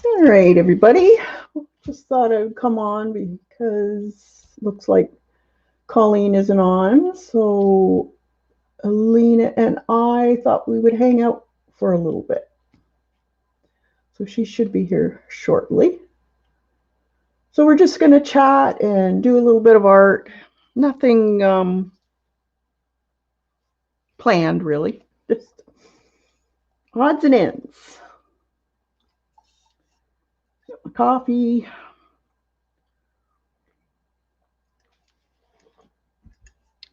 All right, everybody. Just thought I would come on because it looks like Colleen isn't on. So Lina and I thought we would hang out for a little bit. So she should be here shortly. So we're just going to chat and do a little bit of art. Nothing planned, really. Just odds and ends. Coffee.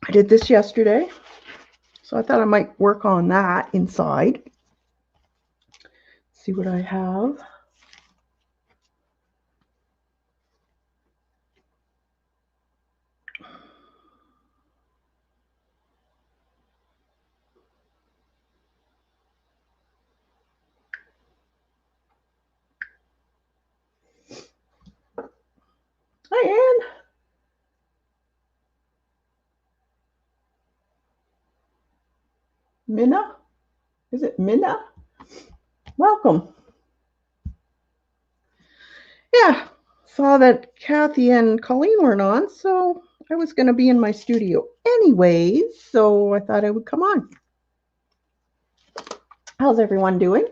I did this yesterday, so I thought I might work on that inside. See what I have. Hi, Anne. Minna? Is it Minna? Welcome. Yeah, saw that Kathy and Colleen weren't on, so I was going to be in my studio anyways, so I thought I would come on. How's everyone doing?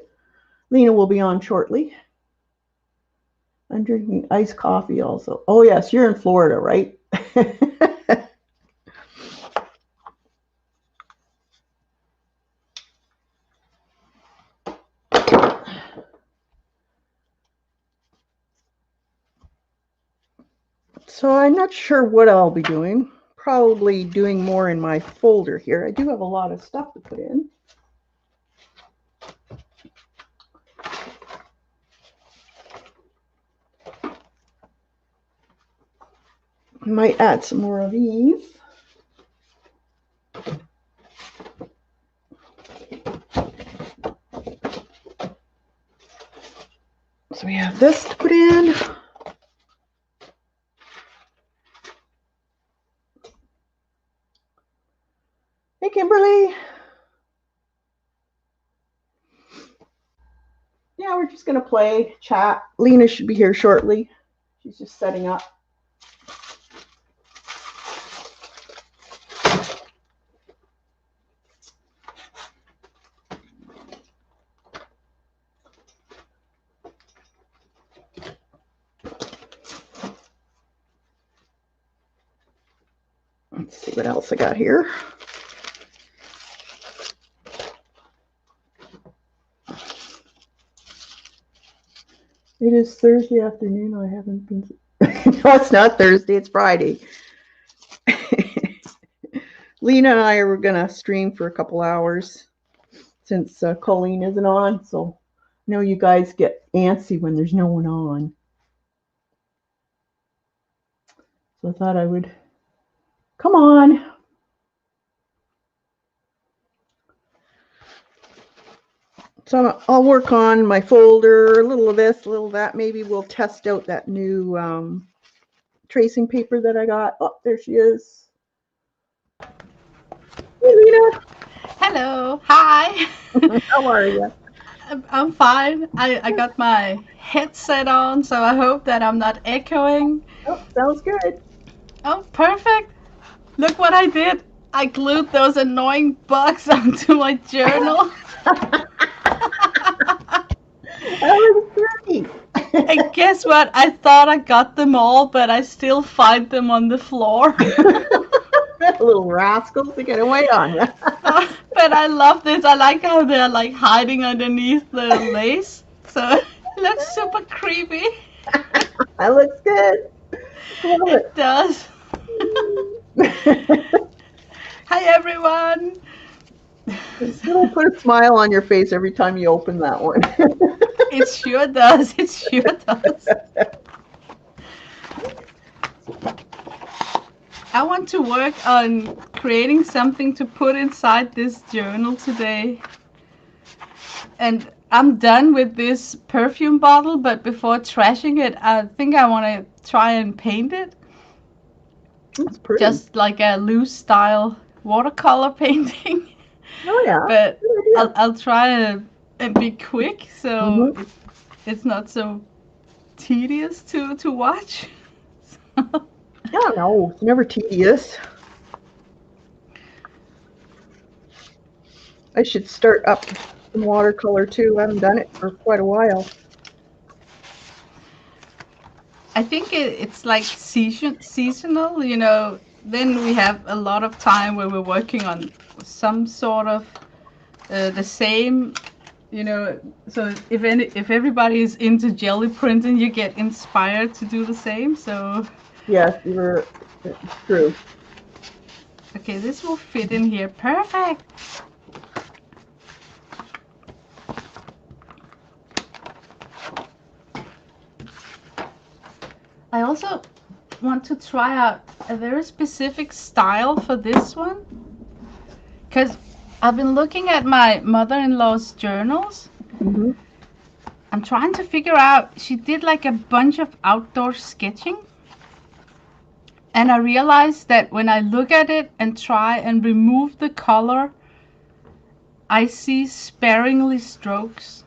Lina will be on shortly. I'm drinking iced coffee also. Oh, yes, you're in Florida, right? So I'm not sure what I'll be doing. Probably doing more in my folder here. I do have a lot of stuff to put in. I might add some more of these. So we have this to put in. Hey, Kimberly. Yeah, we're just going to play, chat. Lina should be here shortly. She's just setting up. Let's see what else I got here. It is Thursday afternoon. I haven't been. No, it's not Thursday. It's Friday. Lina and I are going to stream for a couple hours since Colleen isn't on. So I know you guys get antsy when there's no one on. So I thought I would come on. So I'll work on my folder, a little of this, a little of that. Maybe we'll test out that new tracing paper that I got. Oh, there she is. Hey, Lina. Hello. Hi. How are you? I'm fine. I got my headset on, so I hope that I'm not echoing. Oh, sounds good. Oh, perfect. Look what I did. I glued those annoying bugs onto my journal. That was great. And guess what? I thought I got them all, but I still find them on the floor. Little rascals to get away on you. But I love this. I like how they're like hiding underneath the lace. So it looks super creepy. That looks good. It does. Hi, everyone. It'll put a smile on your face every time you open that one. It sure does. It sure does. I want to work on creating something to put inside this journal today. And I'm done with this perfume bottle, but before trashing it, I think I want to try and paint it. It's pretty. Just like a loose style watercolor painting. Oh yeah, But good idea. I'll try and be quick so Hmm. it's not so tedious to watch. Yeah, no, it's never tedious. I should start up some watercolor too. I haven't done it for quite a while. I think it's like seasonal, you know. Then we have a lot of time where we're working on some sort of the same, you know. So if everybody is into jelly printing, you get inspired to do the same. So Yes, you're it's true. okay, this will fit in here. Perfect. I also want to try out a very specific style for this one because I've been looking at my mother-in-law's journals. Hmm. I'm trying to figure out, she did like a bunch of outdoor sketching. And I realized that when I look at it and try and remove the color, I see sparingly strokes.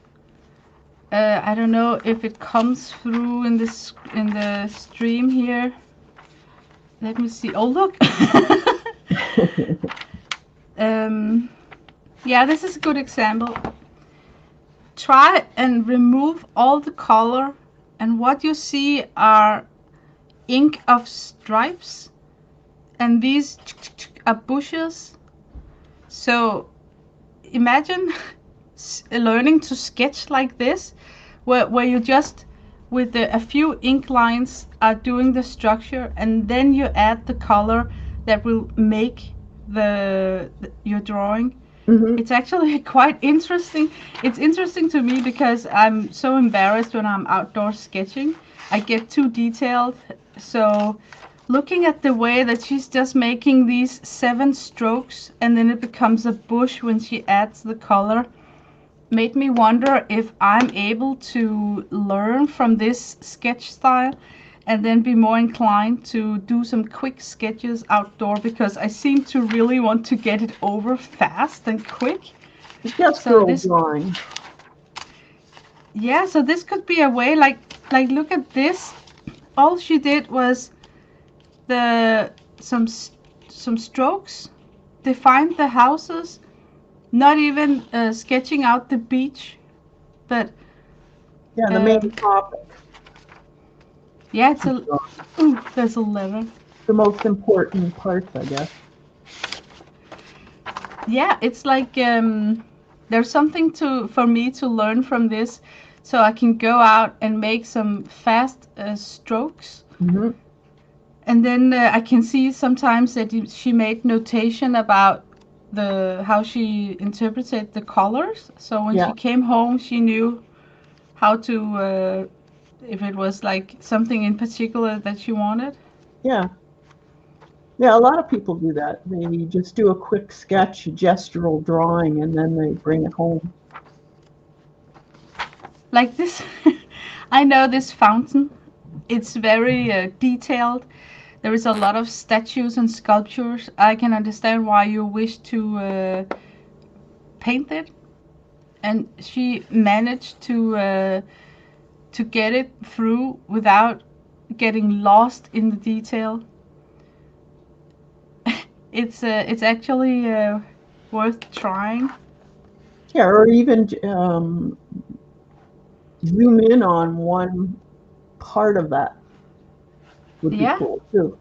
I don't know if it comes through in the stream here. Let me see. Oh, look. um, yeah, this is a good example. Try and remove all the color, and what you see are ink of stripes, and these are bushes. So imagine learning to sketch like this, where you just with a few ink lines are doing the structure, and then you add the color that will make your drawing. Hmm. It's actually quite interesting. It's interesting to me because I'm so embarrassed when I'm outdoor sketching. I get too detailed. So looking at the way that she's just making these 7 strokes and then it becomes a bush when she adds the color made me wonder if I'm able to learn from this sketch style and then be more inclined to do some quick sketches outdoor because I seem to really want to get it over fast and quick. So Gestural this, drawing. yeah, so this could be a way like look at this. All she did was the some strokes, defined the houses, not even sketching out the beach, but Yeah, the main um, topic. yeah, it's a. Ooh, there's a letter. The most important parts, I guess. Yeah, it's like there's something to for me to learn from this, so I can go out and make some fast strokes, Hmm. and then I can see sometimes that she made notation about the how she interpreted the colors. So when Yeah, she came home, she knew how to if it was like something in particular that she wanted. yeah. Yeah, a lot of people do that. They just do a quick sketch, a gestural drawing, and then they bring it home. Like this, I know this fountain. It's very detailed. There is a lot of statues and sculptures. I can understand why you wish to paint it. And she managed to get it through without getting lost in the detail. It's actually worth trying. Yeah, or even zoom in on one part of that would be Yeah. cool too.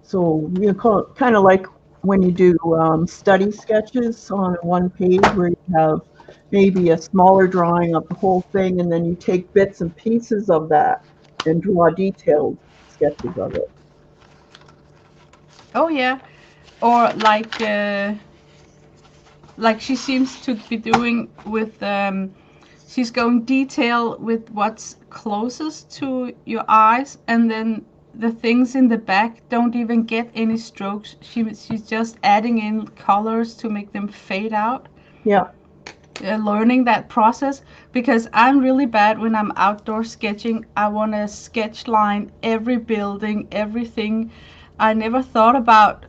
So you call it kind of like when you do study sketches on one page where you have maybe a smaller drawing of the whole thing, and then you take bits and pieces of that and draw detailed sketches of it. Oh yeah. Or like she seems to be doing with she's going detail with what's closest to your eyes, and then the things in the back don't even get any strokes. She's just adding in colors to make them fade out. Yeah, learning that process, because I'm really bad when I'm outdoor sketching. I want to sketch line every building, everything. I never thought about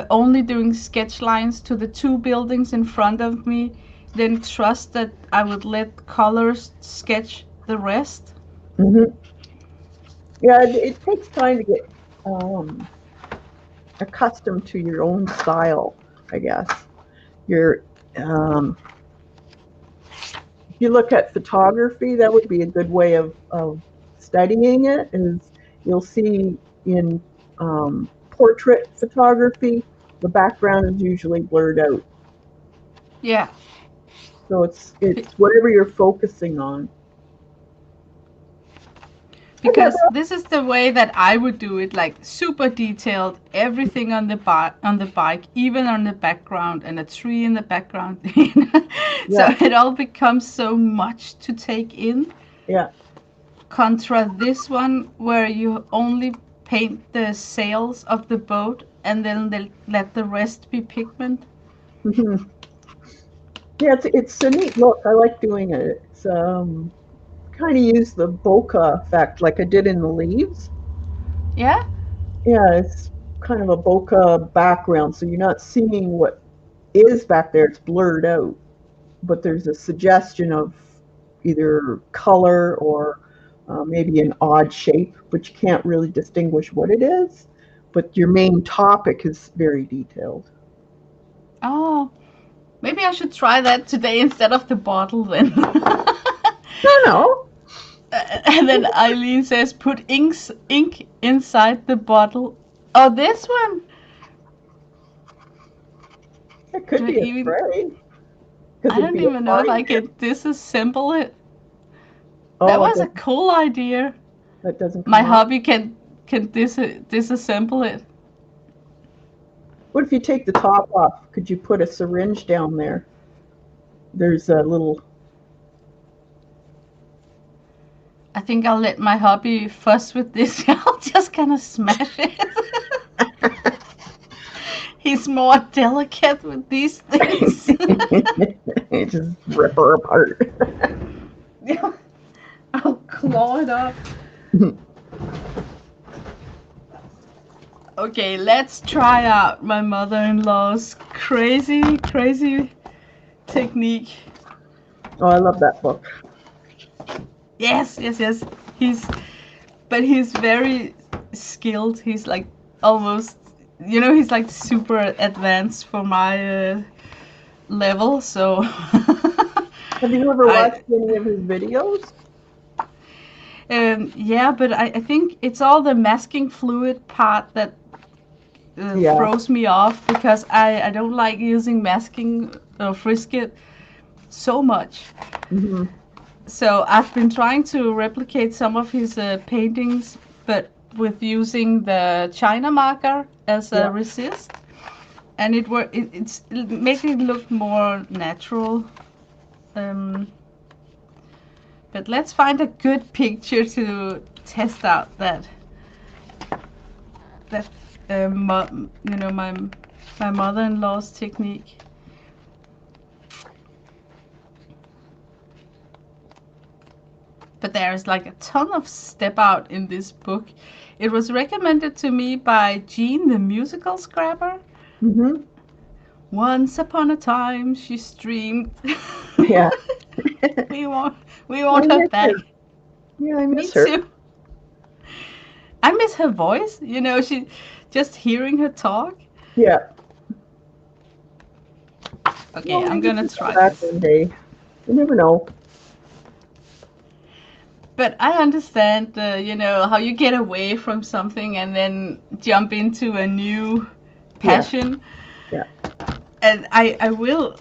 only doing sketch lines to the two buildings in front of me, then trust that I would let colors sketch the rest. Hmm. Yeah, it takes time to get um, accustomed to your own style, I guess. Your If you look at photography, that would be a good way of studying it. Is you'll see in portrait photography, the background is usually blurred out. Yeah, So it's whatever you're focusing on. Have you because ever? this is the way that I would do it, like super detailed, everything on the bike, even on the background, and a tree in the background. So Yeah, it all becomes so much to take in. yeah. Contra this one, where you only paint the sails of the boat and then let the rest be pigment. Hmm. Yeah, it's a neat look. I like doing it. It's kind of use the bokeh effect like I did in the leaves. Yeah. Yeah, it's kind of a bokeh background, so you're not seeing what is back there. It's blurred out, but there's a suggestion of either color or maybe an odd shape, but you can't really distinguish what it is. But your main topic is very detailed. Oh, maybe I should try that today instead of the bottle then. No, no, And then Eileen says, put ink inside the bottle. Oh, this one. it could Do I be a even? spray because I it'd don't be a even know if fine I tip. can disassemble it. That Oh, was a cool idea. that doesn't My come off. hubby can disassemble it. What if you take the top off? Could you put a syringe down there? There's a little. I think I'll let my hubby fuss with this. I'll just kind of smash it. He's more delicate with these things. Just rip her apart. I'll claw it up. Okay, let's try out my mother-in-law's crazy technique. Oh, I love that book. Yes. He's but he's very skilled. He's like almost, he's like super advanced for my level. So Have you ever watched I any of his videos? yeah, but I think it's all the masking fluid part that Yeah. throws me off, because I don't like using masking or frisket so much. Hmm. So I've been trying to replicate some of his paintings, but with using the China marker as Yeah. a resist, and it makes it look more natural. Um, but let's find a good picture to test out that my mother-in-law's technique. But there's like a ton of step out in this book. It was recommended to me by Jean the musical scrapper. Hmm. Once upon a time, she streamed. Yeah. we want we I want her miss back. her. Yeah, I Me miss her. too. I miss her voice. She just hearing her talk. Yeah. Okay, Well, I'm maybe gonna she'll come try back this. one day. You never know. But I understand, how you get away from something and then jump into a new Yeah. passion. Yeah. And I will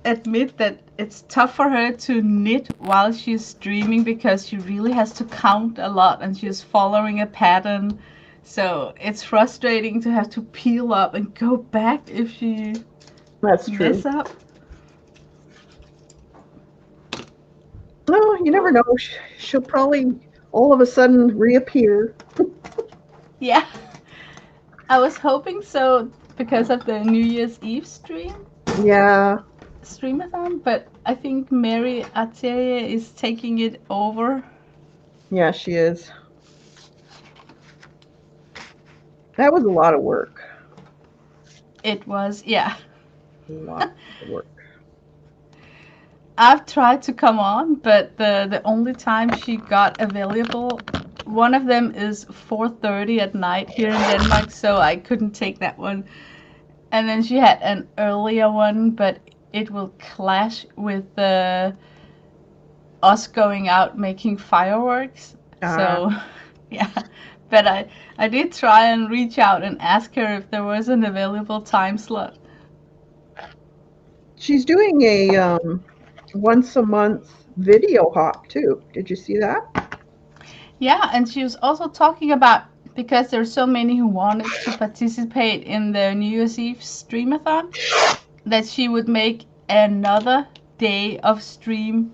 admit that it's tough for her to knit while she's streaming, because she really has to count a lot and she's following a pattern. So it's frustrating to have to peel up and go back if she That's true. mess up. No, you never know. She'll probably all of a sudden reappear. Yeah, I was hoping so, because of the New Year's Eve stream. Yeah. streamathon, but I think Mary Atelier is taking it over. Yeah, she is. That was a lot of work. It was, yeah. A lot of work. I've tried to come on, but the only time she got available, one of them is 4:30 at night here in Denmark, so I couldn't take that one. And then she had an earlier one, but it will clash with us going out making fireworks. So, yeah. But I did try and reach out and ask her if there was an available time slot. She's doing a once a month video hop too. Did you see that? Yeah, and she was also talking about, because there's so many who wanted to participate in the New Year's Eve streamathon, that she would make another day of stream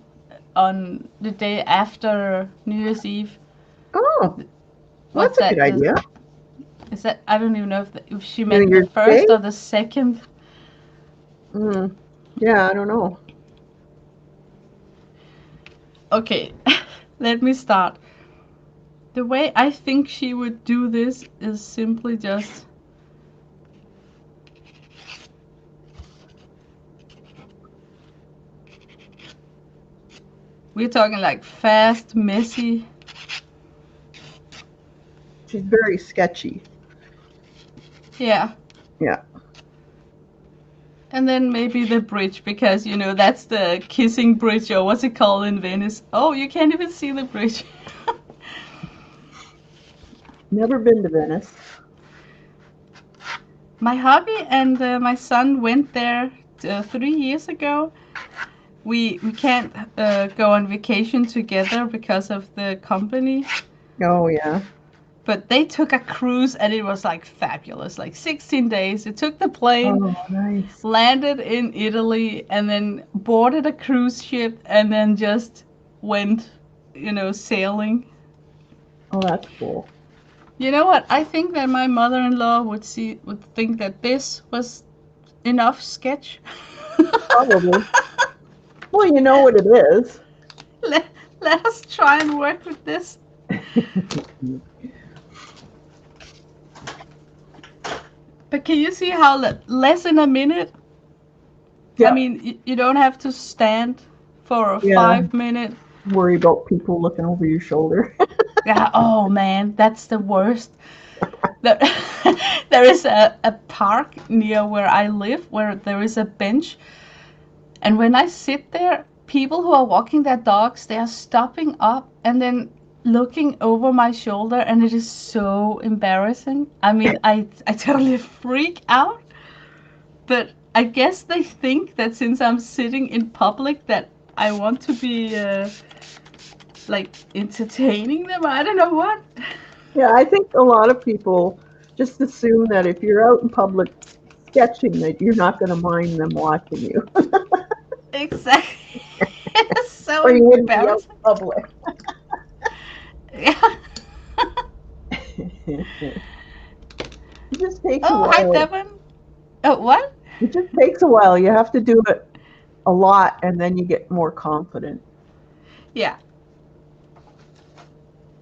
on the day after New Year's Eve. Oh, What's that's a that? good idea. Is that, I don't even know if she New meant the Year's Day? first or the second. Yeah, I don't know. Okay, let me start. The way I think she would do this is simply just we're talking like fast, messy. She's very sketchy. Yeah. Yeah. And then maybe the bridge, because you know that's the kissing bridge, or what's it called in Venice? Oh, you can't even see the bridge. Never been to Venice. My hubby and my son went there 3 years ago. We can't go on vacation together because of the company, Oh yeah. but they took a cruise and it was like fabulous. Like 16 days. It took the plane, Oh, nice. landed in Italy, and then boarded a cruise ship, and then just went, sailing. Oh, that's cool. You know what? I think that my mother-in-law would think that this was enough sketch. Probably. Well, you know what it is. let, let us try and work with this. But can you see how less than a minute? Yeah. I mean, you don't have to stand for Yeah. 5 minutes. Worry about people looking over your shoulder. Yeah. Oh man, that's the worst. There, there is a park near where I live where there is a bench, and when I sit there, people who are walking their dogs, they are stopping up and then looking over my shoulder, and it is so embarrassing. I mean, I totally freak out, but I guess they think that since I'm sitting in public that I want to be like entertaining them. I don't know what. Yeah, I think a lot of people just assume that if you're out in public sketching that you're not going to mind them watching you. Exactly. It's so Or you wouldn't be out embarrassing. in public. Yeah. It just takes a Oh, hi, while. Devin. Oh, what? It just takes a while. You have to do it a lot and then you get more confident. Yeah.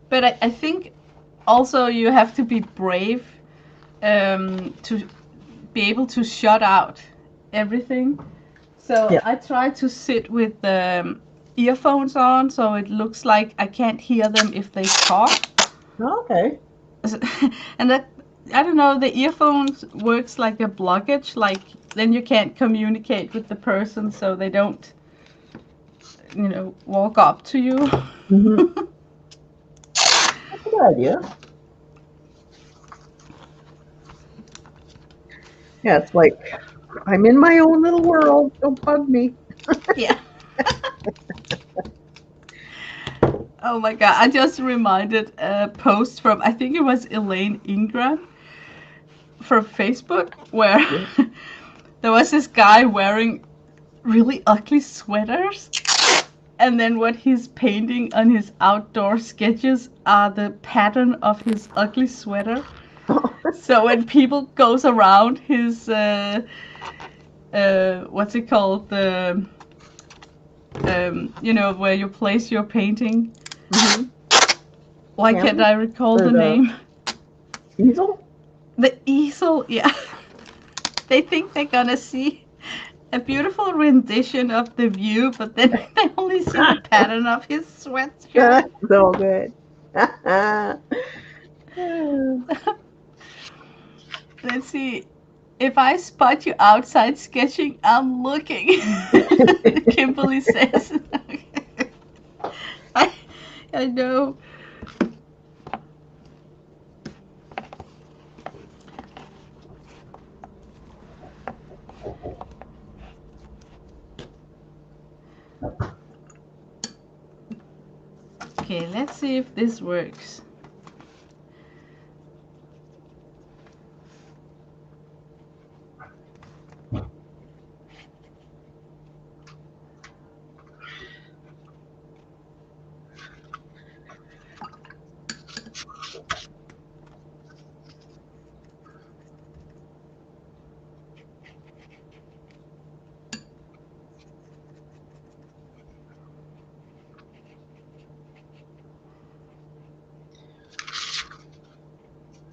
But I think also you have to be brave to be able to shut out everything. So Yeah. I try to sit with earphones on, so it looks like I can't hear them if they talk. Okay. And that, I don't know, the earphones works like a blockage, like then you can't communicate with the person, so they don't, walk up to you. Mm-hmm. That's a good idea. Yeah, it's like I'm in my own little world. Don't bug me. Yeah. Oh my god, I just reminded a post from, I think it was Elaine Ingram from Facebook, where Yeah. there was this guy wearing really ugly sweaters, and then what he's painting on his outdoor sketches are the pattern of his ugly sweater. So when people goes around his what's it called? The where you place your painting. Mm-hmm. Why can't Canvas I recall or the the name? easel? The easel, yeah. They think they're gonna see a beautiful rendition of the view, but then they only see the pattern of his sweatshirt. So good. Let's see. If I spot you outside sketching, I'm looking. Kimberly says. I, I know. Okay, let's see if this works.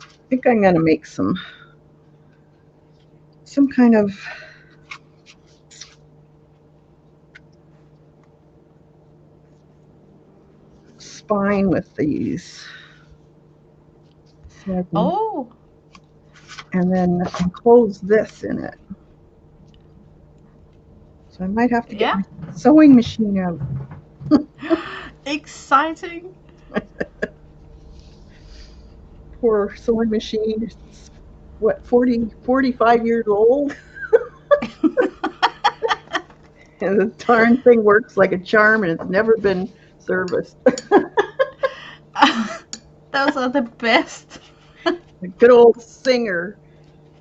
I think I'm gonna make some kind of spine with these. So I can, Oh, and then enclose this in it. So I might have to get yeah. my sewing machine out. Exciting. Poor sewing machine. It's what, 45 years old? And the darn thing works like a charm and it's never been serviced. Those are the best. A good old Singer.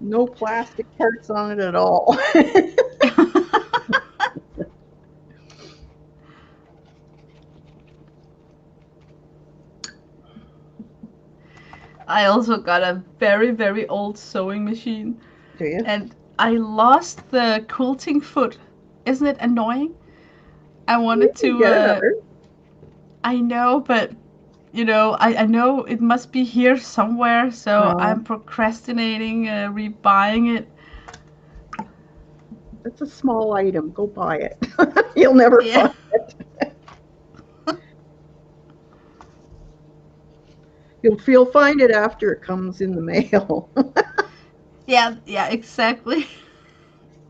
No plastic parts on it at all. I also got a very, very old sewing machine. Do you? And I lost the quilting foot. Isn't it annoying? I You wanted can to, get another. I know, but I know it must be here somewhere, so No, I'm procrastinating rebuying it. it's a small item. Go buy it. You'll never Yeah, find it. You'll find it after it comes in the mail. yeah, yeah, exactly.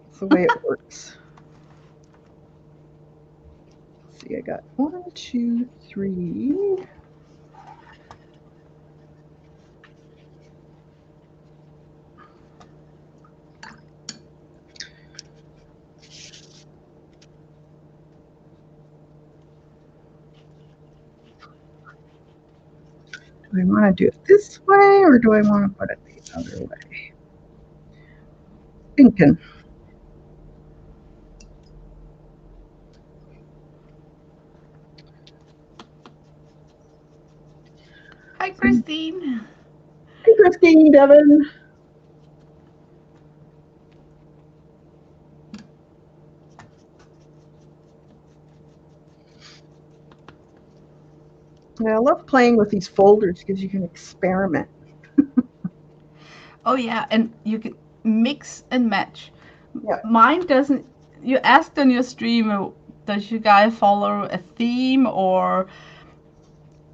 That's the way it works. Let's see, I got 1, 2, 3. Do I want to do it this way or do I want to put it the other way? Thinking. Hi, Christine. Hey, Christine, Devin. Yeah, I love playing with these folders because you can experiment. Oh yeah, and you can mix and match. Yeah. Mine doesn't. You asked on your stream, does you guys follow a theme or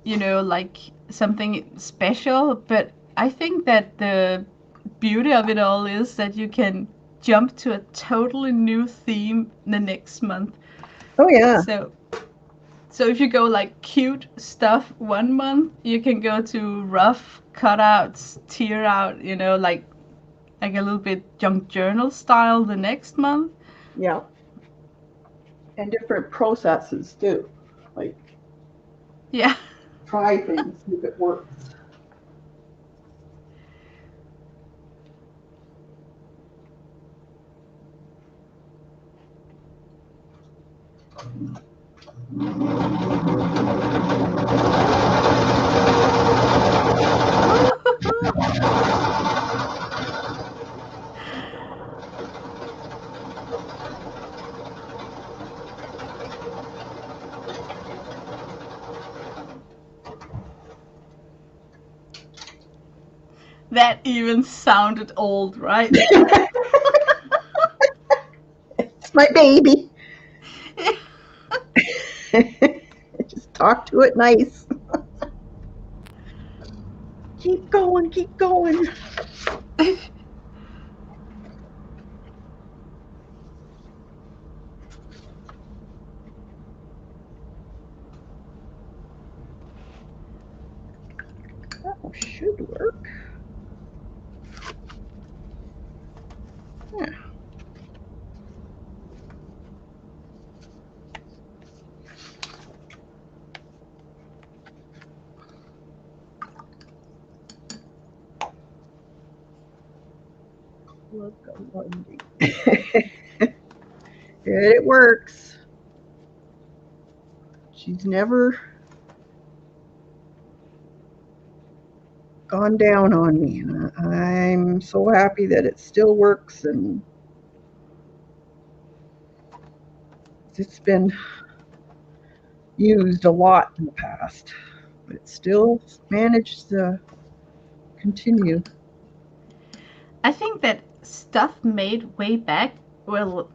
like something special? But I think that the beauty of it all is that you can jump to a totally new theme the next month. Oh, yeah. So so if you go like cute stuff one month, you can go to rough cutouts, tear out, like a little bit junk journal style the next month. Yeah. And different processes too. Like Yeah. try things, see if it works. That even sounded old, right? It's my baby. Just talk to it nice. Keep going, keep going. That should work. Yeah. Look, it works. She's never gone down on me. And I'm so happy that it still works, and it's been used a lot in the past, but it still managed to continue. I think that stuff made way back, well,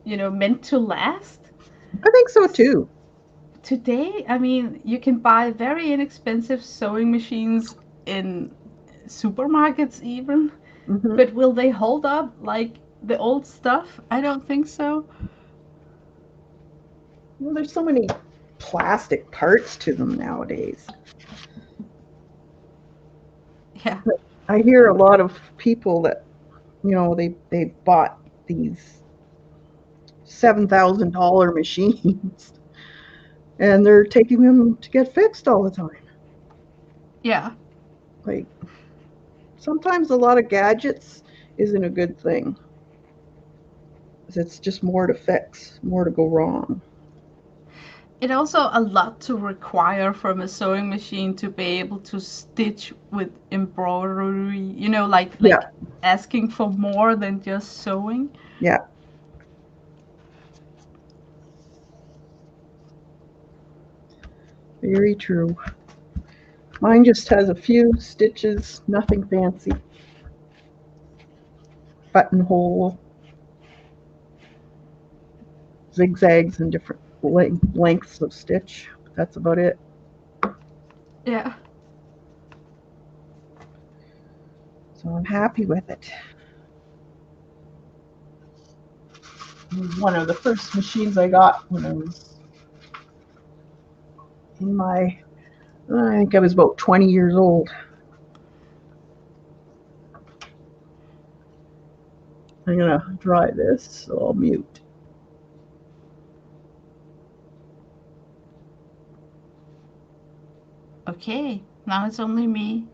meant to last. I think so too. Today, I mean, you can buy very inexpensive sewing machines in supermarkets even, Hmm. but will they hold up like the old stuff? I don't think so. Well, there's so many plastic parts to them nowadays. Yeah. I hear a lot of people that they bought these $7,000 machines and they're taking them to get fixed all the time. Yeah. Like sometimes a lot of gadgets isn't a good thing. It's just more to fix, more to go wrong. It also a lot to require from a sewing machine to be able to stitch with embroidery, Yeah, like asking for more than just sewing. yeah, very true. Mine just has a few stitches, nothing fancy. Buttonhole, zigzags, and different lengths of stitch. That's about it. Yeah. So I'm happy with it. It was one of the first machines I got when I was in my, I think I was about 20 years old. I'm going to dry this, so I'll mute. Okay. Now it's only me.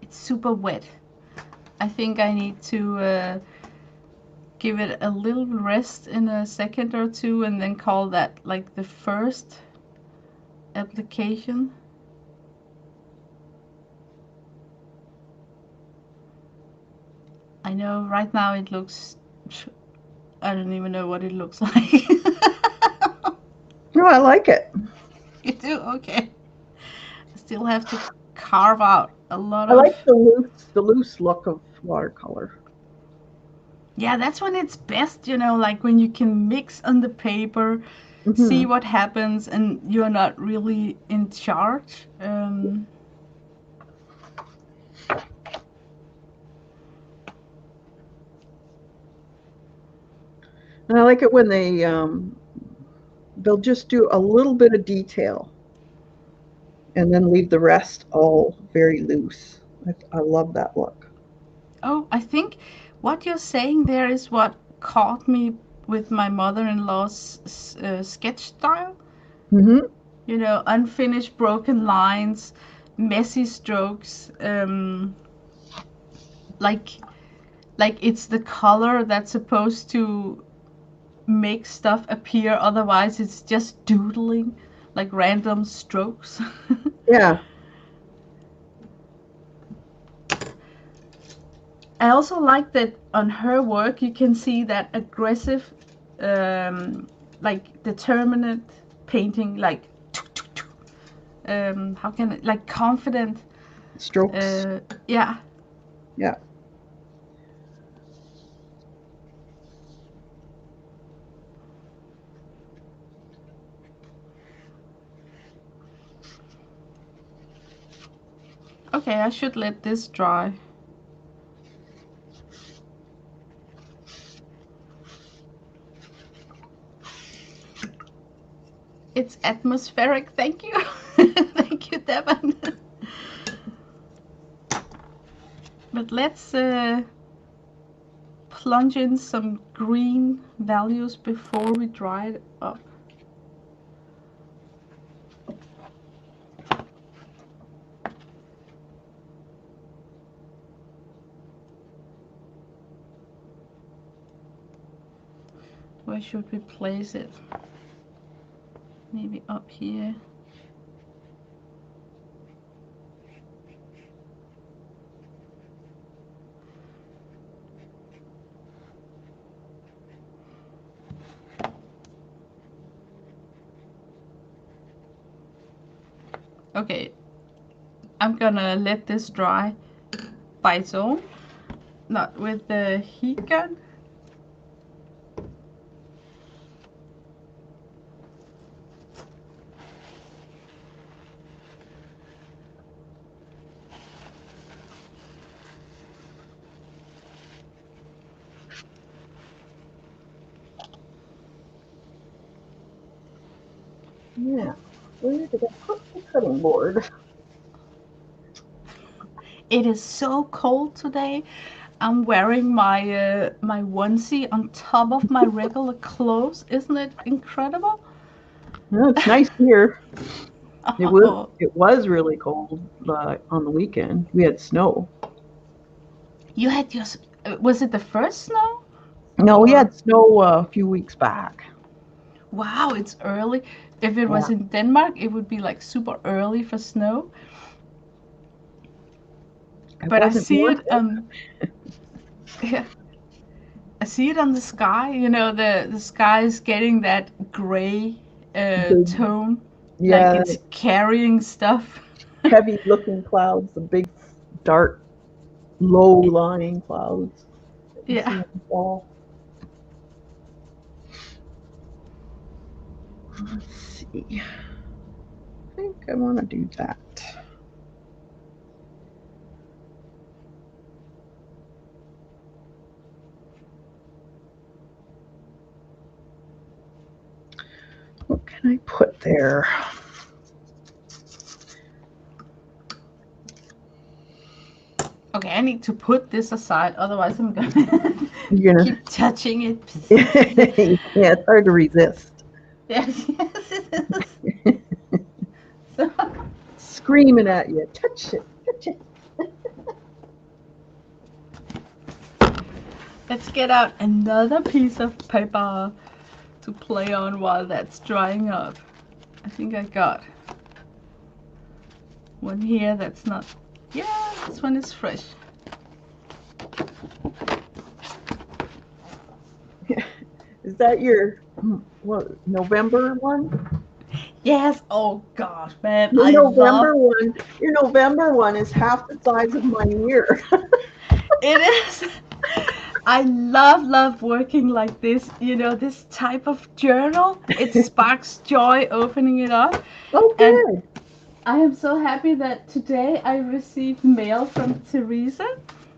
It's super wet. I think I need to give it a little rest in a second or two and then call that like the first application. I know right now it looks, I don't even know what it looks like. No, I like it. You do? Okay. I still have to carve out a lot I of. like the loose look of watercolor. Yeah, that's when it's best, like when you can mix on the paper, see Hmm. what happens, and you're not really in charge. And I like it when they'll just do a little bit of detail and then leave the rest all very loose. I love that look. Oh, I think what you're saying there is what caught me with my mother-in-law's sketch style. Hmm. Unfinished broken lines, messy strokes, like it's the color that's supposed to make stuff appear, otherwise it's just doodling, like random strokes. Yeah. I also like that on her work you can see that aggressive, like determinate painting, like how can it, like confident. Strokes. Yeah. Yeah. Okay, I should let this dry. It's atmospheric. Thank you. Thank you, Devon. But let's plunge in some green values before we dry it up. Where should we place it? Maybe up here. Okay, I'm gonna let this dry by its own, not with the heat gun. Yeah. Where did I put the cutting board? It is so cold today. I'm wearing my onesie on top of my regular clothes. Isn't it incredible? No, it's nice here. It was Oh, it was really cold on the weekend. We had snow. you had your. Was it the first snow? No, we Or had snow a few weeks back. wow, it's early. If it Yeah, was in Denmark, it would be like super early for snow. it But I wasn't see warm. it yeah, I see it on the sky. You know, the sky is getting that gray Big, tone, like yeah, it's carrying stuff. heavy-looking clouds, the big, dark, low-lying clouds that you see Yeah. in the fall. Let's see. I think I want to do that. What can I put there? Okay, I need to put this aside, otherwise I'm gonna You're gonna. keep touching it. Yeah, it's hard to resist. Yes, yes, it is. So, Screaming at you, touch it, touch it. let's get out another piece of paper to play on while that's drying up. I think I got one here that's not. Yeah, this one is fresh. Is that your what November one? Yes. Oh gosh, man, Your I November love one. Your November one is half the size of my year. it. Is I love working like this. You know, this type of journal. It sparks joy opening it up, Oh, and good. I am so happy that today I received mail from Teresa.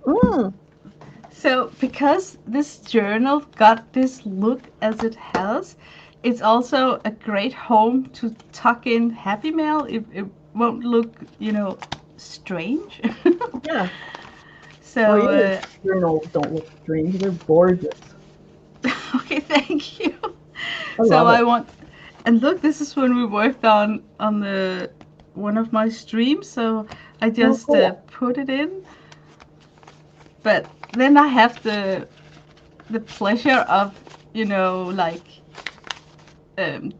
Mm, So, because this journal got this look as it has, it's also a great home to tuck in happy mail. It won't look, strange. yeah. Oh, So, your journals don't look strange. They're gorgeous. okay, thank you. I So love it. I want, and look, this is when we worked on the one of my streams. So I Oh, just cool. put it in, but then I have the pleasure of, like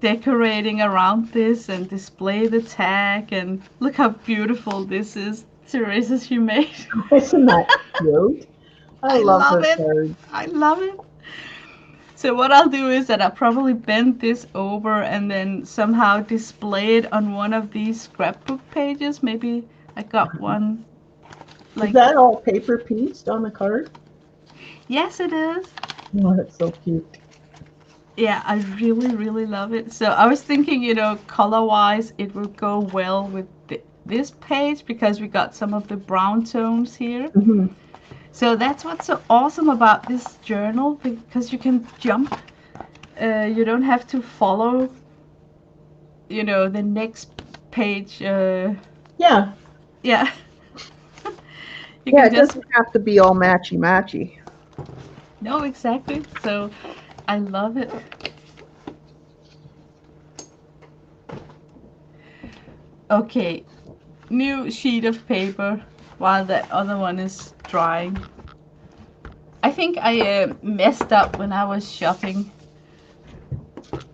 decorating around this and display the tag. And look how beautiful this is, Teresa, she made. Isn't that cute? I I love love her it. cards. I love it. So what I'll do is that I'll probably bend this over and then somehow display it on one of these scrapbook pages. Maybe I got one Is like, that all paper pieced on the card? yes, it is. Oh, that's so cute. Yeah, I really, really love it. So I was thinking, color-wise, it would go well with this page because we got some of the brown tones here. Hmm. So that's what's so awesome about this journal, because you can jump. You don't have to follow, the next page. Yeah. Yeah, you Yeah, can it just. doesn't have to be all matchy matchy. No, exactly. So I love it. Okay, new sheet of paper while the other one is drying. I think I messed up when I was shopping.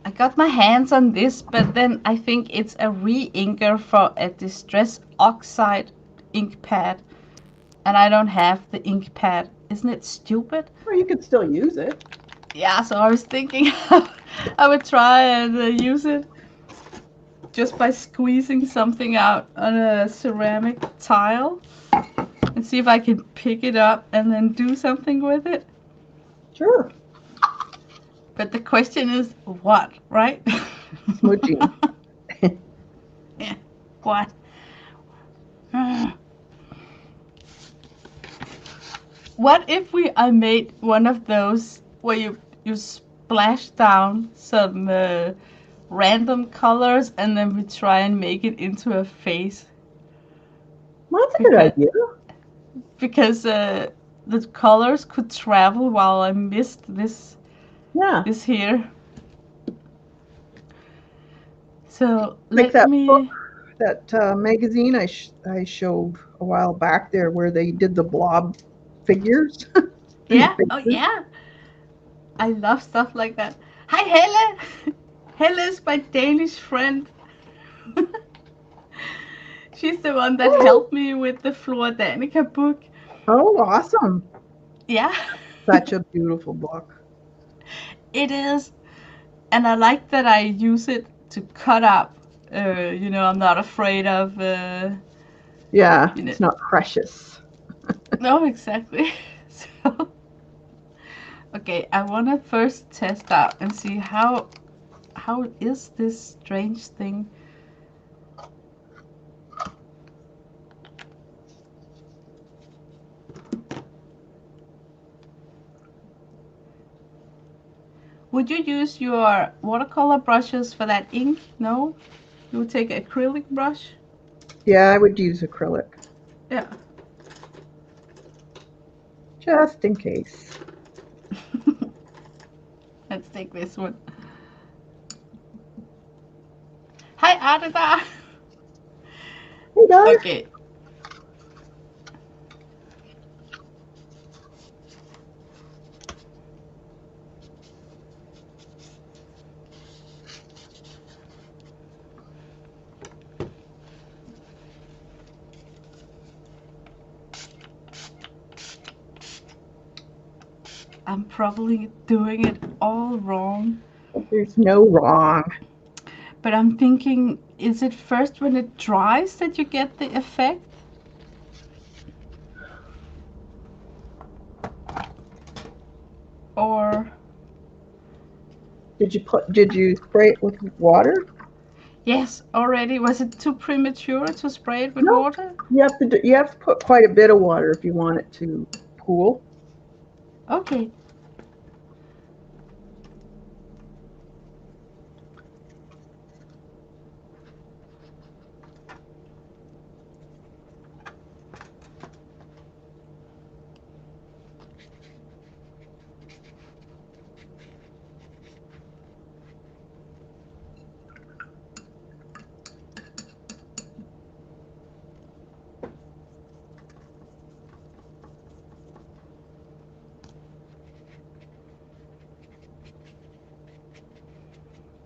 I got my hands on this, but then I think it's a re-inker for a Distress Oxide ink pad, and I don't have the ink pad. Isn't it stupid? Or you could still use it. Yeah, so I was thinking I would try and use it just by squeezing something out on a ceramic tile and see if I can pick it up and then do something with it. Sure. But the question is, what, right? Smudging. Yeah, what? What if I made one of those where you splash down some random colors and then we try and make it into a face? Well, that's a good Because idea. the colors could travel while I missed Yeah. this here. So Like let that book, me. that magazine I showed a while back there where they did the blob figures and the Yeah. Oh faces. yeah. I love stuff like that. Hi Helle. Helle is my Danish friend. She's the one that Oh, helped me with the Flora Danica book. oh, awesome. Yeah, Such a beautiful book. it is. And I like that I use it to cut up. I'm not afraid of, Yeah, you know, it's not precious. no, exactly. So, okay, I want to first test out and see how is this strange thing. Would you use your watercolor brushes for that ink? No? You would take an acrylic brush? Yeah, I would use acrylic Yeah. just in case. Let's take this one. Hi, Adida! Hey, Dar. Okay, I'm probably doing it all wrong. There's no wrong. But I'm thinking, is it first when it dries that you get the effect? Or, Did you spray it with water? yes, already. Was it too premature to spray it with No. water? You have to put quite a bit of water if you want it to pool. Okay.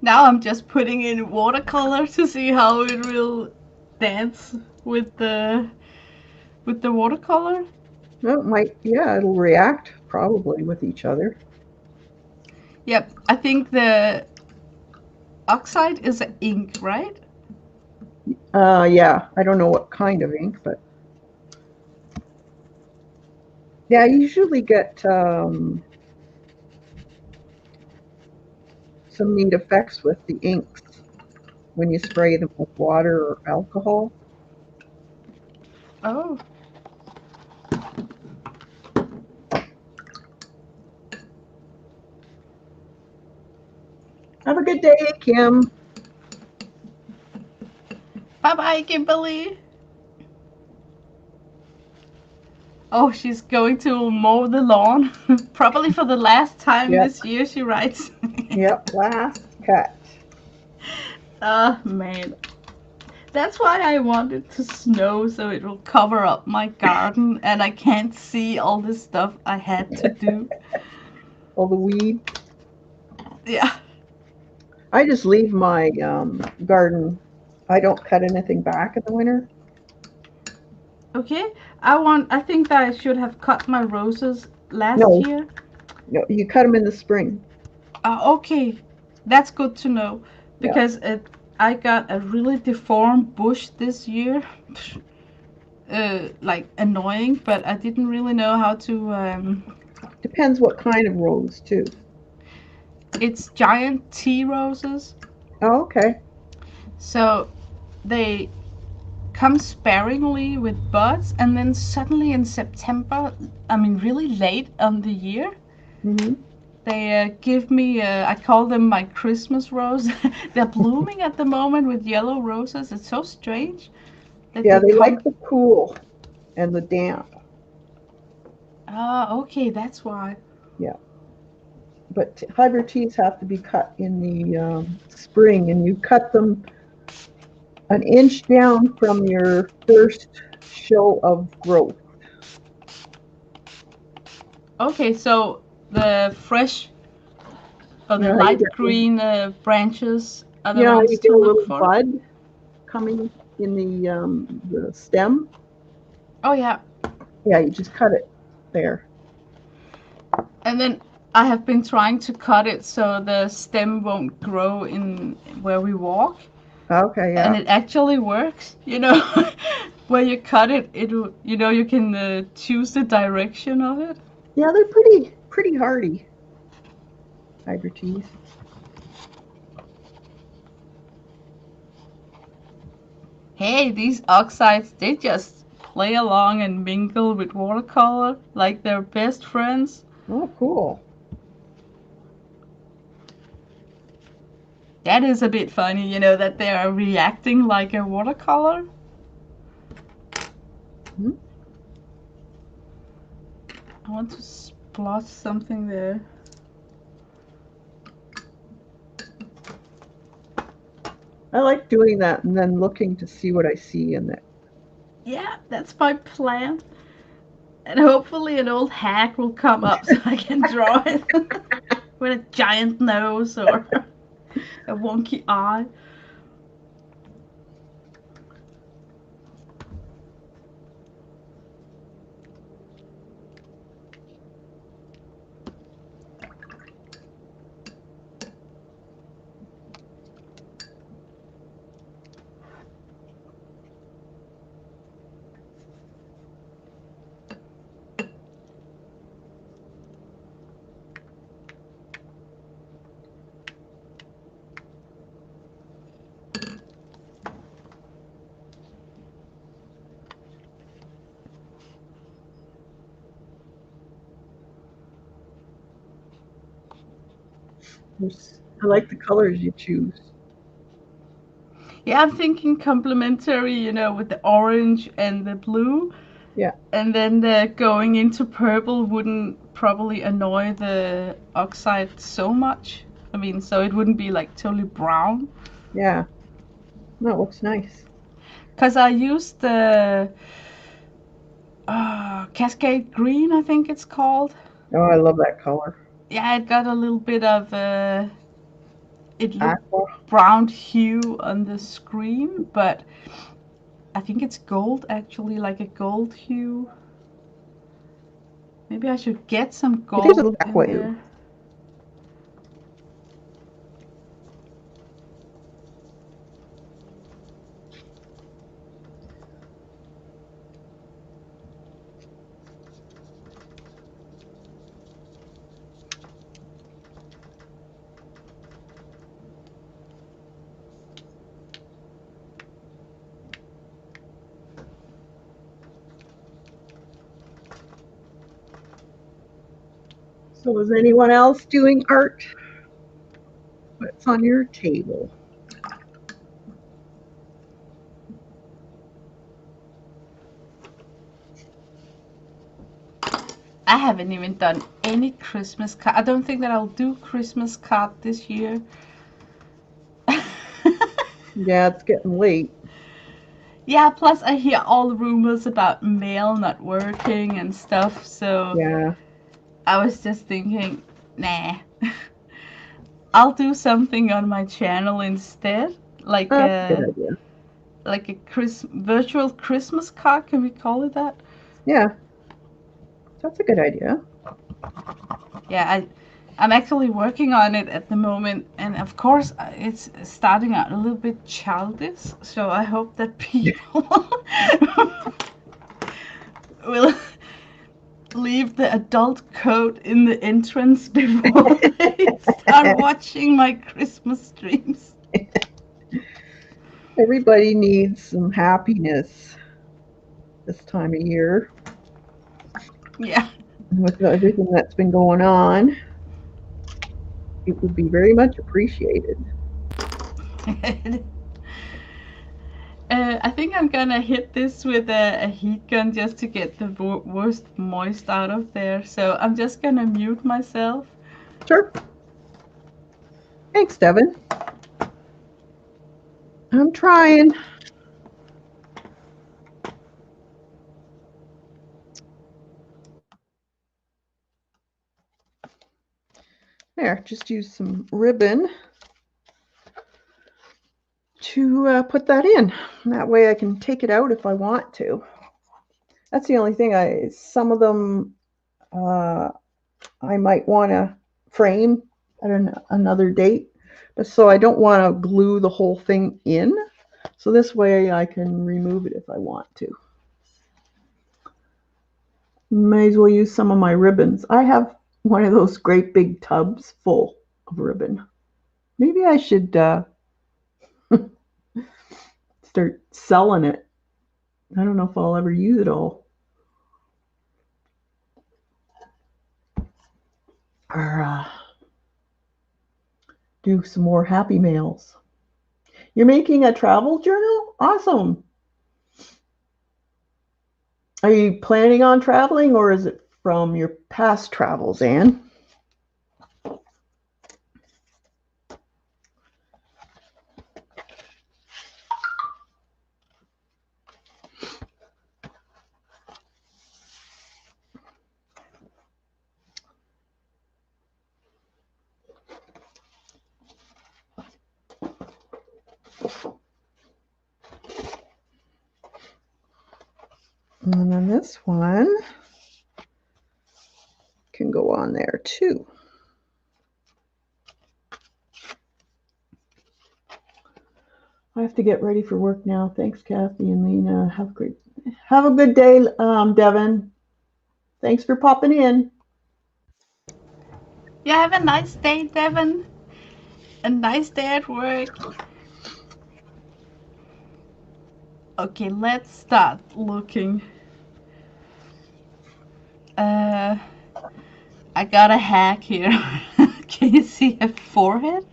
Now I'm just putting in watercolor to see how it will dance with the watercolor. No, it might, yeah, it'll react probably with each other. Yep, I think the oxide is an ink, right? Yeah, I don't know what kind of ink, but Yeah, I usually get some neat effects with the inks when you spray them with water or alcohol. Oh, Have a good day, Kim. bye bye, Kimberly. Oh, she's going to mow the lawn. Probably for the last time Yep, this year, she writes. yep, last cut. Oh, man. That's why I want it to snow so it will cover up my garden and I can't see all this stuff I had to do. All the weeds. Yeah. I just leave my garden. I don't cut anything back in the winter. Okay. I think that I should have cut my roses last No, year. no, you cut them in the spring. Okay. That's good to know Yeah, because I got a really deformed bush this year. Like annoying, but I didn't really know how to. depends what kind of rose too. It's giant tea roses, Oh, okay. so they come sparingly with buds, and then suddenly in September, I mean, really late on the year, Hmm. they give me. I call them my Christmas rose. They're blooming at the moment with yellow roses. It's so strange that Yeah, they they like come. the cool and the damp. Ah, okay, that's why. Yeah, but hybrid teas have to be cut in the spring, and you cut them an inch down from your first show of growth. Okay, so the fresh or You the know how you light get, green branches are you the know how ones you get to a look little for. bud coming in the stem. Oh yeah, Yeah, you just cut it there. and then I have been trying to cut it so the stem won't grow in where we walk, Okay, and yeah, it actually works. You know, where you cut it, you know you can choose the direction of it. yeah, they're pretty hardy hybrid teas. Hey, these oxides, they just play along and mingle with watercolor like they're best friends. Oh, cool. That is a bit funny, you know, that they are reacting like a watercolor. Mhm. I want to splotch something there. I like doing that and then looking to see what I see in it. Yeah, that's my plan. And hopefully an old hack will come up so I can draw it with a giant nose or a wonky eye. I like the colors you choose. Yeah, I'm thinking complementary, you know, with the orange and the blue. Yeah, And then the going into purple wouldn't probably annoy the oxide so much. I mean, so it wouldn't be like totally brown. yeah. That looks nice. Because I used the Cascade Green, I think it's called. Oh, I love that color. Yeah, it got a little bit of it looked Aqua. brown hue on the screen, but I think it's gold actually, like a gold hue. Maybe I should get some It is a little gold in aqua. there. So is anyone else doing art? What's on your table? I haven't even done any Christmas card. I don't think that I'll do Christmas card this year. Yeah, it's getting late. Yeah, plus I hear all the rumors about mail not working and stuff, so Yeah, I was just thinking, nah. I'll do something on my channel instead, like that's a good a idea. virtual Christmas card. Can we call it that? Yeah, that's a good idea. Yeah, I'm actually working on it at the moment, and of course it's starting out a little bit childish. So I hope that people will leave the adult coat in the entrance before they start watching my Christmas streams. Everybody needs some happiness this time of year Yeah. with everything that's been going on. It would be very much appreciated. I think I'm gonna hit this with a heat gun just to get the worst moist out of there. So I'm just gonna mute myself. Sure. Thanks, Devin. I'm trying. There, just use some ribbon to put that in. That way I can take it out if I want to. That's the only thing. Some of them I might want to frame at another date, but so I don't want to glue the whole thing in. So this way I can remove it if I want to. May as well use some of my ribbons. I have one of those great big tubs full of ribbon. Maybe I should start selling it. I don't know if I'll ever use it all. Or do some more happy mails. You're making a travel journal? Awesome. Are you planning on traveling or is it from your past travels, Anne? And then this one can go on there too. I have to get ready for work now. Thanks, Kathy and Lina. Have a good day, Devin. Thanks for popping in. You have a nice day, Devin. A nice day at work. Okay, let's start looking. Uh, I got a hack here. Can you see her forehead?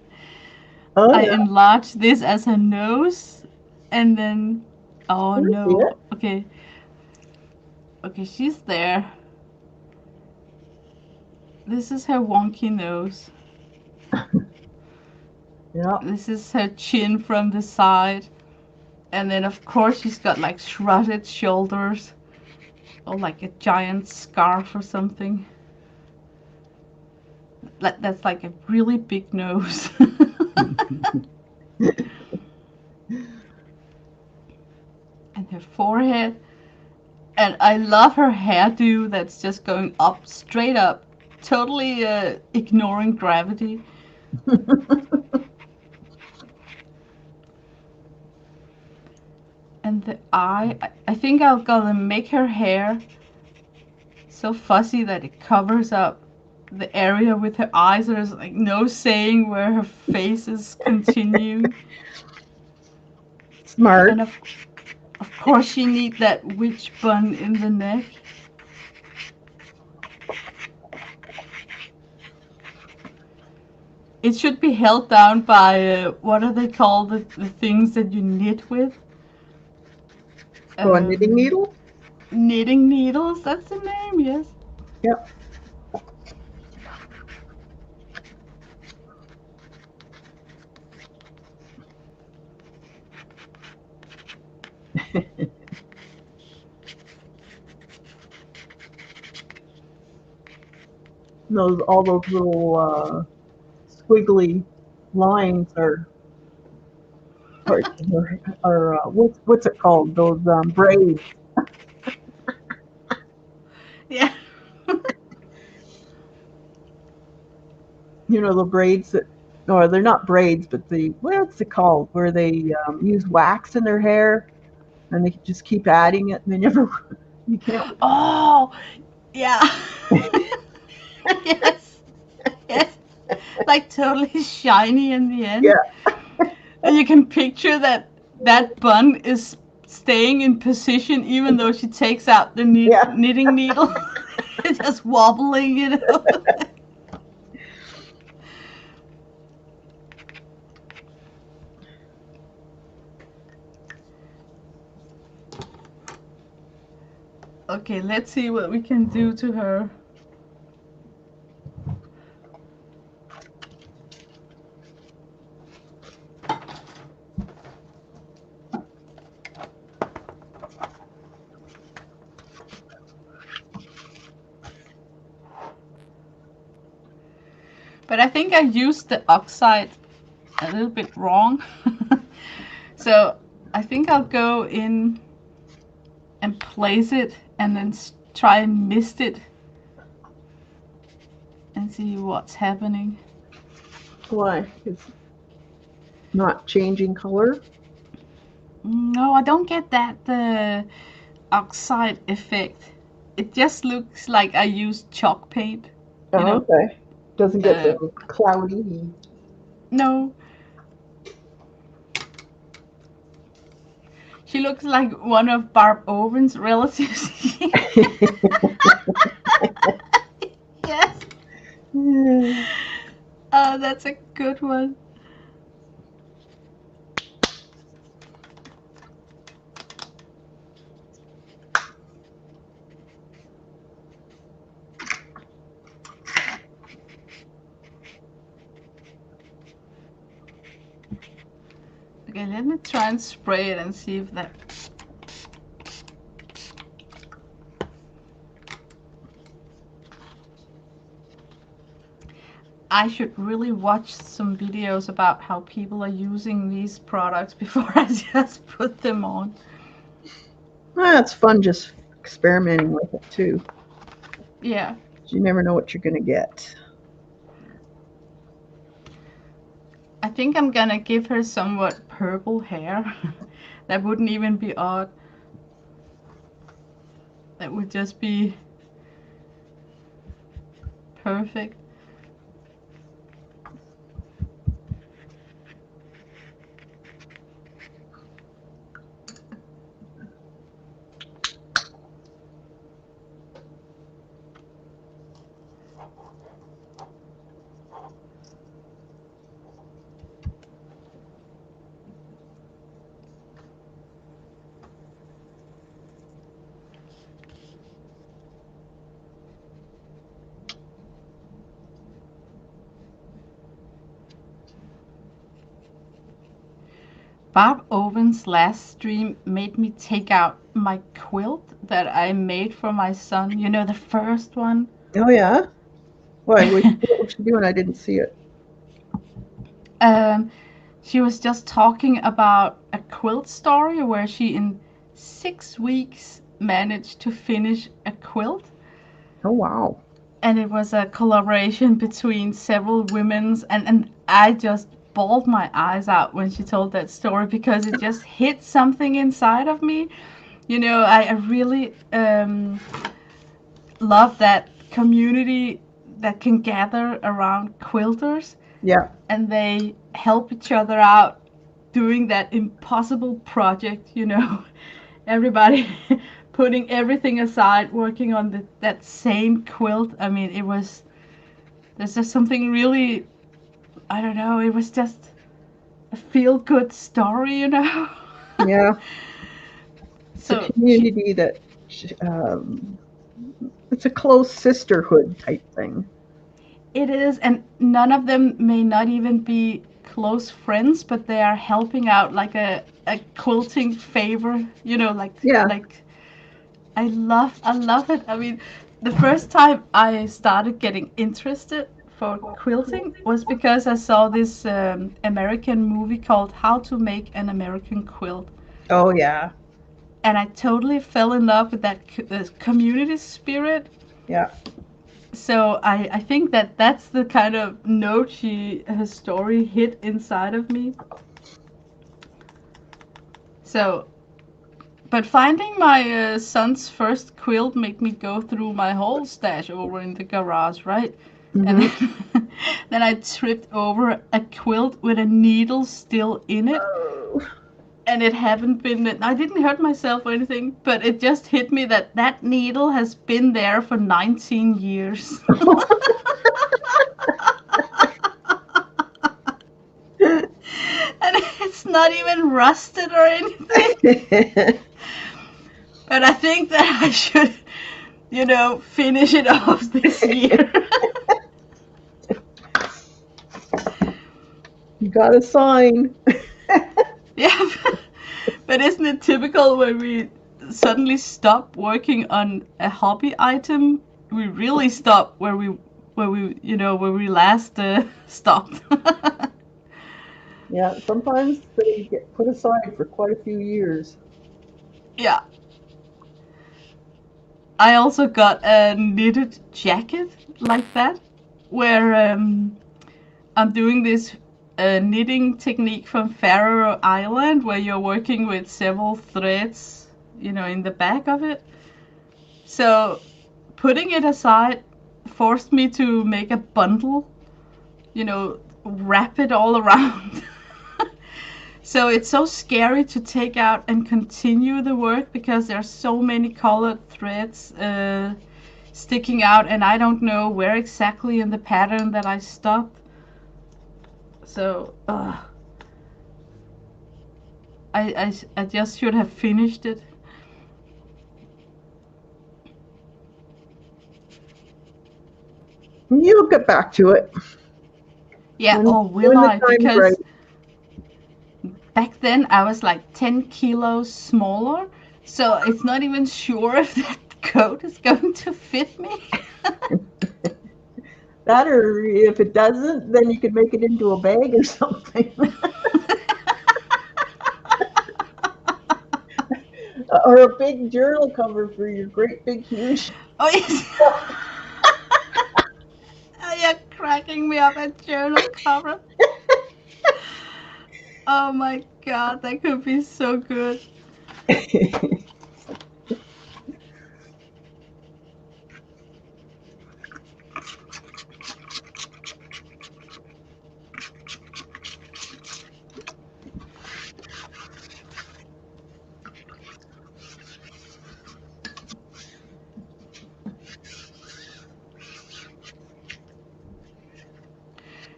Oh I yeah, enlarged this as her nose, and then, oh I see no. it. Okay, okay, she's there. This is her wonky nose. Yeah. This is her chin from the side. And then, of course, she's got like shrouded shoulders or like a giant scarf or something. That's like a really big nose. And her forehead. And I love her hairdo that's just going up, straight up, totally ignoring gravity. And the eye, I think I'm gonna make her hair so fuzzy that it covers up the area with her eyes. There's like no saying where her face is continuing. Smart. And of course she needs that witch bun in the neck. it should be held down by what are they called? The things that you knit with? Oh, a knitting Um, needle? Knitting needles. That's the name. Yes. Yep. All those little squiggly lines are what's it called? Those braids. Yeah. The braids that, or they're not braids, but what's it called? Where they use wax in their hair and they just keep adding it and they never, you can't. Oh, yeah. Yes. Yes. Like totally shiny in the end. Yeah, And you can picture that bun is staying in position even though she takes out the yeah. knitting needle. It's just wobbling, you know. Okay, let's see what we can do to her. But I think I used the oxide a little bit wrong. So I think I'll go in and place it and then try and mist it and see what's happening. Why? It's not changing color. No, I don't get that the oxide effect. It just looks like I used chalk paint, you Oh, know. okay. Doesn't get Uh, the cloudy. no, she looks like one of Barb Owen's relatives. Yes. Oh, that's a good one. Okay, let me try and spray it and see if that. I should really watch some videos about how people are using these products before I just put them on. It's fun just experimenting with it too. Yeah, You never know what you're going to get. I think I'm gonna give her somewhat purple hair. That wouldn't even be odd. That would just be perfect. Barb Owen's last stream made me take out my quilt that I made for my son. You know, the first one. Oh yeah. Why? What was she doing? I didn't see it. um, she was just talking about a quilt story where she, in 6 weeks, managed to finish a quilt. Oh wow. And it was a collaboration between several women's, and I just bawled my eyes out when she told that story because it just hit something inside of me. You know, I really love that community that can gather around quilters Yeah. and they help each other out doing that impossible project, you know. Everybody putting everything aside, working on that same quilt. I mean, there's just something really I don't know, it was just a feel-good story, you know. Yeah, it's a So community that it's a close sisterhood type thing. it is, and none of them may not even be close friends, but they are helping out like a quilting favor, you know, Yeah. like I love it. I mean, the first time I started getting interested for quilting was because I saw this American movie called How to Make an American Quilt. Oh yeah. And I totally fell in love with that community spirit. Yeah. So I think that that's the kind of note her story hit inside of me. So, but finding my son's first quilt made me go through my whole stash over in the garage, right? And Hmm. then I tripped over a quilt with a needle still in it, Oh. and it haven't been. I didn't hurt myself or anything, but it just hit me that that needle has been there for 19 years. And it's not even rusted or anything. But I think that I should, finish it off this year. You got a sign. Yeah, but isn't it typical when we suddenly stop working on a hobby item? We really stop where we last stopped. Yeah, sometimes they get put aside for quite a few years. Yeah. I also got a knitted jacket like that, where I'm doing this knitting technique from Faroe Island, where you're working with several threads, in the back of it. So putting it aside forced me to make a bundle, wrap it all around. So it's so scary to take out and continue the work because there's so many colored threads sticking out, and I don't know where exactly in the pattern that I stopped. So I just should have finished it. You'll get back to it Yeah, when or will when the I? time's right. Because back then I was like 10 kilos smaller, so it's not even sure if that coat is going to fit me. That, or if it doesn't, then you could make it into a bag or something, or a big journal cover for your great big huge. Oh, yes. You're cracking me up at journal cover. Oh my god, that could be so good.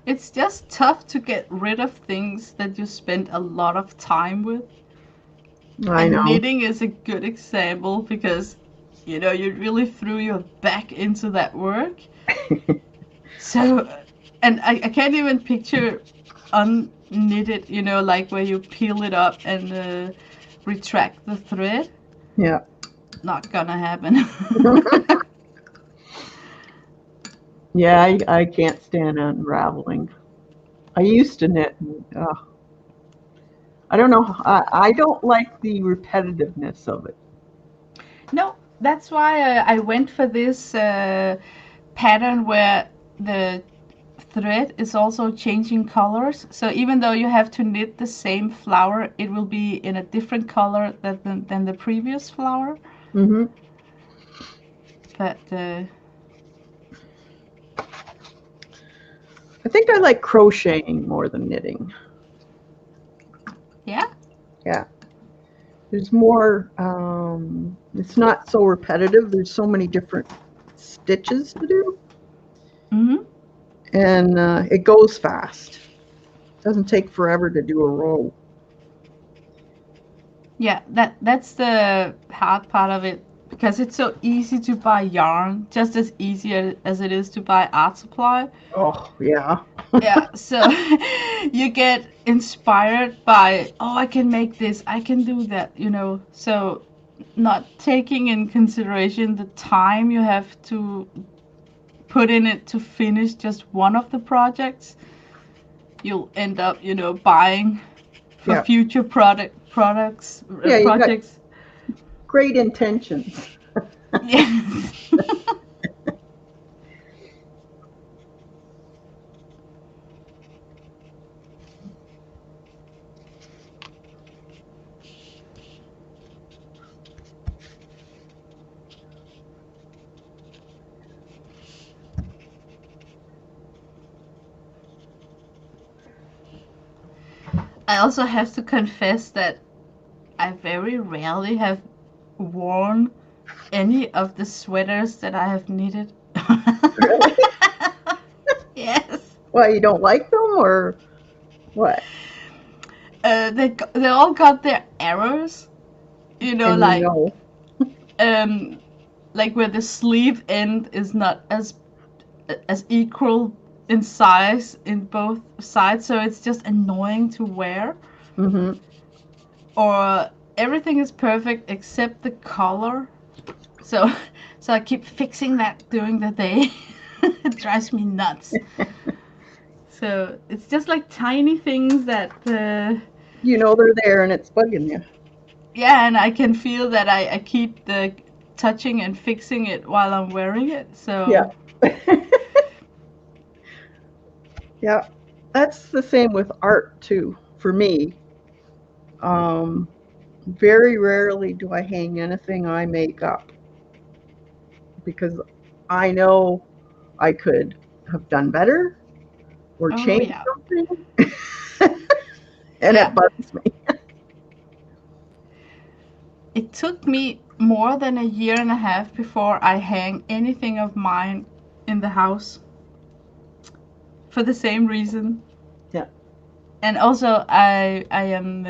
It's just tough to get rid of things that you spend a lot of time with. I And know. knitting is a good example because, you really threw your back into that work. So, and I can't even picture unknitted, like where you peel it up and retract the thread. Yeah. Not gonna happen. Yeah, I can't stand unraveling. I used to knit. And, I don't know. I don't like the repetitiveness of it. No, that's why I went for this pattern where the thread is also changing colors. So even though you have to knit the same flower, it will be in a different color than the previous flower. Hmm. But I think I like crocheting more than knitting. yeah. Yeah. There's more, it's not so repetitive. There's so many different stitches to do. Hmm. and it goes fast. It doesn't take forever to do a row. Yeah, that's the hard part of it because it's so easy to buy yarn, just as easy as it is to buy art supply. Oh, yeah. Yeah, so you get inspired by, oh, I can make this, I can do that, So not taking in consideration the time you have to put in it to finish just one of the projects, you'll end up, buying for Yeah. future products Yeah, you got projects. great intentions. Yes. I also have to confess that I very rarely have worn any of the sweaters that I have knitted. Really? Yes. Why, you don't like them or what? They all got their errors, you know, And you like know. um like where the sleeve end is not as equal in size in both sides, so it's just annoying to wear. Hmm. Or everything is perfect except the color. So so I keep fixing that during the day. It drives me nuts. So it's just like tiny things that You know they're there and it's bugging you. yeah, and I can feel that I keep the touching and fixing it while I'm wearing it. Yeah. So Yeah. That's the same with art too, for me. Um, Very rarely do I hang anything I make up because I know I could have done better or oh changed yeah. something, and Yeah. it bugs me. It took me more than a year and a half before I hang anything of mine in the house for the same reason. Yeah. And also I am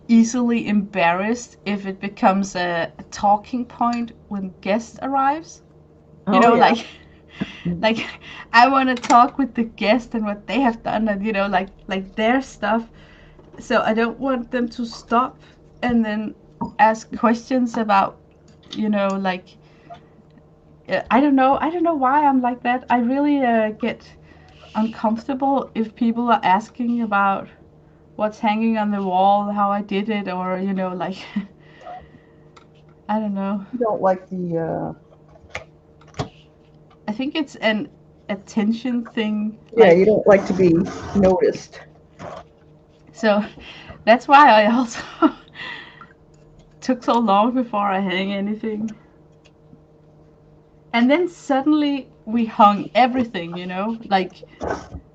easily embarrassed if it becomes a talking point when guest arrives. You Oh know, yeah. like like I want to talk with the guest and what they have done and like their stuff. So I don't want them to stop and then ask questions about like I don't know why I'm like that. I really get uncomfortable if people are asking about what's hanging on the wall, how I did it, or like I don't know. You don't like the I think it's an attention thing. yeah, you Like don't like to be noticed. so, that's why I also took so long before I hang anything. And then suddenly we hung everything, like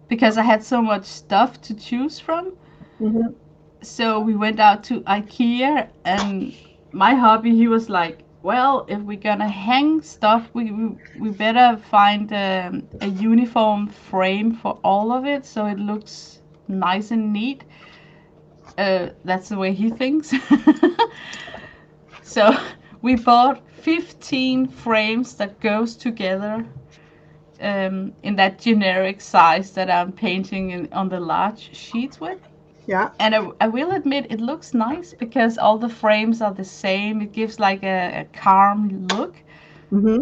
because I had so much stuff to choose from. Hmm. So we went out to IKEA, and my hubby, he was like, well, if we're gonna hang stuff, we better find a uniform frame for all of it so it looks nice and neat. That's the way he thinks. So we bought 15 frames that goes together in that generic size that I'm painting on the large sheets with. Yeah. And I will admit it looks nice because all the frames are the same. It gives like a calm look. Hmm.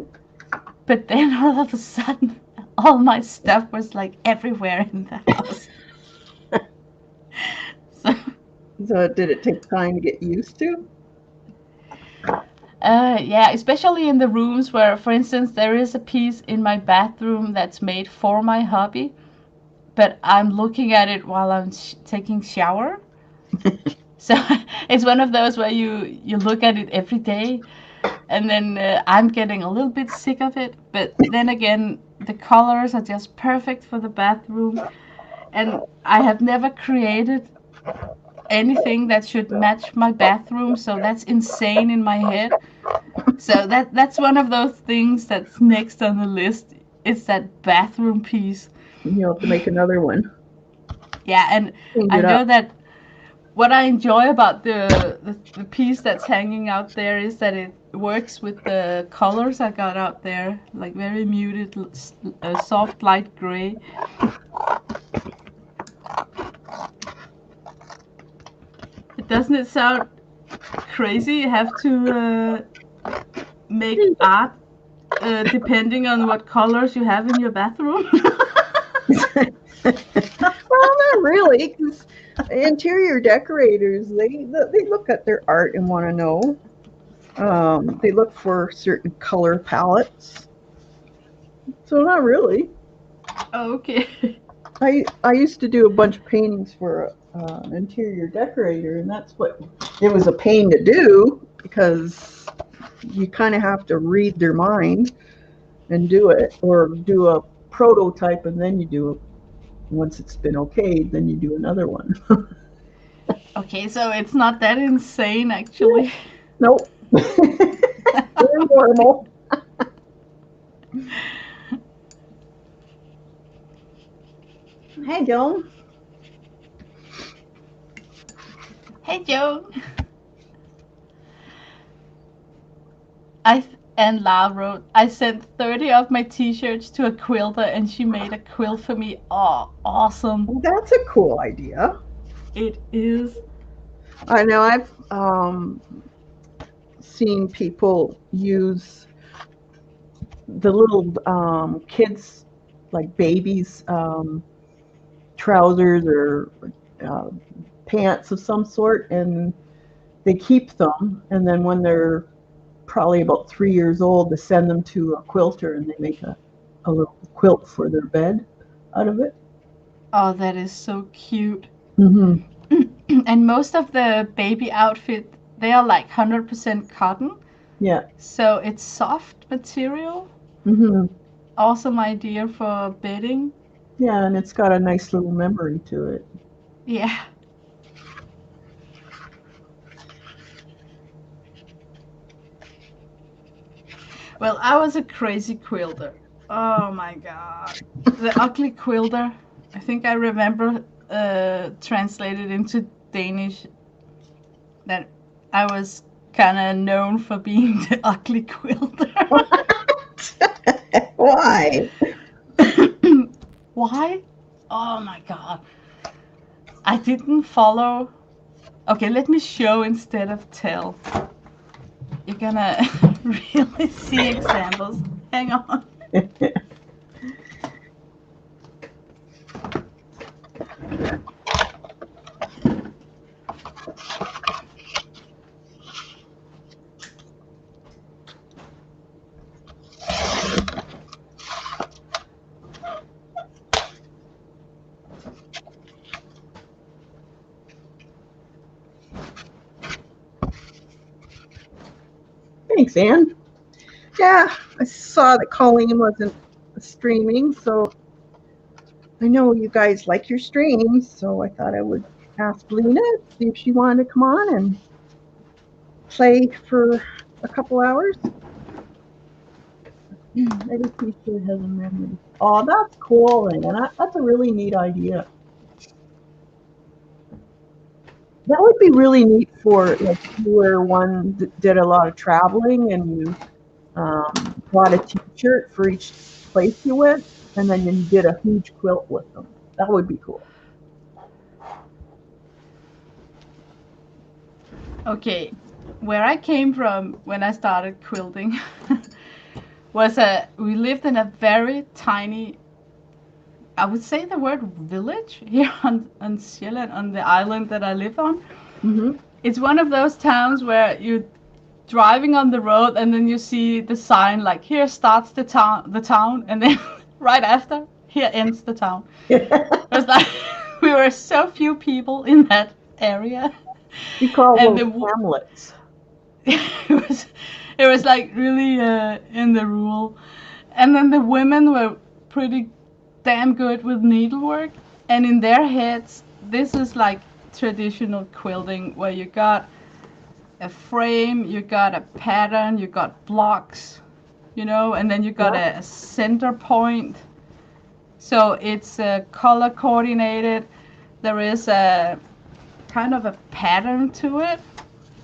But then all of a sudden, all my stuff was like everywhere in the house. So, So did it take time to get used to? yeah, especially in the rooms where, for instance, there is a piece in my bathroom that's made for my hobby, but I'm looking at it while I'm taking shower. So it's one of those where you look at it every day, and then I'm getting a little bit sick of it. But then again, the colors are just perfect for the bathroom, and I have never created anything that should match my bathroom, so that's insane in my head. So that's one of those things that's next on the list. It's that bathroom piece. You'll have to make another one. Yeah, and Change I it know up. that what I enjoy about the piece that's hanging out there is that it works with the colors I got out there, like very muted, soft light gray. Doesn't it sound crazy? You have to make art depending on what colors you have in your bathroom. Well, not really, because interior decorators they look at their art and want to know. They look for certain color palettes. So not really. Okay. I used to do a bunch of paintings for an interior decorator, and that's what it was a pain to do because you kind of have to read their mind and do it, or do a prototype and then you do it. Once it's been okayed, then you do another one. Okay, so it's not that insane actually. Nope. Very normal. Hey, Joan. Hey Joe. And La wrote, I sent 30 of my t-shirts to a quilter and she made a quilt for me. Oh, awesome. That's a cool idea. It is. I know I've seen people use the little kids, like babies, trousers or uh, pants of some sort, and they keep them. And then when they're probably about 3 years old, they send them to a quilter and they make a little quilt for their bed out of it. Oh, that is so cute. Mm-hmm. And most of the baby outfit, they are like 100% cotton. Yeah. So it's soft material. Mm-hmm. Awesome idea for bedding. Yeah, and it's got a nice little memory to it. Yeah. Well, I was a crazy quilter. Oh my god. The ugly quilter. I think I remember translated into Danish that I was kind of known for being the ugly quilter. Why? Why? Oh my god. I didn't follow. Okay, let me show instead of tell. You're gonna really see examples. Hang on. Thanks, Anne. Yeah, I saw that Colleen wasn't streaming, so I know you guys like your streams, so I thought I would ask Lina, see if she wanted to come on and play for a couple hours. Every t-shirt has a memory. Oh, that's cool, and that's a really neat idea. That would be really neat for like you were one that did a lot of traveling and you bought a t-shirt for each place you went, and then you did a huge quilt with them. That would be cool. Okay, where I came from when I started quilting we lived in a very tiny, I would say the word village here on Sjælland, on the island that I live on. Mm-hmm. It's one of those towns where you're driving on the road and then you see the sign like here starts the town, and then right after here ends the town. It was like we were so few people in that area, We call and those hamlets. it was it was like really in the rule, and then the women were pretty damn good with needlework, and in their heads this is like traditional quilting where you got a frame, you got a pattern, you got blocks, and then you got Yeah. a center point. So it's color coordinated. There is a kind of a pattern to it,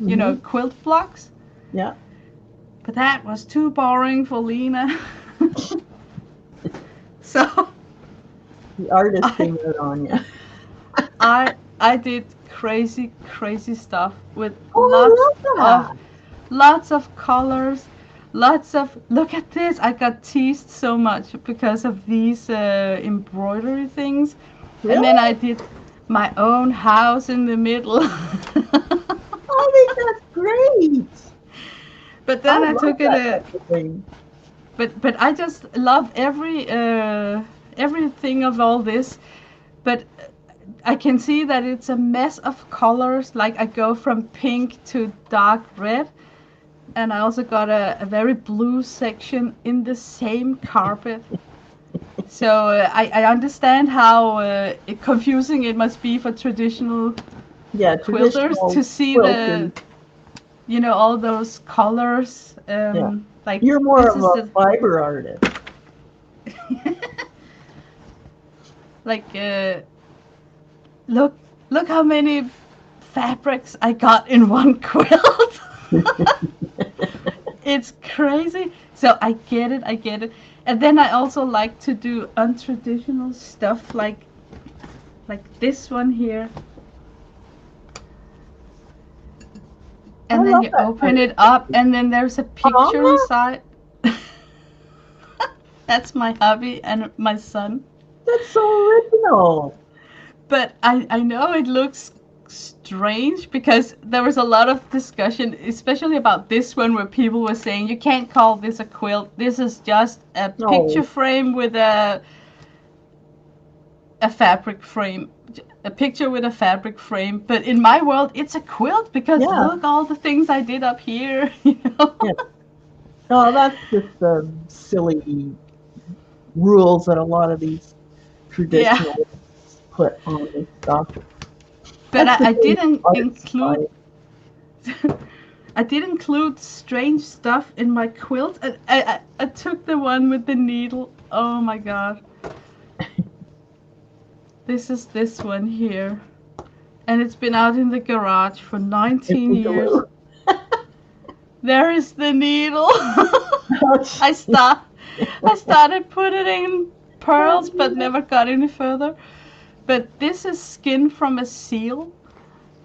Mm-hmm. quilt blocks. Yeah. But that was too boring for Lina. So The artist I, came out on you. I did crazy stuff with Oh, I love lots of colors, lots of look at this. I got teased so much because of these embroidery things, that. and then Really? I did my own house in the middle. I think that's great. But I then I love took it that a type of thing. but I just love everything of all this. But I can see that it's a mess of colors. Like I go from pink to dark red, and I also got a very blue section in the same carpet. So I understand how confusing it must be for traditional Yeah, quilters traditional to see quilters. all those colors. Yeah. Like You're more this of is a the fiber artist. like look look how many fabrics I got in one quilt. It's crazy. So I get it. And then I also like to do untraditional stuff like this one here. I And then love you that open kind it of up thing. and then there's a picture Aw, inside. That's my hubby and my son. that's so original. But I know it looks strange because there was a lot of discussion, especially about this one, where people were saying you can't call this a quilt. This is just a picture No. frame with a fabric frame, a picture with a fabric frame. But in my world, it's a quilt because Yeah. look all the things I did up here. You know? Yeah. No, that's just the silly rules that a lot of these Yeah. traditionalists put on this stuff. But That's the I thing didn't art include. supply. I did include strange stuff in my quilt. I took the one with the needle. Oh my god. This is this one here. And it's been out in the garage for And 19 years. Peekaboo. There is the needle. Ouch. I start I started putting in pearls but never got any further. But this is skin from a seal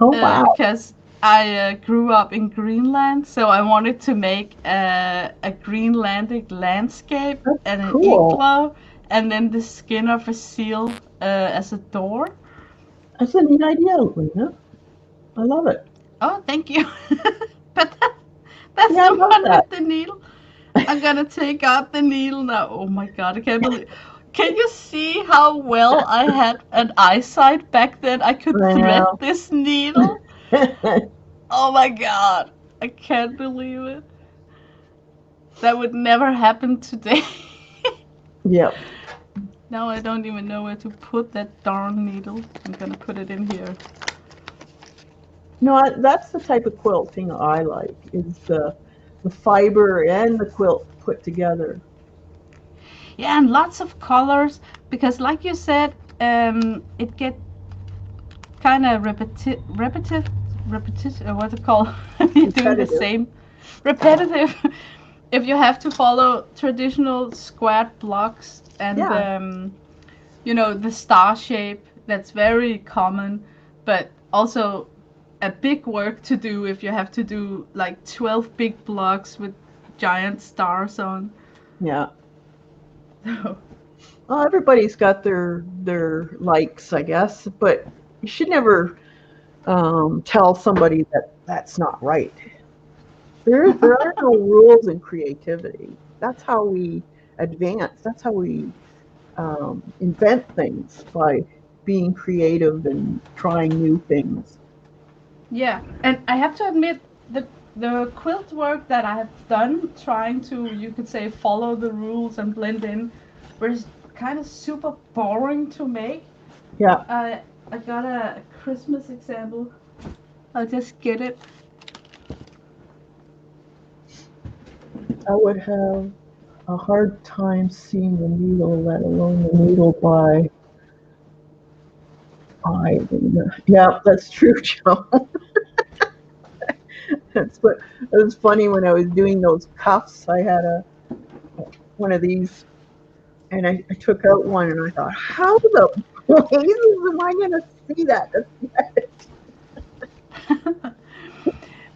Oh, wow. because I grew up in Greenland, so I wanted to make a Greenlandic landscape That's and an cool. igloo, and then the skin of a seal as a door. That's a neat idea, Lena. I love it. Oh, thank you. But that's Yeah, I the love one that. with the needle. I'm gonna take out the needle now. Oh my god, I can't believe. Can you see how well I had an eyesight back then? I could I thread know. this needle. Oh my god, I can't believe it. That would never happen today. Yep. Now I don't even know where to put that darn needle. I'm gonna put it in here. No, that's the type of quilting I like, is the fiber and the quilt put together. Yeah, and lots of colors because, like you said, it get kind of repetitive. What's it called? You're doing the Repetitive. same, repetitive. If you have to follow traditional square blocks and Yeah. the star shape, that's very common, but also a big work to do if you have to do like 12 big blocks with giant stars on. Yeah. So, Well, everybody's got their likes, I guess, but you should never tell somebody that that's not right. There are no rules in creativity. That's how we advance. That's how we invent things, by being creative and trying new things. yeah, and I have to admit the quilt work that I have done, trying to, you could say, follow the rules and blend in, was kind of super boring to make. Yeah, I got a Christmas example. I'll just get it. I would have. a hard time seeing the needle, let alone the needle by eye. Yeah, that's true, Joe. That's what it was funny when I was doing those cuffs. I had a one of these, and I took out one, and I thought, how the blazes am I going to see that?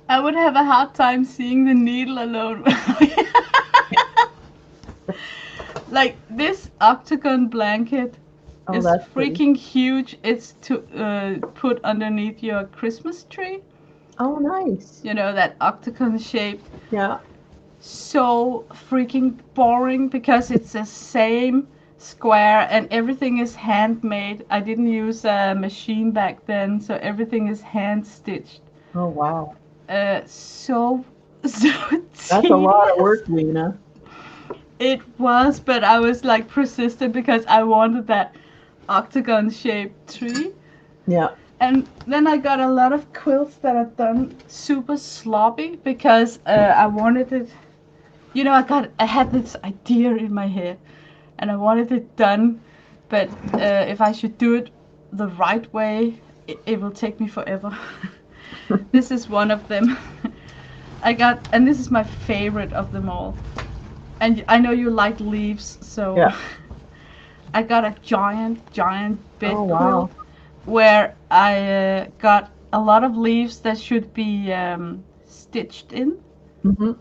I would have a hard time seeing the needle alone. Like this octagon blanket Oh, is that's pretty. freaking huge. It's to put underneath your Christmas tree. Oh, nice. You know, that octagon shape. Yeah. So freaking boring because it's the same square and everything is handmade. I didn't use a machine back then, so everything is hand stitched. Oh, wow. So so That's a lot of tedious. work, Lena. It was, but I was like persistent because I wanted that octagon shaped tree. Yeah. And then I got a lot of quilts that are done super sloppy because I wanted it. You know, I had this idea in my head, and I wanted it done, but if I should do it the right way, it will take me forever. This is one of them. I got, and this is my favorite of them all. And I know you like leaves, so Yeah. I got a giant bed Oh, quilt wow. where I got a lot of leaves that should be stitched in. Hmm.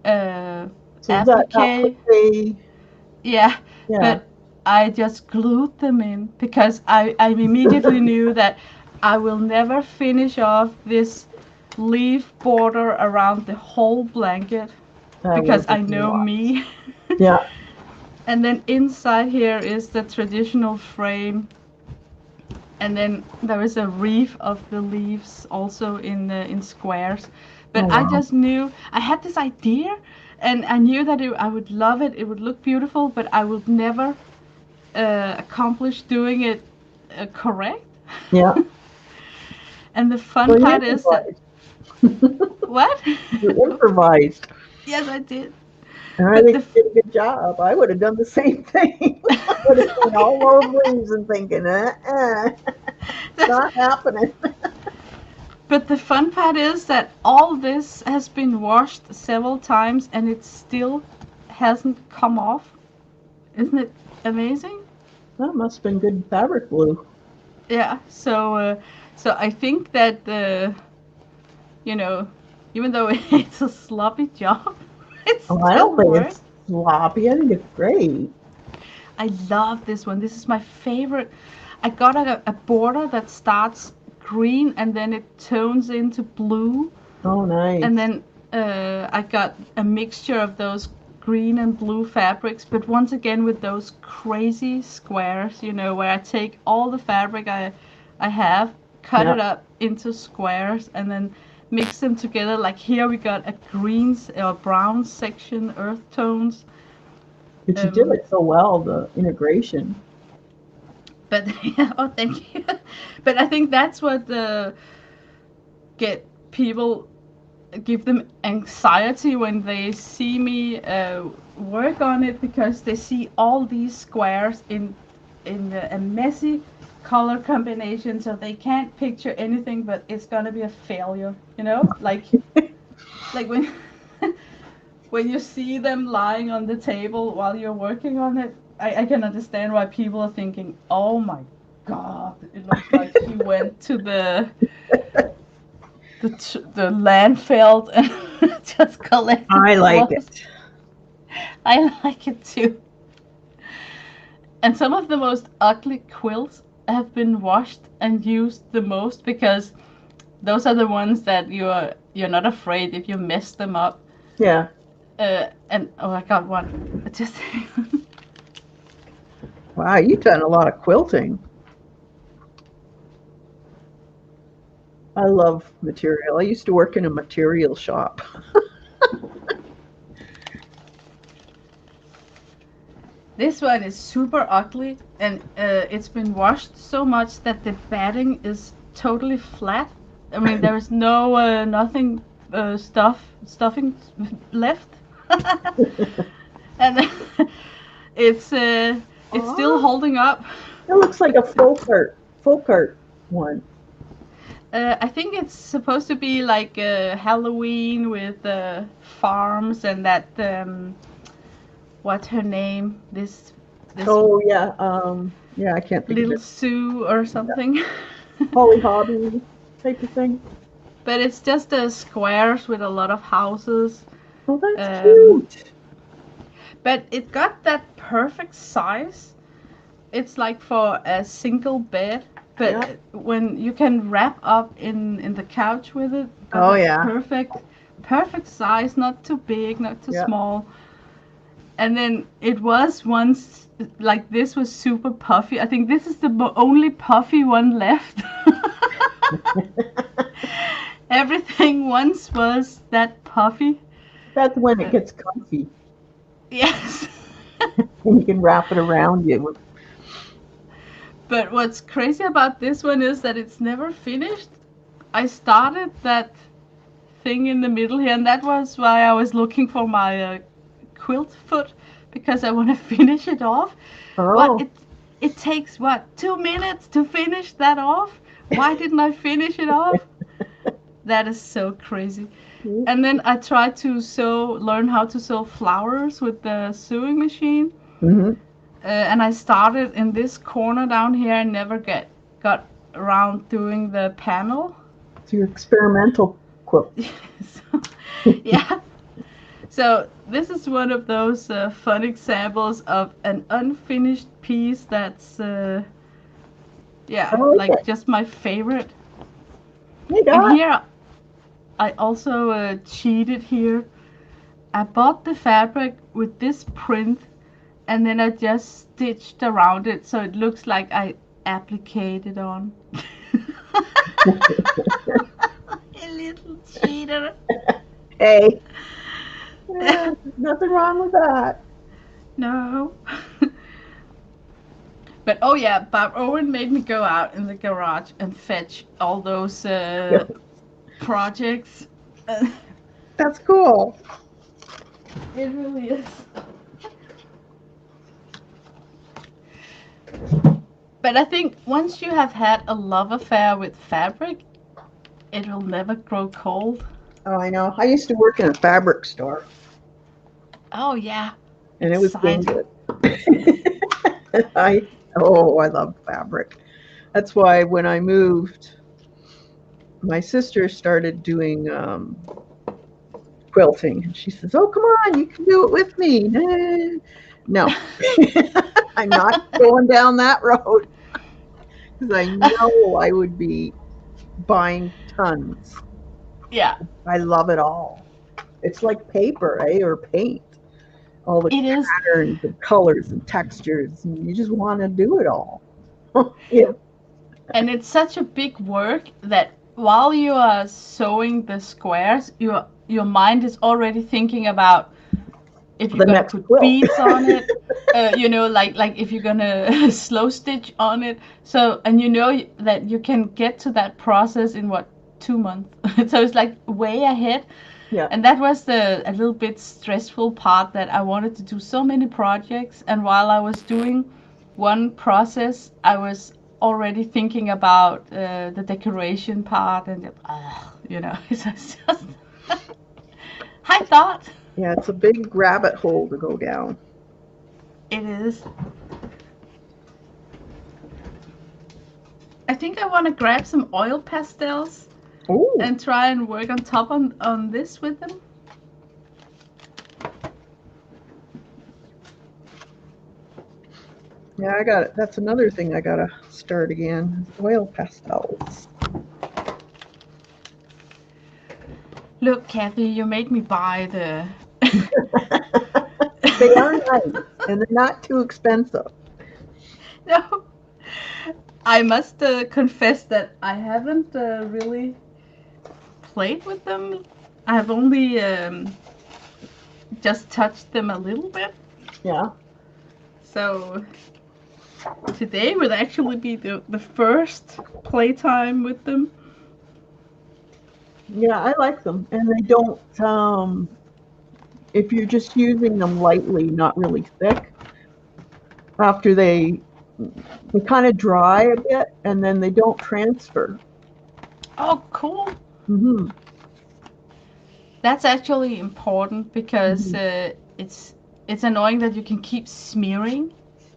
Uh, So is that applique, applique? yeah, Yeah. but I just glued them in because I immediately knew that I will never finish off this leaf border around the whole blanket That because would be I a know lot. me. Yeah. And then inside here is the traditional frame, and then there is a wreath of the leaves also in squares. But Oh, I wow. just knew I had this idea, and I knew that I would love it. It would look beautiful, but I would never accomplish doing it correct. Yeah. And the fun Well, you part is that improvised. what? You improvised. Yes, I did. And I But think you did a good job. I would have done the same thing. I would have seen all those leaves and thinking, not happening. but the fun part is that all this has been washed several times and it still hasn't come off. Isn't it amazing? That must have been good fabric glue. Yeah. So I think that you know, even though it's a sloppy job, it Oh, I still don't think works. it's sloppy. I think it's great. I love this one. This is my favorite. I got a border that starts green and then it tones into blue, Oh, and nice. then I got a mixture of those green and blue fabrics, but once again with those crazy squares, you know, where I take all the fabric I have, cut Yeah. it up into squares, and then mix them together. Like here we got a greens or brown section, earth tones. But you did Um, it so well, the integration. but yeah, oh, thank you. But I think that's what get people give them anxiety when they see me work on it because they see all these squares in a messy color combination, so they can't picture anything but it's gonna be a failure, you know, like when when you see them lying on the table while you're working on it. I can understand why people are thinking, oh my god, it looks like he went to the landfill and just collected I all like of it. us. I like it too. And some of the most ugly quilts have been washed and used the most because those are the ones that you're not afraid if you mess them up. Yeah. And oh, I got one. Just Wow, you've done a lot of quilting. I love material. I used to work in a material shop. this one is super ugly, and it's been washed so much that the batting is totally flat. I mean, there is no nothing stuffing left. And it's still Aw, holding up. it looks like a folk art one. I think it's supposed to be like Halloween with farms and that what's her name? This Oh yeah, yeah, I can't think of little it. Sue or something. Holly Hobby type of thing. But it's just squares with a lot of houses. Oh, that's Um, cute. but it got that perfect size. It's like for a single bed, Yeah. but when you can wrap up in the couch with it, got Oh that yeah. perfect size, not too big, not too Yeah. small. And then it was once like this was super puffy. I think this is the only puffy one left. Everything once was that puffy. That's when it Uh, gets comfy yes. and you can wrap it around you. But what's crazy about this one is that it's never finished. I started that thing in the middle here, and that was why I was looking for my quilt foot because I want to finish it off. What Oh. it takes what 2 minutes to finish that off? Why didn't I finish it off? That is so crazy. And then I tried to learn how to sew flowers with the sewing machine. Hmm. And I started in this corner down here and never got around doing the panel. It's your experimental quilt. So, yeah. So this is one of those fun examples of an unfinished piece that's I yeah, like like it. just my favorite. Hey, And Dot. here I also cheated here. I bought the fabric with this print and then I just stitched around it so it looks like I appliqued it on. A little cheater. Hey, nothing wrong with that. No. But oh yeah, Bob Owen made me go out in the garage and fetch all those Yeah, projects. Uh, that's cool. it really is. But I think once you have had a love affair with fabric, it will never grow cold. Oh, I know. I used to work in a fabric store, Oh yeah, and it was exciting. dangerous. I I love fabric. That's why when I moved, my sister started doing quilting, and she says, "Oh, come on, you can do it with me." No, I'm not going down that road because I know I would be buying tons. Yeah, I love it all. It's like paper, eh, or paint. All the it is. patterns and colors and textures, and you just want to do it all. Yeah. And it's such a big work that while you are sewing the squares, your mind is already thinking about if you're The gonna next put quilt. beads on it, like if you're gonna slow stitch on it. So and you know that you can get to that process in what 2 months. So it's like way ahead. Yeah. And that was the a little bit stressful part that I wanted to do so many projects, and while I was doing one process, I was already thinking about the decoration part and it's just high thought. Yeah, it's a big rabbit hole to go down. It is. I think I want to grab some oil pastels Oh, and try and work on top on this with them. yeah, I got it. That's another thing I gotta start again. Oil pastels. Look, Kathy, you made me buy the. They are nice and they're not too expensive. No, I must confess that I haven't really played with them. I have only just touched them a little bit. Yeah. So today would actually be the first playtime with them. Yeah, I like them. And they don't if you're just using them lightly, not really thick, after they kind of dry a bit and then they don't transfer. Oh, cool. Hmm. That's actually important because Hmm. it's annoying that you can keep smearing.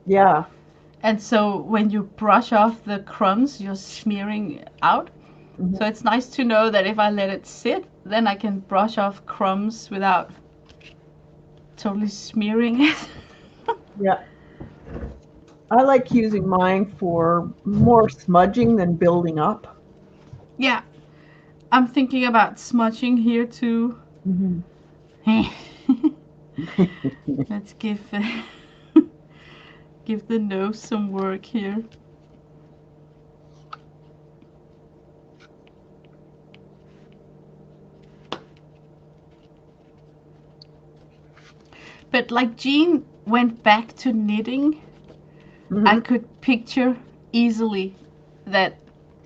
Yeah. And so when you brush off the crumbs, you're smearing out. So Hmm. it's nice to know that if I let it sit, then I can brush off crumbs without totally smearing it. Yeah. I like using mine for more smudging than building up. Yeah, I'm thinking about smudging here too. Hmm. Let's give give the nose some work here. But like Jean went back to knitting, I Hmm. could picture easily that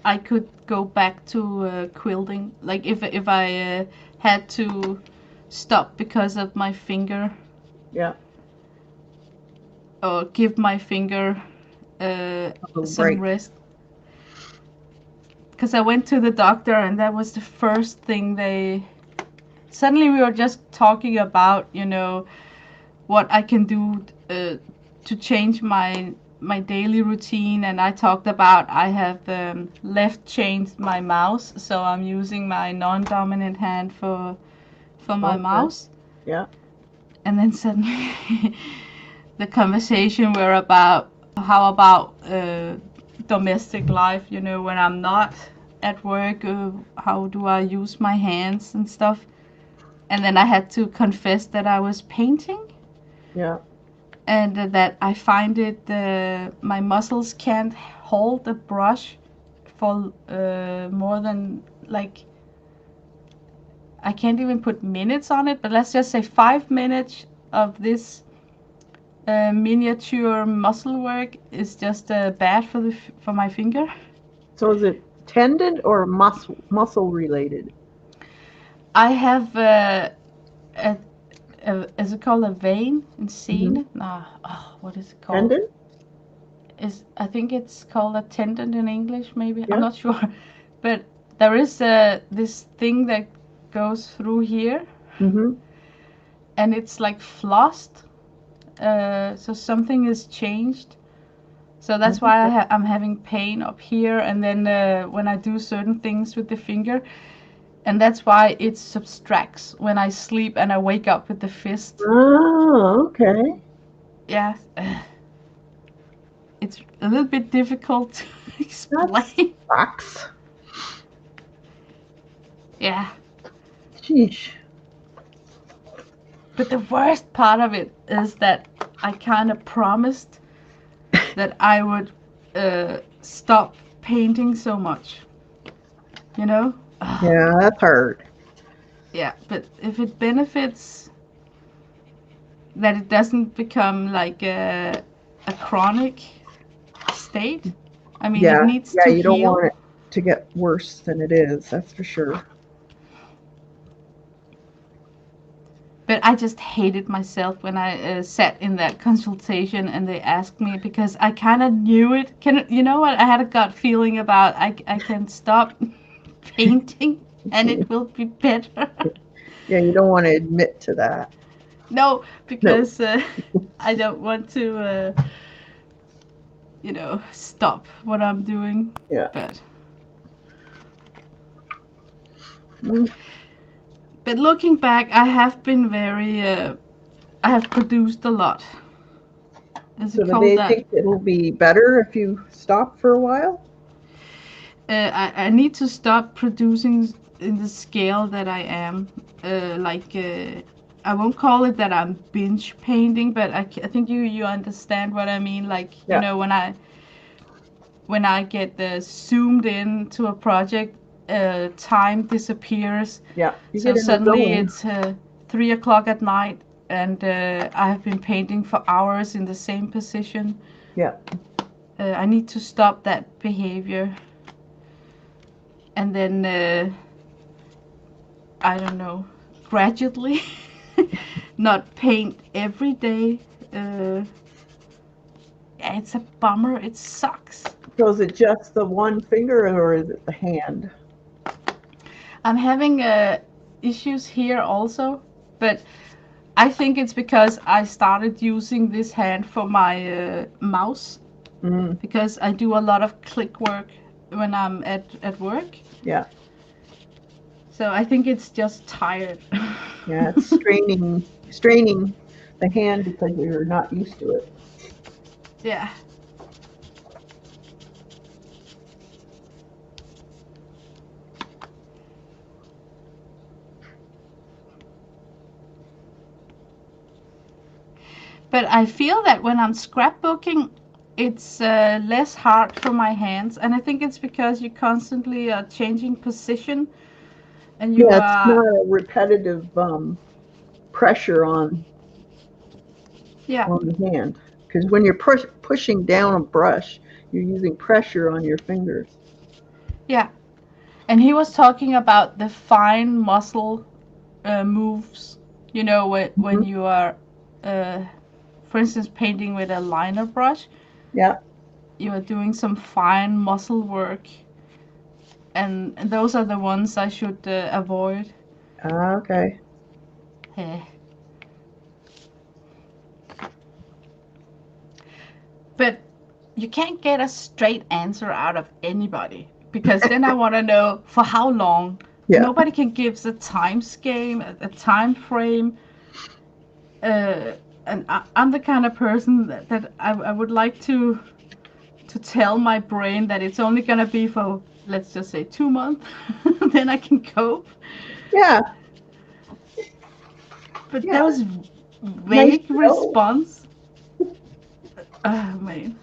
I could go back to quilting. Like if I had to stop because of my finger Yeah. or give my finger A little some break. rest. Because I went to the doctor and that was the first thing they. Suddenly we were just talking about, what I can do to change my daily routine, and I talked about I have left changed my mouse, so I'm using my non-dominant hand for my Okay. mouse, Yeah. and then suddenly the conversation were about how about domestic life, when I'm not at work, how do I use my hands and stuff, and then I had to confess that I was painting Yeah. and that I find it my muscles can't hold a brush for more than like I can't even put minutes on it, but let's just say 5 minutes of this miniature muscle work is just bad for my finger. So is it tendon or muscle related? I have a, is it called a vein in Hmm. scene? Nah, oh, what is it called? Tendon? Is I think it's called a tendon in English, maybe. I'm Yeah. not sure, but there is this thing that goes through here, Hmm. and it's like flossed. So something is changed. So that's why Okay. I'm having pain up here, and then when I do certain things with the finger, and that's why it subtracts when I sleep and I wake up with the fist. Oh, okay. Yeah, it's a little bit difficult to That explain. sucks. Yeah. Sheesh. But the worst part of it is that I kind of promised that I would stop painting so much, you know? Ugh. Yeah, that's hard. Yeah, but if it benefits that it doesn't become like a chronic state, I mean, it Yeah, needs yeah, to you don't want heal. it to get worse than it is, that's for sure. But I just hated myself when I sat in that consultation and they asked me because I kind of knew it. You know what? I had a gut feeling about I can stop painting and it will be better. Yeah, you don't want to admit to that. No, No. because I don't want to, stop what I'm doing. Yeah. But Mm. but looking back, I have been very. I have produced a lot. Is So it do called they that? think it'll be better if you stop for a while? I need to stop producing in the scale that I am. I won't call it that I'm binge painting, but I think you understand what I mean. Like Yeah. when I get zoomed in to a project, time disappears. Yeah. You So get in the suddenly zone. it's 3 o'clock at night, and I have been painting for hours in the same position. Yeah. I need to stop that behavior, and then I don't know, gradually not paint every day. Yeah, it's a bummer. It sucks. So is it just the one finger or is it the hand? I'm having issues here also, but I think it's because I started using this hand for my mouse Mm, because I do a lot of click work when I'm at work. yeah. So I think it's just tired. Yeah, it's straining the hand because you're not used to it. Yeah. But I feel that when I'm scrapbooking, it's less hard for my hands, and I think it's because you constantly are changing position, and you Yeah, it's are, not a repetitive pressure yeah, on the hand. Because when you're pushing down a brush, you're using pressure on your fingers. yeah. And he was talking about the fine muscle moves. You know, when Mhm. you are, uh, for instance, painting with a liner brush, Yeah. you are doing some fine muscle work, and those are the ones I should avoid. Okay. Eh. But you can't get a straight answer out of anybody because then I want to know for how long. Yeah. Nobody can give a time scale, a time frame. Uh, and I'm the kind of person that I would like to tell my brain that it's only gonna be for, let's just say, 2 months. Then I can cope. Yeah. But Yeah. those Nice vague to know. response, oh man.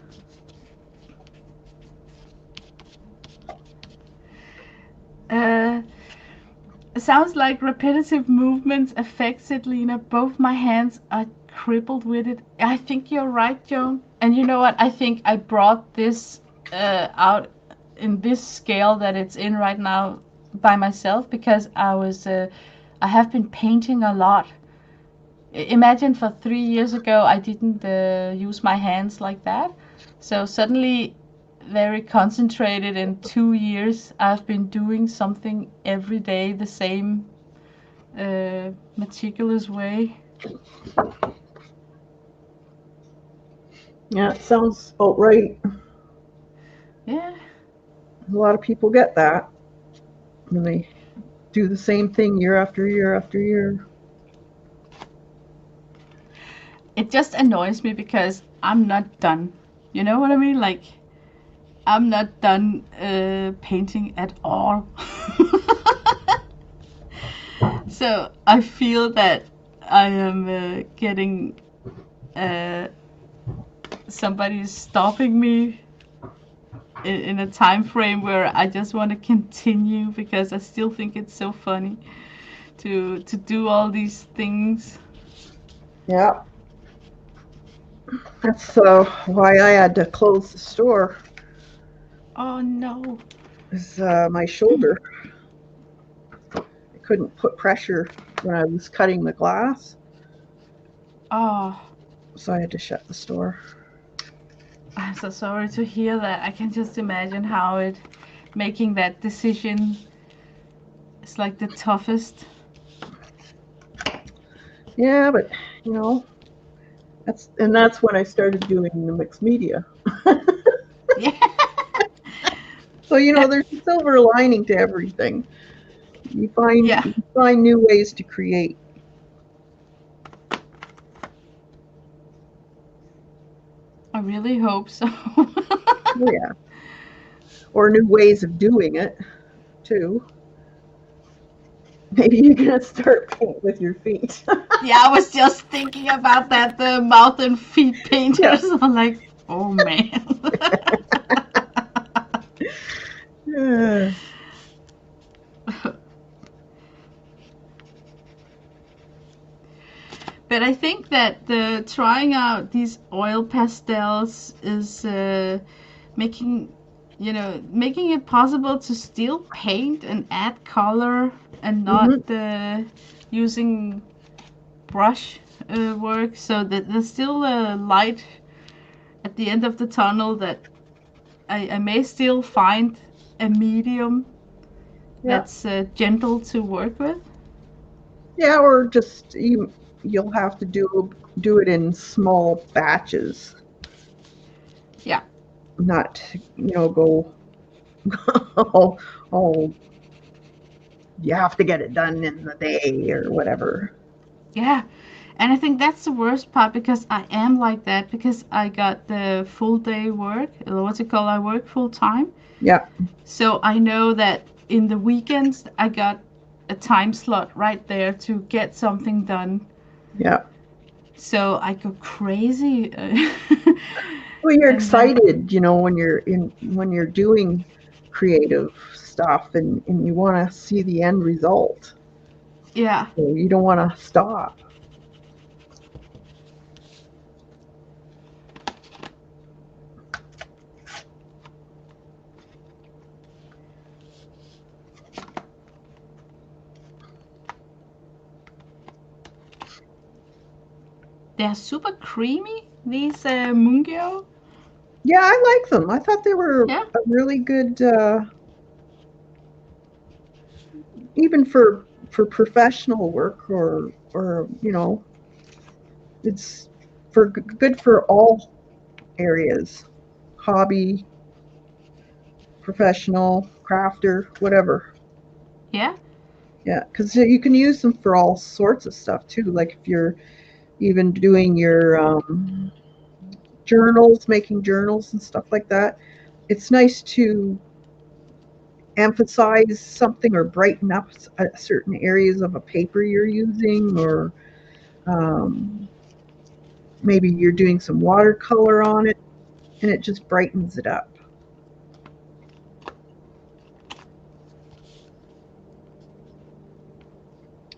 Uh, Sounds like repetitive movements affects it, Lena. Both my hands are crippled with it. I think you're right, Joan. And you know what? I think I brought this out in this scale that it's in right now by myself because I have been painting a lot. Imagine for 3 years ago I didn't use my hands like that. So suddenly, very concentrated in 2 years, I've been doing something every day the same meticulous way. Yeah, it sounds about right. Yeah, A lot of people get that. And they do the same thing year after year after year. it just annoys me because I'm not done. You know what I mean? Like, I'm not done painting at all. So I feel that I am getting uh, somebody is stopping me in a time frame where I just want to continue because I still think it's so funny to do all these things. Yeah. That's why I had to close the store. Oh no. Is my shoulder. I couldn't put pressure when I was cutting the glass, Oh, so I had to shut the store. I'm so sorry to hear that. I can just imagine how it making that decision is like the toughest. Yeah, but you know, that's when I started doing the mixed media. Yeah. So you know, That, there's a silver lining to everything. yeah. You find new ways to create. I really hope so. Oh yeah, or new ways of doing it too. Maybe you're gonna start paint with your feet. Yeah, I was just thinking about that, the mouth and feet Yeah. painters. I'm like, oh man. Yeah. But I think that the trying out these oil pastels is making, making it possible to still paint and add color and not Hmm. using brush work, so that there's still a light at the end of the tunnel that I may still find a medium Yeah. that's gentle to work with. Yeah, or just you'll have to do it in small batches, Yeah, not go oh, oh, you have to get it done in the day or whatever. yeah. And I think that's the worst part because I am like that because I got the full day work. What's it called? I work full time. Yeah, So I know that in the weekends I got a time slot right there to get something done. yeah. So I go crazy. Well, you're And then, excited, when you're doing creative stuff and you want to see the end result. yeah, So you don't want to stop. they're super creamy, these Mungyo. Yeah, I like them. I thought they were Yeah, a really good, even for professional work or it's good for all areas, hobby, professional, crafter, whatever. yeah, Yeah, because you can use them for all sorts of stuff too. Like if you're even doing your journals, making journals and stuff like that, it's nice to emphasize something or brighten up certain areas of a paper you're using, or um, maybe you're doing some watercolor on it and it just brightens it up.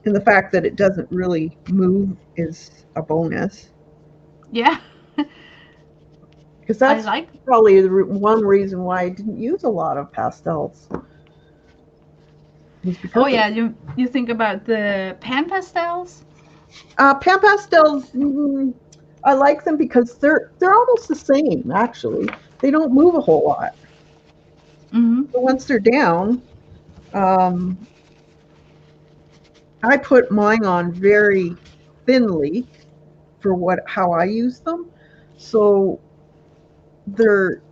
And the fact that it doesn't really move is a bonus, yeah. because I that's like. probably one reason why I didn't use a lot of pastels, was Oh because of yeah, it. you think about the pan pastels? Pan pastels, I like them because they're almost the same actually. They don't move a whole lot. Mm-hmm. So once they're down, um, I put mine on very thinly for what how I use them. So they're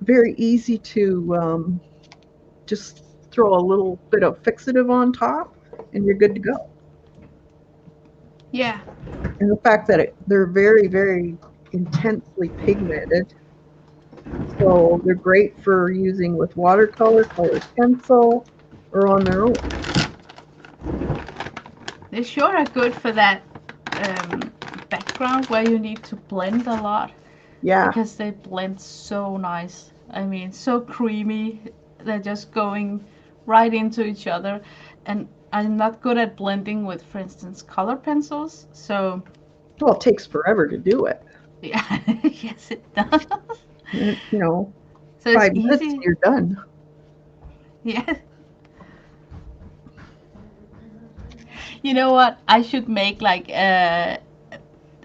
very easy to just throw a little bit of fixative on top and you're good to go. Yeah, And the fact that they're very, very intensely pigmented. So they're great for using with watercolor, colored pencil, or on their own. they sure are good for that um, background where you need to blend a lot Yeah. because they blend so nice. I mean, so creamy. They're just going right into each other. And I'm not good at blending with, for instance, color pencils. So, Well, it takes forever to do it. yeah, yes, it does. And, So it's 5 minutes and easy. you're done. Yeah. You know what? I should make like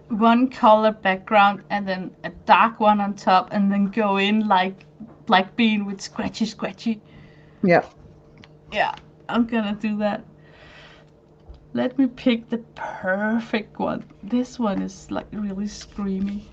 one color background and then a dark one on top and then go in like black bean with scratchy scratchy. Yeah. Yeah, I'm gonna do that. Let me pick the perfect one. This one is like really screamy.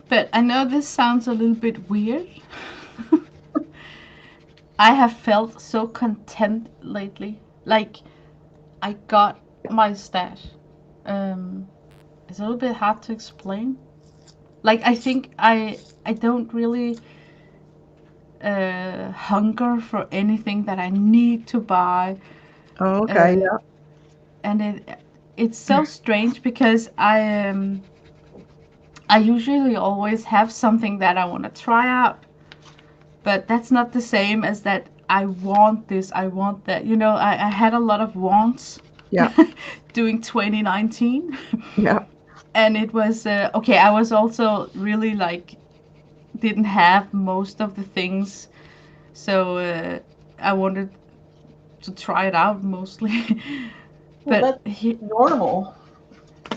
But I know this sounds a little bit weird. I have felt so content lately. Like I got my stash. Um, it's a little bit hard to explain. Like I think I don't really hunger for anything that I need to buy. Oh, okay. Uh, and it's so strange because I usually always have something that I want to try out, but that's not the same as that I want this, I want that. You know, I had a lot of wants Yeah. during 2019. Yeah. And it was okay. I was also really like didn't have most of the things, so I wanted to try it out mostly. Well, But that's normal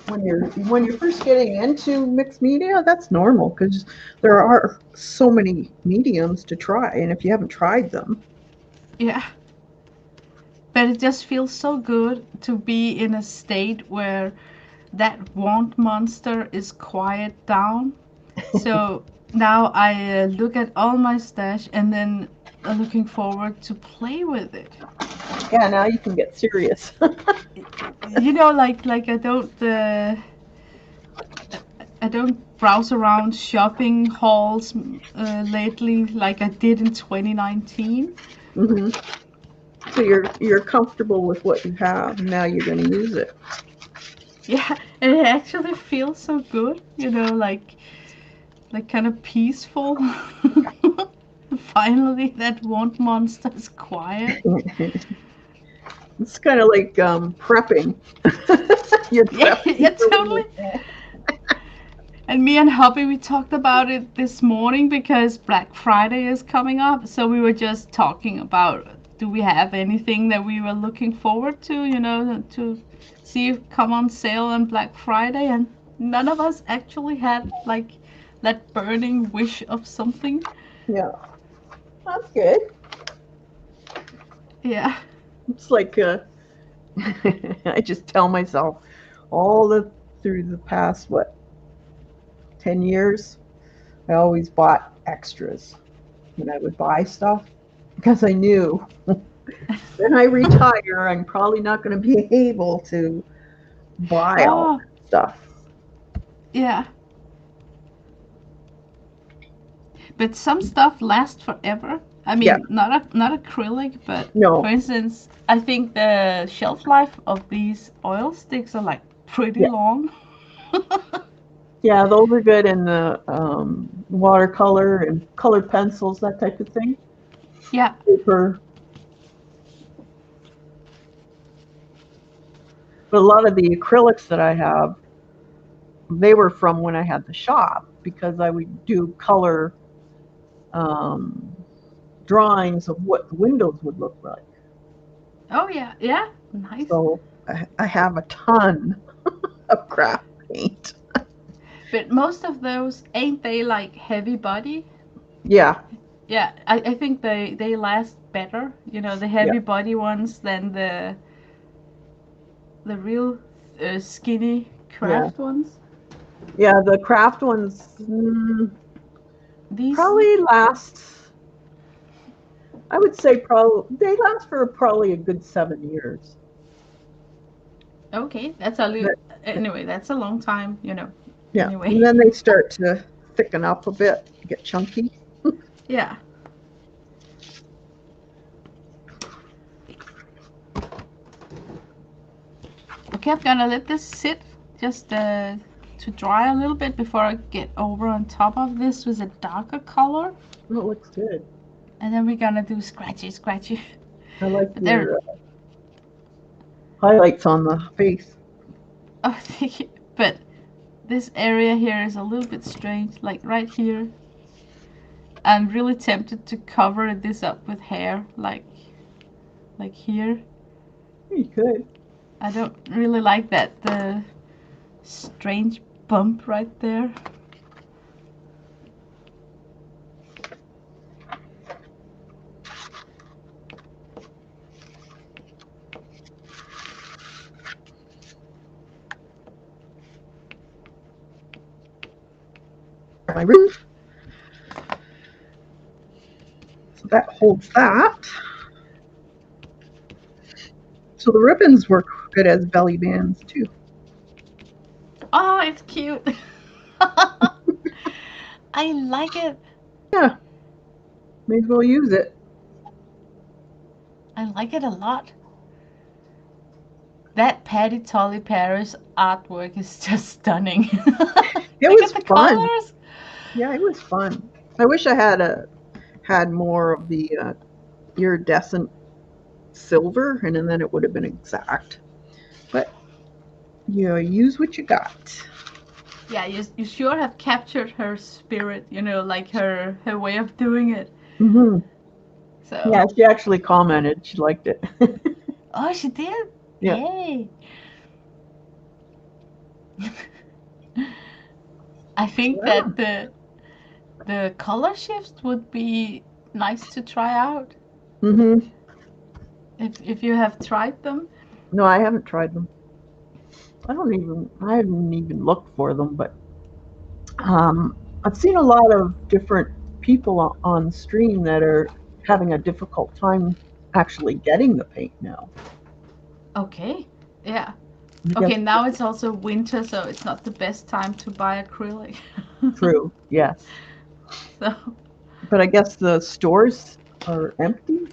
when you're first getting into mixed media. That's normal because there are so many mediums to try, and if you haven't tried them, yeah, but it just feels so good to be in a state where that want monster is quiet down. So now I look at all my stash and then looking forward to play with it. yeah, now you can get serious. You know, like I don't browse around shopping halls lately like I did in 2019. hmm So you're comfortable with what you have, and now you're going to use it. Yeah, and it actually feels so good, you know, like kind of peaceful. Finally, that want monster is quiet. It's kind of like prepping. You're Yeah, prepping yeah, for when totally. And me and hubby, we talked about it this morning because Black Friday is coming up. So we were just talking about, do we have anything that we were looking forward to, you know, to see come on sale on Black Friday. And none of us actually had like that burning wish of something. yeah, that's good. Yeah. It's like I just tell myself all the through the past 10 years, I always bought extras when I would buy stuff because I knew when I retire, I'm probably not going to be able to buy all Oh, that stuff. yeah. But some stuff lasts forever. I Yeah, mean, not acrylic, but for no, instance, I think the shelf life of these oil sticks are like pretty yeah, long. yeah, those are good in the watercolor and colored pencils, that type of thing. Yeah. Paper, but a lot of the acrylics that I have, they were from when I had the shop because I would do color um, drawings of what the windows would look like. Oh yeah, yeah. Nice. So I have a ton of craft paint. But most of those ain't they like heavy body? Yeah, Yeah, I think they last better. You know, the yeah, heavy body ones than the real skinny yeah, craft ones. yeah. The craft ones These probably last. I would say probably they last for probably a good 7 years. okay, that's a But, anyway, that's a long time, you know. yeah, Anyway. and then they start to thicken up a bit, get chunky. Yeah. Okay, I'm gonna let this sit just to dry a little bit before I get over on top of this with a darker color. Oh, it looks good. And then we're gonna do scratchy, scratchy. I like But there, your highlights on the face. oh, thank you. But this area here is a little bit strange. Like right here, I'm really tempted to cover this up with hair, like here. You could. I don't really like that the strange bump right there. My roof. So that holds that. So the ribbons work good as belly bands too. Oh, it's cute. I like it. Yeah, May as well use it. I like it a lot. That Patty Tully Paris artwork is just stunning. It Look was at the fun. colors. Yeah, it was fun. I wish I had more of the iridescent silver, and then it would have been exact. But you use what you got. Yeah, you sure have captured her spirit, like her way of doing it. Hmm. So, Yeah, she actually commented she liked it. oh, she did. Yeah. Yay. I think Yeah. that the color shifts would be nice to try out Hmm. if you have tried them. No, I haven't tried them. I haven't even looked for them, but I've seen a lot of different people on stream that are having a difficult time actually getting the paint now. Okay. Yeah. I Okay, guess now it's also winter, so it's not the best time to buy acrylic. true, yes. So, But I guess the stores are empty.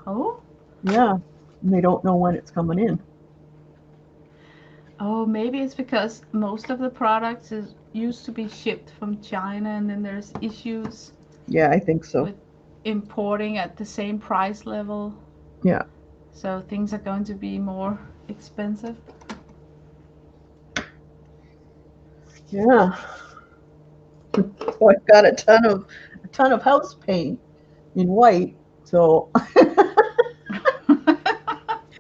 oh, Yeah, and they don't know when it's coming in. oh, maybe it's because most of the products is used to be shipped from China, and then there's issues Yeah, I think so. with importing at the same price level. Yeah, So things are going to be more expensive. yeah. So I've got a ton of house paint in white. So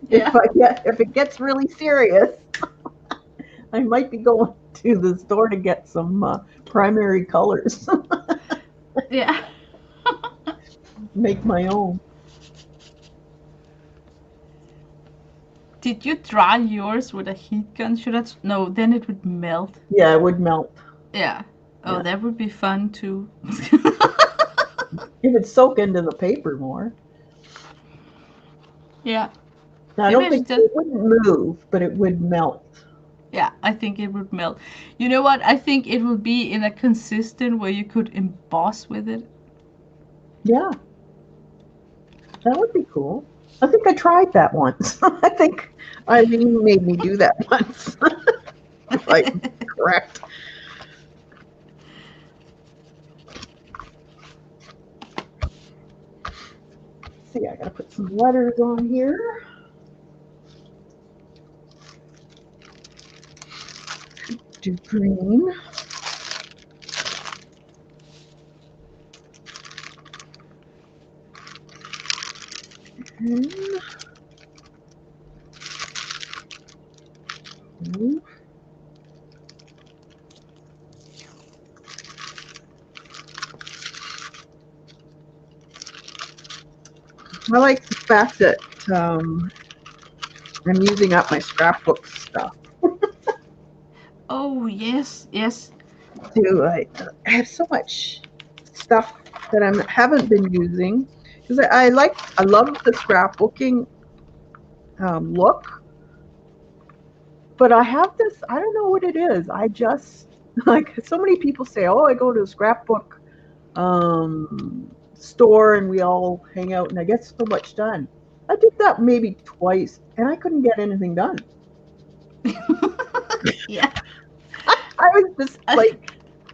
Yeah. if it gets really serious, I might be going to the store to get some primary colors. Yeah. Make my own. Did you dry yours with a heat gun? Should I? No, then it would melt. Yeah, it would melt. Yeah. Oh, Yeah, that would be fun too. it would soak into the paper more. Yeah. Now, I Maybe don't I should think just. it wouldn't move, but it would melt. Yeah, I think it would melt. You know what? I think it would be in a consistent where you could emboss with it. Yeah, that would be cool. I think I tried that once. I think Eileen made me do that once, if I'm correct. Let's see, I gotta put some letters on here. Do green. And blue. I like the fact that I'm using up my scrapbook stuff Oh, yes, yes. too. I have so much stuff that I haven't been using because I love the scrapbooking look, but I have this. I don't know what it is. I just like so many people say, "Oh, I go to a scrapbook store and we all hang out and I get so much done." I did that maybe twice and I couldn't get anything done. Yeah. I was just like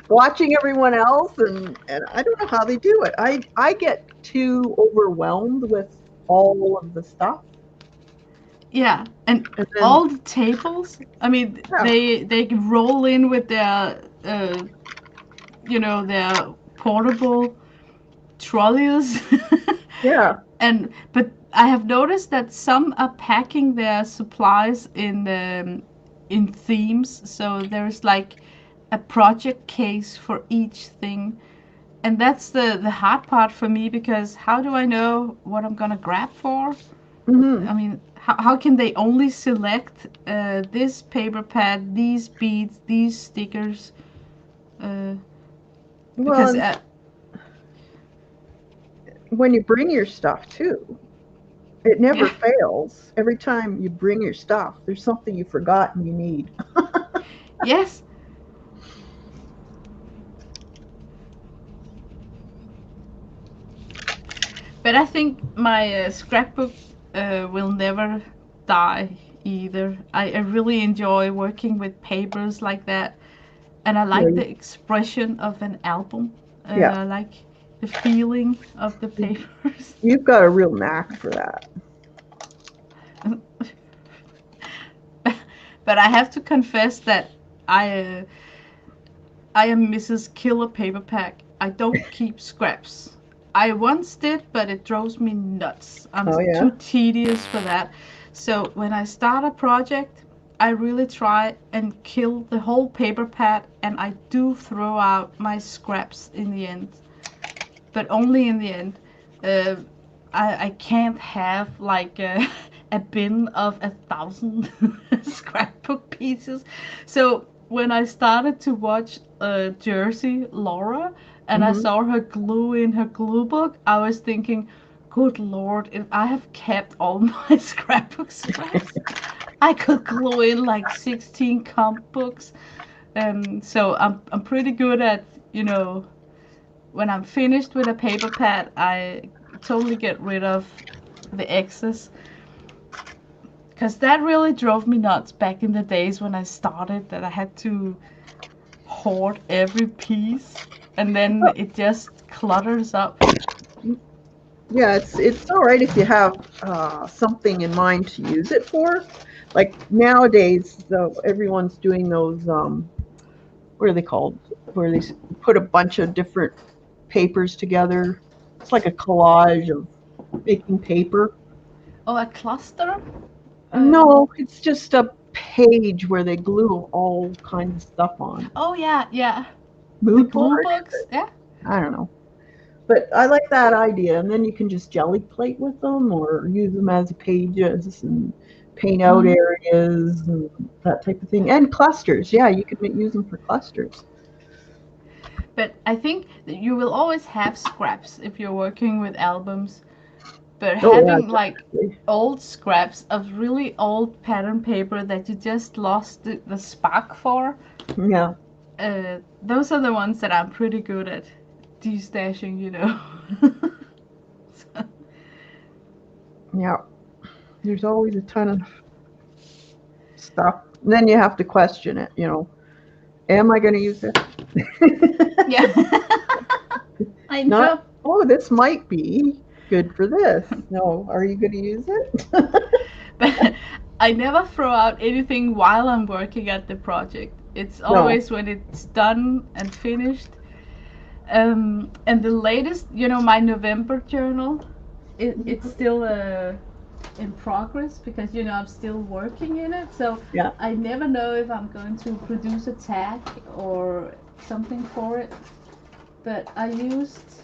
watching everyone else and I don't know how they do it. I get too overwhelmed with all of the stuff. Yeah, and And then all the tables. I mean, yeah, they roll in with their their portable trolleys. yeah. And but I have noticed that some are packing their supplies in themes. So there's like a project case for each thing. And that's the hard part for me because how do I know what I'm gonna grab for? Hmm. I mean, how can they only select this paper pad, these beads, these stickers? Uh, because Well, when you bring your stuff too, it never yeah, fails. Every time you bring your stuff, there's something you forgot and you need. yes, But I think my scrapbook will never die either. I really enjoy working with papers like that, and I like Yeah, the expression of an album. yeah. I like the feeling of the papers. You've got a real knack for that. But I have to confess that I uh, I am Mrs. Killer Paper Pack. I don't keep scraps. I once did, but it drives me nuts. I'm Oh too yeah. tedious for that. So when I start a project, I really try and kill the whole paper pad, and I do throw out my scraps in the end, but only in the end. Uh, I can't have like a bin of 1,000 scrapbook pieces. So when I started to watch Jersey Laura and I Hmm. saw her glue in her glue book, I was thinking, good lord, if I have kept all my scrapbook scraps, I could glue in like 16 comp books. So I'm pretty good at, you know, when I'm finished with a paper pad, I totally get rid of the excess. Because that really drove me nuts back in the days when I started, that I had to hoard every piece and then it just clutters up. Yeah, it's all right if you have something in mind to use it for. Like nowadays, though, everyone's doing those. What are they called? Where they put a bunch of different papers together. It's like a collage of making paper. Oh, a cluster? Um, No, it's just a page where they glue all kinds of stuff on. oh, yeah, yeah. The Mood glue board? books, yeah. I don't know. But I like that idea. And then you can just jelly plate with them or use them as pages and paint out Mm. areas and that type of thing. And clusters. Yeah, you could use them for clusters. But I think that you will always have scraps if you're working with albums. But Oh, yeah, having like definitely. old scraps of really old pattern paper that you just lost the spark for, Yeah, those are the ones that I'm pretty good at destashing, you know. So, yeah. There's always a ton of stuff. And then you have to question it, am I going to use this? yeah. I Not, know. oh, this might be good for this. No, are you going to use it? But I never throw out anything while I'm working at the project. It's No. always when it's done and finished. And the latest, you know, my November journal, it's still in progress because, you know, I'm still working in it. So Yeah. I never know if I'm going to produce a tag or something for it. But I used,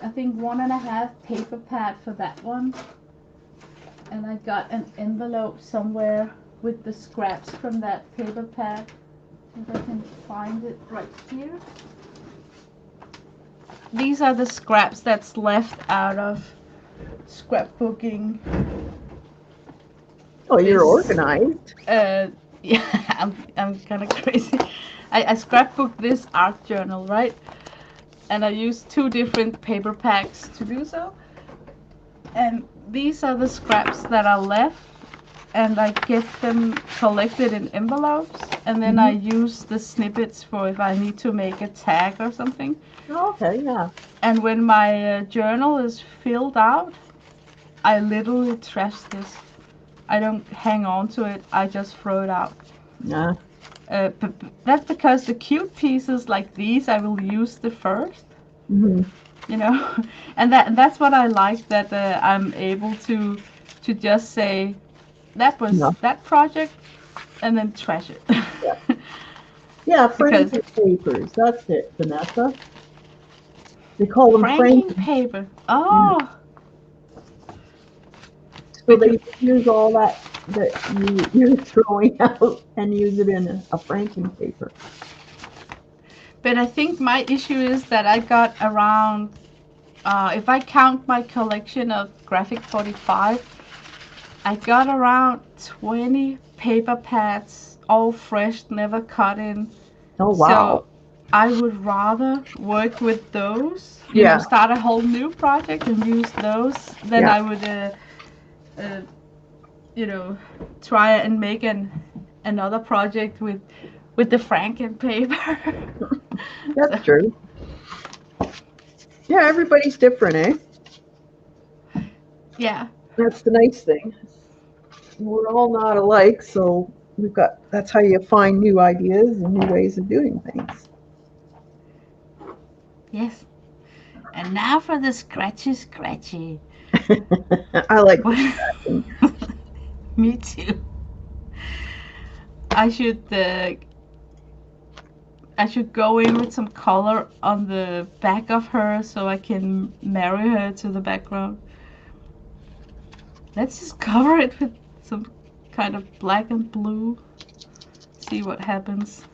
I think, 1.5 paper pad for that one. And I got an envelope somewhere with the scraps from that paper pad. If I can find it right here. These are the scraps that's left out of scrapbooking Oh, you're this. organized. Yeah, I'm kind of crazy. I scrapbooked this art journal, right? And I used 2 different paper packs to do so. And these are the scraps that are left, and I get them collected in envelopes, and then I Hmm. use the snippets for if I need to make a tag or something. Okay, yeah. And when my journal is filled out, I literally trash this. I don't hang on to it. I just throw it out. Yeah. But that's because the cute pieces like these I will use the first, Hmm. you know, and that's what I like, that I'm able to just say that was Yeah. that project and then trash it. Yeah. Yeah, Because franking papers. That's it, Vanessa. They call them franking franking. paper. Yeah. Oh, So but you they use all that you're throwing out and use it in a franking paper. but I think my issue is that I got around, if I count my collection of graphic 45, I got around 20 paper pads, all fresh, never cut in. Oh, So wow. I would rather work with those, Yeah, start a whole new project and use those than yeah, I would, uh, you know, try and make another project with the Franken paper. So, that's true. Yeah, everybody's different, eh? yeah. That's the nice thing. We're all not alike, so that's how you find new ideas and new ways of doing things. Yes. And now for the scratchy scratchy. I like the scratching. Me too. I should uh, I should go in with some color on the back of her so I can marry her to the background. Let's just cover it with some kind of black and blue. See what happens.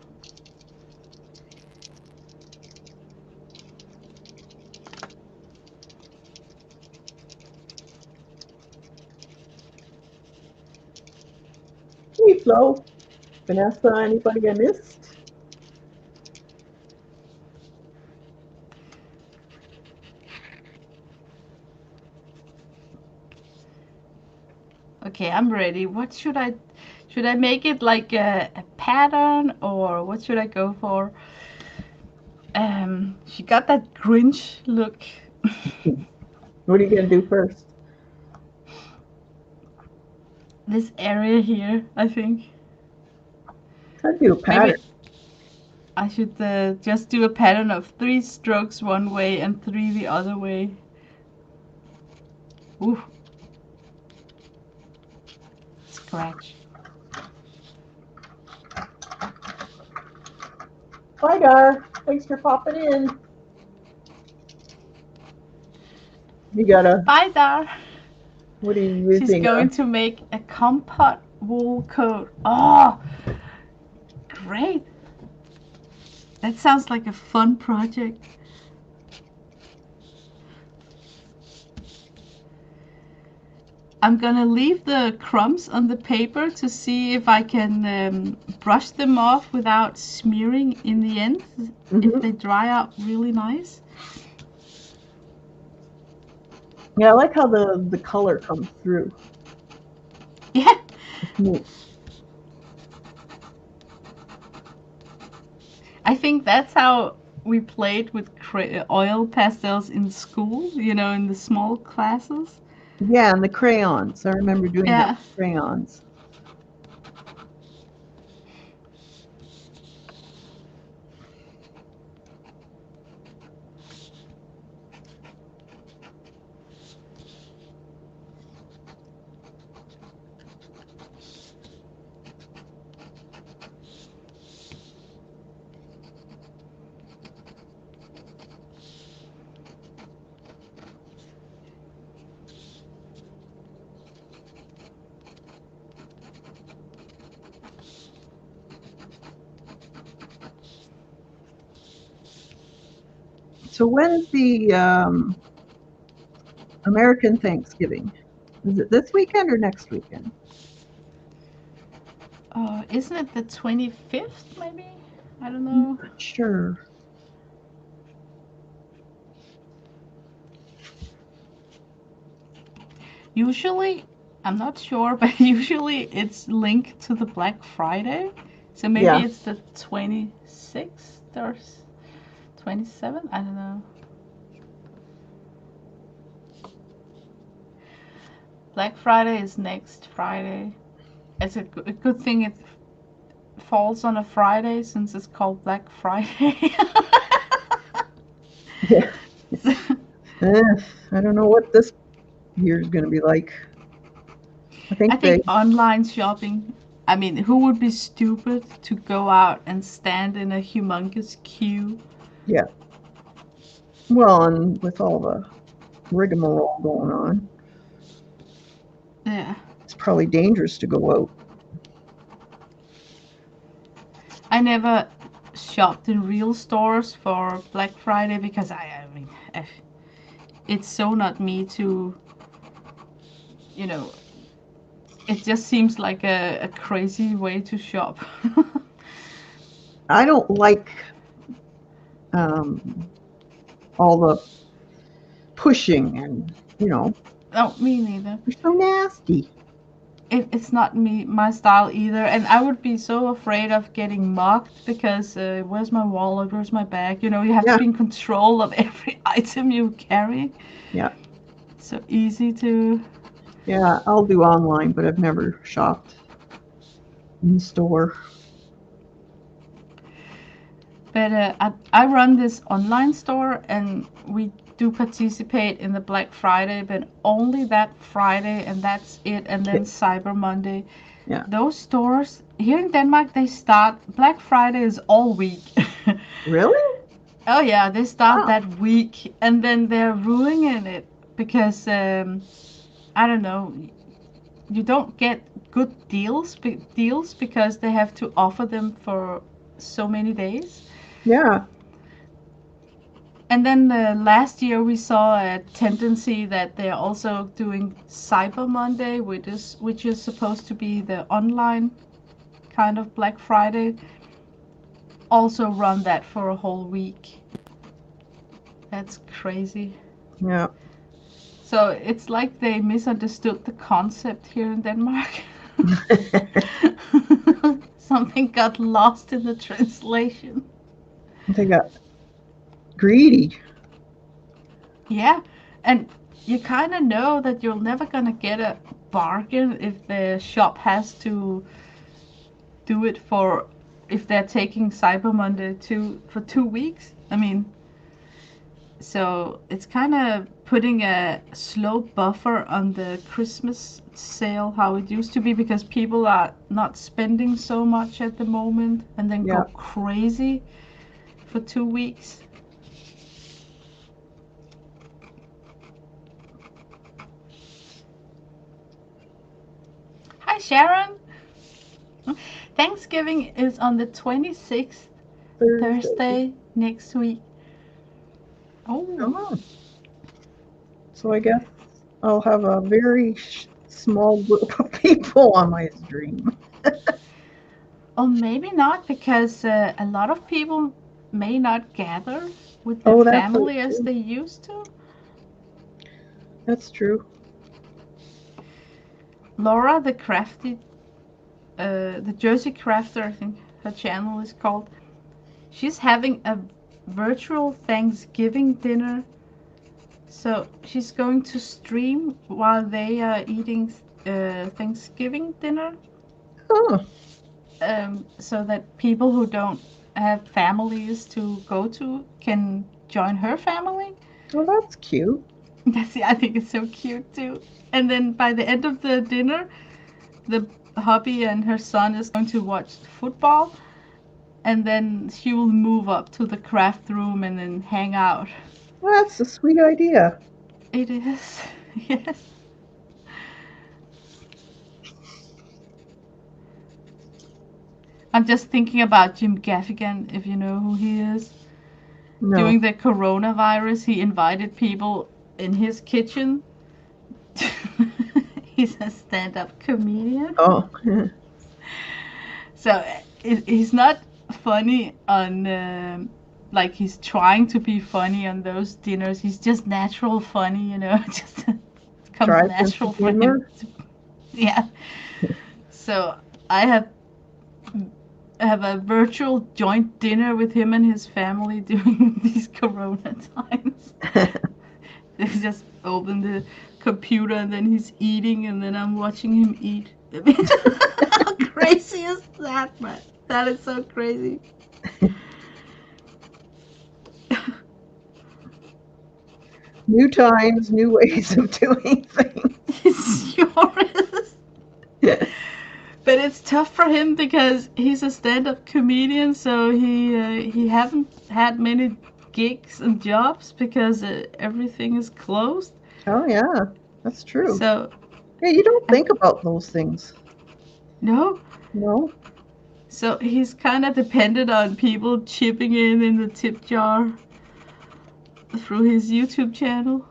Hey, Flo, Vanessa, anybody I missed? Okay, I'm ready. What should I make it like a pattern or what should I go for? She got that Grinch look. What are you going to do first? This area here, I think. I'd do a pattern. Maybe I should just do a pattern of 3 strokes one way and 3 the other way. Ooh, scratch. Hi, Gar. Thanks for popping in. You got Bye, Dar. what are you She's using? going to make a compote wool coat. Oh, great. That sounds like a fun project. I'm gonna leave the crumbs on the paper to see if I can brush them off without smearing in the end, if Mm-hmm. they dry out really nice. Yeah, I like how the color comes through. Yeah, It's neat. I think that's how we played with oil pastels in school, in the small classes. Yeah, and the crayons. I remember doing that Yeah. with crayons. So when's the American Thanksgiving? Is it this weekend or next weekend? Isn't it the 25th, maybe? I don't I'm know. not sure. Usually, I'm not sure, but usually it's linked to the Black Friday. So maybe Yeah. it's the 26th or 27th? I don't know. Black Friday is next Friday. It's a good thing it falls on a Friday since it's called Black Friday. Yeah. I don't know what this year is going to be like. I I think they, think online shopping, I mean, who would be stupid to go out and stand in a humongous queue? yeah. Well, and with all the rigmarole going on, Yeah. it's probably dangerous to go out. I never shopped in real stores for Black Friday because I mean, it's so not me to, you know, it just seems like a crazy way to shop. I don't like um, all the pushing and, Oh, me neither. you're so nasty. It's not my style either, and I would be so afraid of getting mocked because where's my wallet, where's my bag, you have to Yeah, be in control of every item you carry. yeah, It's so easy to. yeah. I'll do online, but I've never shopped in store. But I run this online store, and we do participate in the Black Friday, but only that Friday, and that's it, and then Okay. Cyber Monday. Yeah. Those stores here in Denmark, they start Black Friday is all week. Really? Oh yeah, they start Wow. that week, and then they're ruining it because I don't know, you don't get good deals because they have to offer them for so many days. Yeah. And then last year we saw a tendency that they're also doing Cyber Monday, which is supposed to be the online kind of Black Friday. Also run that for a whole week. That's crazy. Yeah. So it's like they misunderstood the concept here in Denmark. Something got lost in the translation. They got greedy. Yeah, and you kind of know that you're never gonna get a bargain if the shop has to do it for if they're taking Cyber Monday for 2 weeks. I mean, so it's kind of putting a slow buffer on the Christmas sale, how it used to be, because people are not spending so much at the moment and then Yeah. go crazy for 2 weeks. Hi, Sharon. Thanksgiving is on the 26th, Thursday. Thursday next week. Oh, Oh. So I guess I'll have a very small group of people on my stream. or maybe not, because a lot of people may not gather with their Oh, that's so family as true. they used to. That's true. Laura the Crafty, the Jersey Crafter, I think her channel is called. She's having a virtual Thanksgiving dinner. So she's going to stream while they are eating Thanksgiving dinner, Oh, so that people who don't have families to go to can join her family. well, that's cute. I think it's so cute too. And then by the end of the dinner, the hubby and her son is going to watch football, and then she will move up to the craft room and then hang out. Well, that's a sweet idea. It is, yes. I'm just thinking about Jim Gaffigan, if you know who he is. No. During the coronavirus, he invited people in his kitchen. He's a stand-up comedian. Oh, So he's not funny on like he's trying to be funny on those dinners. He's just natural funny, just it comes dry sense of natural for him. humor. Yeah. So I have a virtual joint dinner with him and his family during these corona times. They just open the computer and then he's eating and then I'm watching him eat. How crazy is that, man? That is so crazy. New times, new ways of doing things. It sure is. But it's tough for him because he's a stand-up comedian, so he haven't had many gigs and jobs because everything is closed. Oh, yeah, that's true. So Yeah, you don't I, think about those things. no, No. so he's kind of dependent on people chipping in the tip jar through his YouTube channel.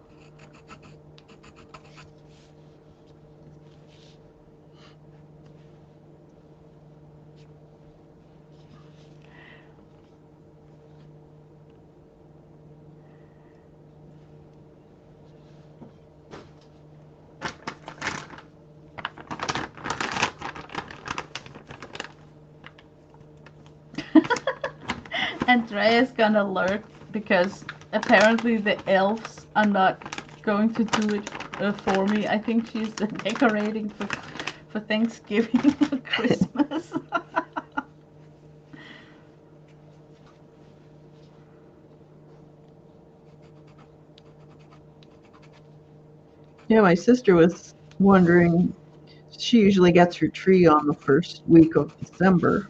Andrea's gonna lurk because apparently the elves are not going to do it for me. I think she's decorating for Thanksgiving or Christmas. Yeah, my sister was wondering. She usually gets her tree on the first week of December,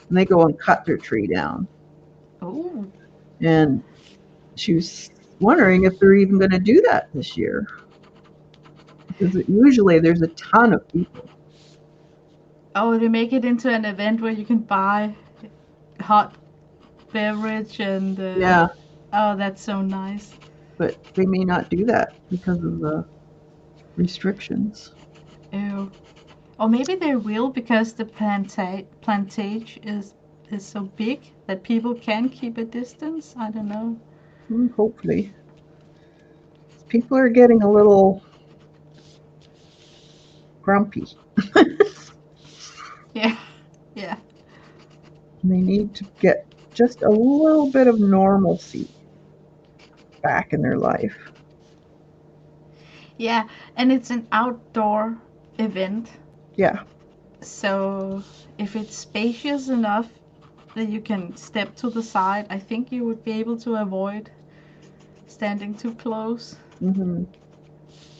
and they go and cut their tree down. Oh, And she was wondering if they're even going to do that this year, because usually there's a ton of people. oh, they make it into an event where you can buy hot beverage and Yeah, oh, that's so nice. but they may not do that because of the restrictions. Ew. Or maybe they will because the plantage is so big that people can keep a distance. I don't know. Hopefully, people are getting a little grumpy. Yeah, yeah, They need to get just a little bit of normalcy back in their life. yeah. And it's an outdoor event, Yeah. so if it's spacious enough that you can step to the side, I think you would be able to avoid standing too close. Hmm.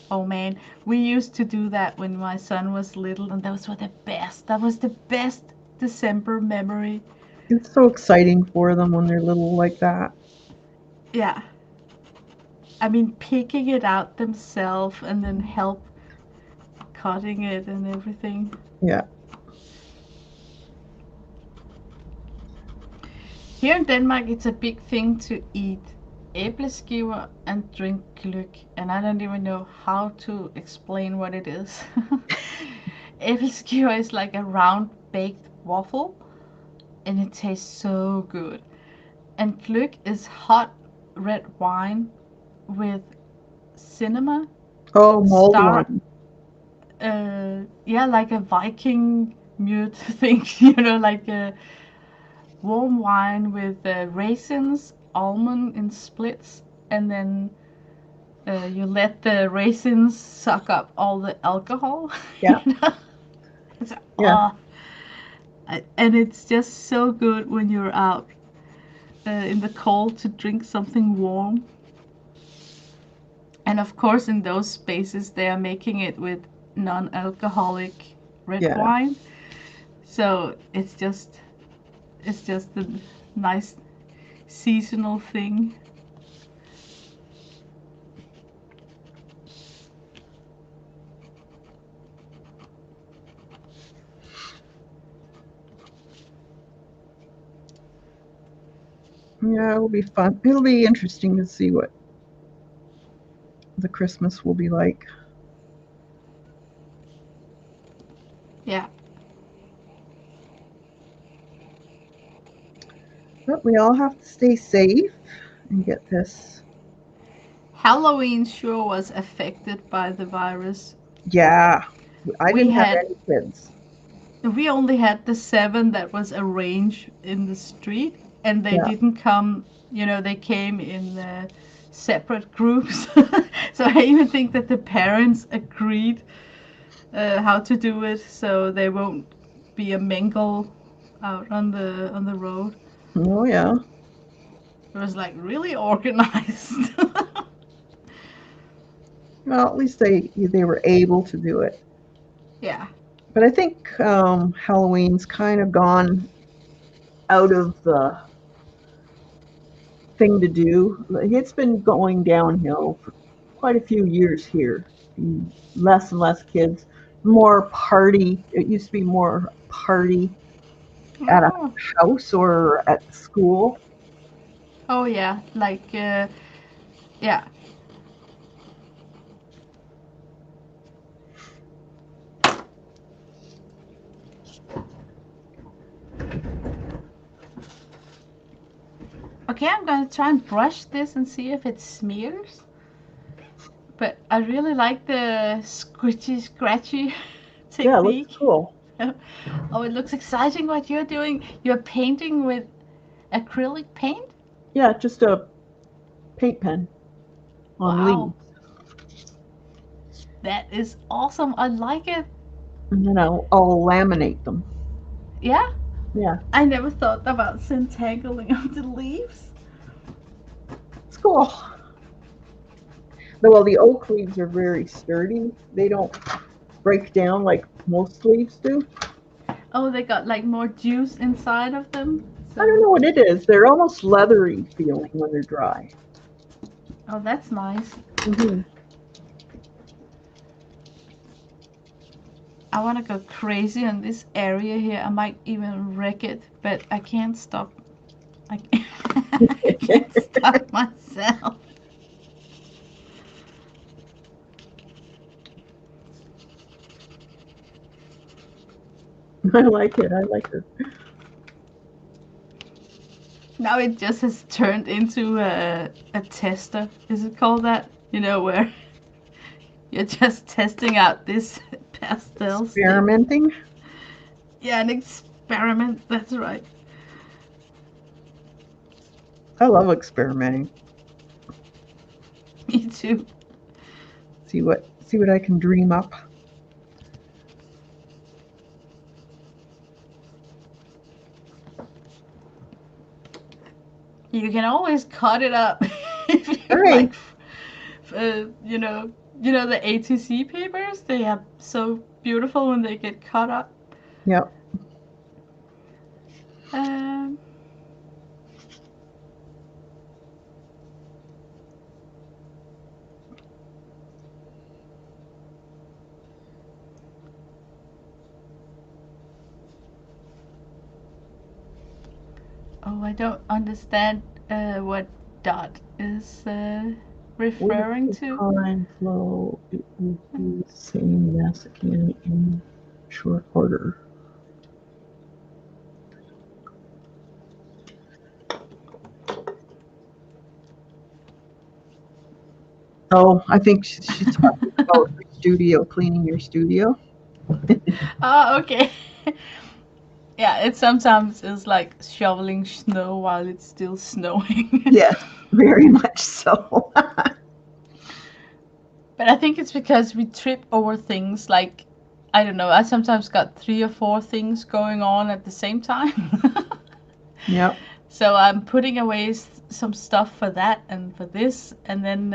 Oh man, we used to do that when my son was little, and those were the best. That was the best December memory. It's so exciting for them when they're little like that. Yeah, I mean, picking it out themselves and then help cutting it and everything. Yeah. Here in Denmark, it's a big thing to eat æbleskiver and drink gløgg, and I don't even know how to explain what it is. Æbleskiver is like a round baked waffle, and it tastes so good. And gløgg is hot red wine with cinema, Oh, mulled star, wine. yeah, like a Viking mute thing, you know, like a warm wine with raisins, almond in splits, and then you let the raisins suck up all the alcohol. Yeah. You know? It's, Yeah. oh, and it's just so good when you're out in the cold to drink something warm. And of course, in those spaces, they are making it with non-alcoholic red Yeah. wine. So it's just a nice seasonal thing. Yeah, it'll be fun. It'll be interesting to see what the Christmas will be like. Yeah. But we all have to stay safe and get this. Halloween sure was affected by the virus. Yeah. I We didn't have had any kids. we only had the seven that was arranged in the street, and they Yeah. didn't come. You know, they came in separate groups. So I even think that the parents agreed how to do it, so there won't be a mingle out on the road. Oh, yeah. It was like really organized. Well, at least they were able to do it. Yeah. But I think Halloween's kind of gone out of the thing to do. It's been going downhill for quite a few years here. Less and less kids, more party. It used to be more party at a Oh. house or at the school. Oh yeah. Like yeah. Okay, I'm gonna try and brush this and see if it smears. But I really like the squishy scratchy Yeah, it looks technique. cool. Oh, it looks exciting what you're doing. You're painting with Acrylic paint? Yeah, just a paint pen on Wow, leaves. that is awesome. I like it. And then I'll laminate them. Yeah, Yeah, I never thought about centangling of the leaves. it's cool. Well, the oak leaves are very sturdy. They don't break down like most leaves do. Oh, they got like more juice inside of them. I don't So, know what it is. They're almost leathery feeling when they're dry. oh, that's nice. Hmm. I want to go crazy on this area here. I might even wreck it, but I can't stop. I can't, I can't stop myself. I like it. I like it. Now it just has turned into a tester. Is it called that? You know, where you're just testing out this pastel stick. Experimenting. Yeah, an experiment. That's right. I love experimenting. Me too. See what I can dream up. You can always cut it up if All you right. like. You know, the ATC papers. They are so beautiful when they get cut up. Yep. Um, oh, I don't understand what dot is With referring the to. time flow, it will be the same mass again in short order. Oh, I think she's talking about her studio, cleaning your studio. Oh, okay. Yeah, it sometimes is like shoveling snow while it's still snowing. Yes, very much so. But I think it's because we trip over things like, I don't know, I sometimes got three or four things going on at the same time. Yep. So I'm putting away some stuff for that and for this, and then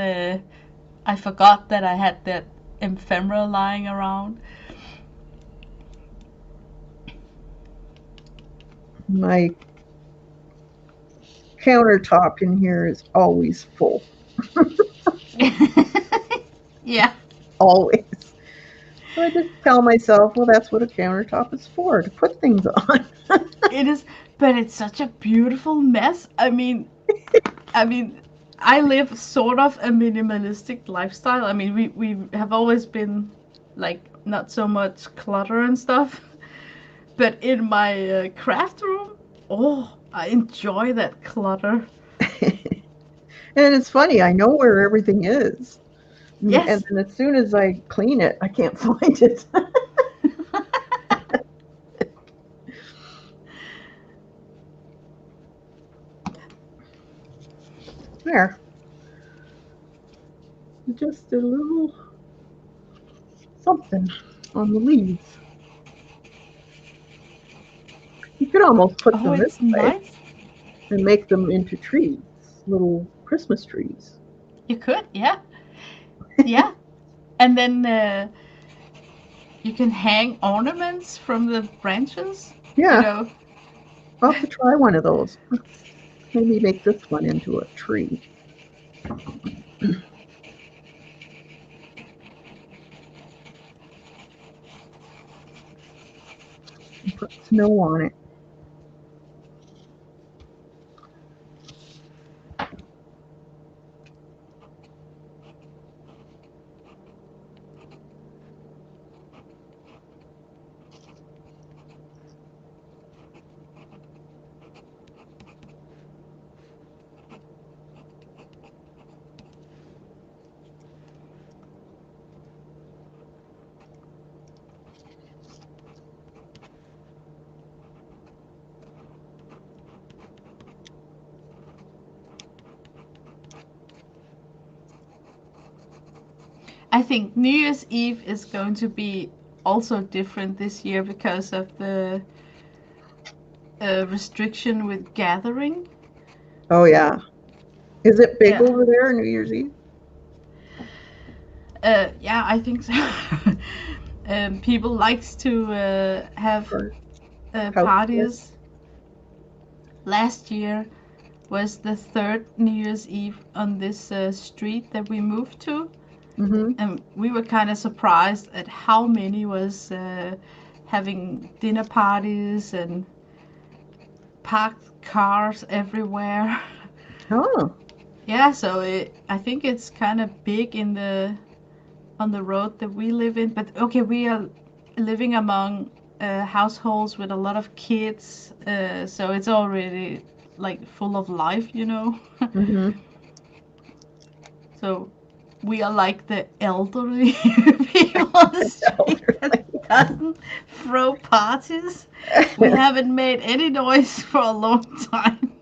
I forgot that I had that ephemera lying around. My countertop in here is always full. Yeah, Always. So I just tell myself, well, that's what a countertop is for, to put things on. it is, but it's such a beautiful mess. I mean, I live sort of a minimalistic lifestyle. I mean, we have always been like not so much clutter and stuff. But in my craft room, oh, I enjoy that clutter. And it's funny, I know where everything is. And Yes. then as soon as I clean it, I can't find it. There. Just a little something on the leaves. You could almost put Oh, them this it's way nice. and make them into trees, little Christmas trees. You could, yeah, yeah. And then you can hang ornaments from the branches. You Yeah, know. I'll have to try one of those. Maybe make this one into a tree. Put snow on it. I think New Year's Eve is going to be also different this year because of the restriction with gathering. Oh yeah. Is it big Yeah. over there, New Year's Eve? Yeah, I think so. People likes to have Or house party? parties. Last year was the third New Year's Eve on this street that we moved to, Mm-hmm. and we were kind of surprised at how many was having dinner parties and parked cars everywhere. Oh. Yeah, so I think it's kind of big in the on the road that we live in. But okay, we are living among households with a lot of kids, so it's already like full of life, you know. Mm-hmm. So we are like the elderly people on the street that Elderly. doesn't throw parties. We haven't made any noise for a long time.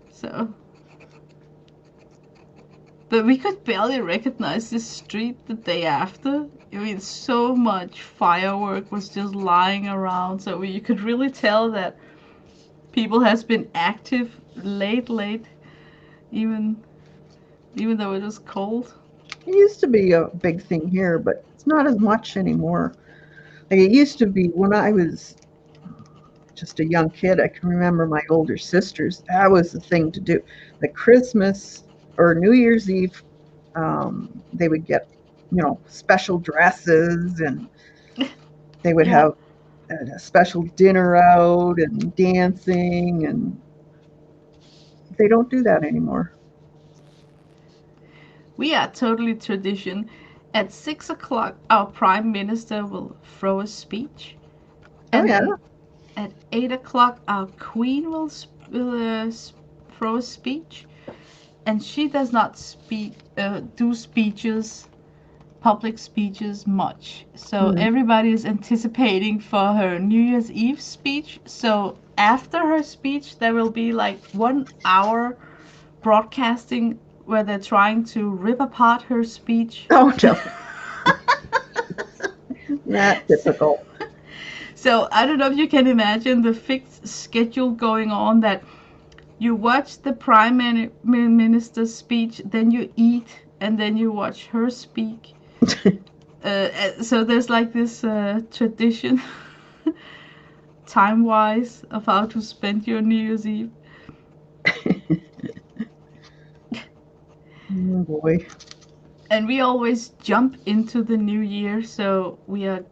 So, but we could barely recognize this street the day after. I mean, so much firework was just lying around, so you could really tell that people has been active late, even even though it was cold. It used to be a big thing here, but it's not as much anymore. Like it used to be when I was just a young kid. I can remember my older sisters. That was the thing to do. The Christmas or New Year's Eve, they would get, special dresses, and they would Yeah, have a special dinner out and dancing, and they don't do that anymore. we are totally tradition. At 6 o'clock, our prime minister will throw a speech, Oh and yeah. then at 8 o'clock, our queen will throw a speech, and she does not do speeches, public speeches much. So Mm. everybody is anticipating for her New Year's Eve speech. So after her speech, there will be like 1 hour broadcasting where they're trying to rip apart her speech. Oh no, not typical. So I don't know if you can imagine the fixed schedule going on that you watch the minister's speech, then you eat, and then you watch her speak. So there's like this tradition, time wise, of how to spend your New Year's Eve. Oh boy. And we always jump into the new year, so we are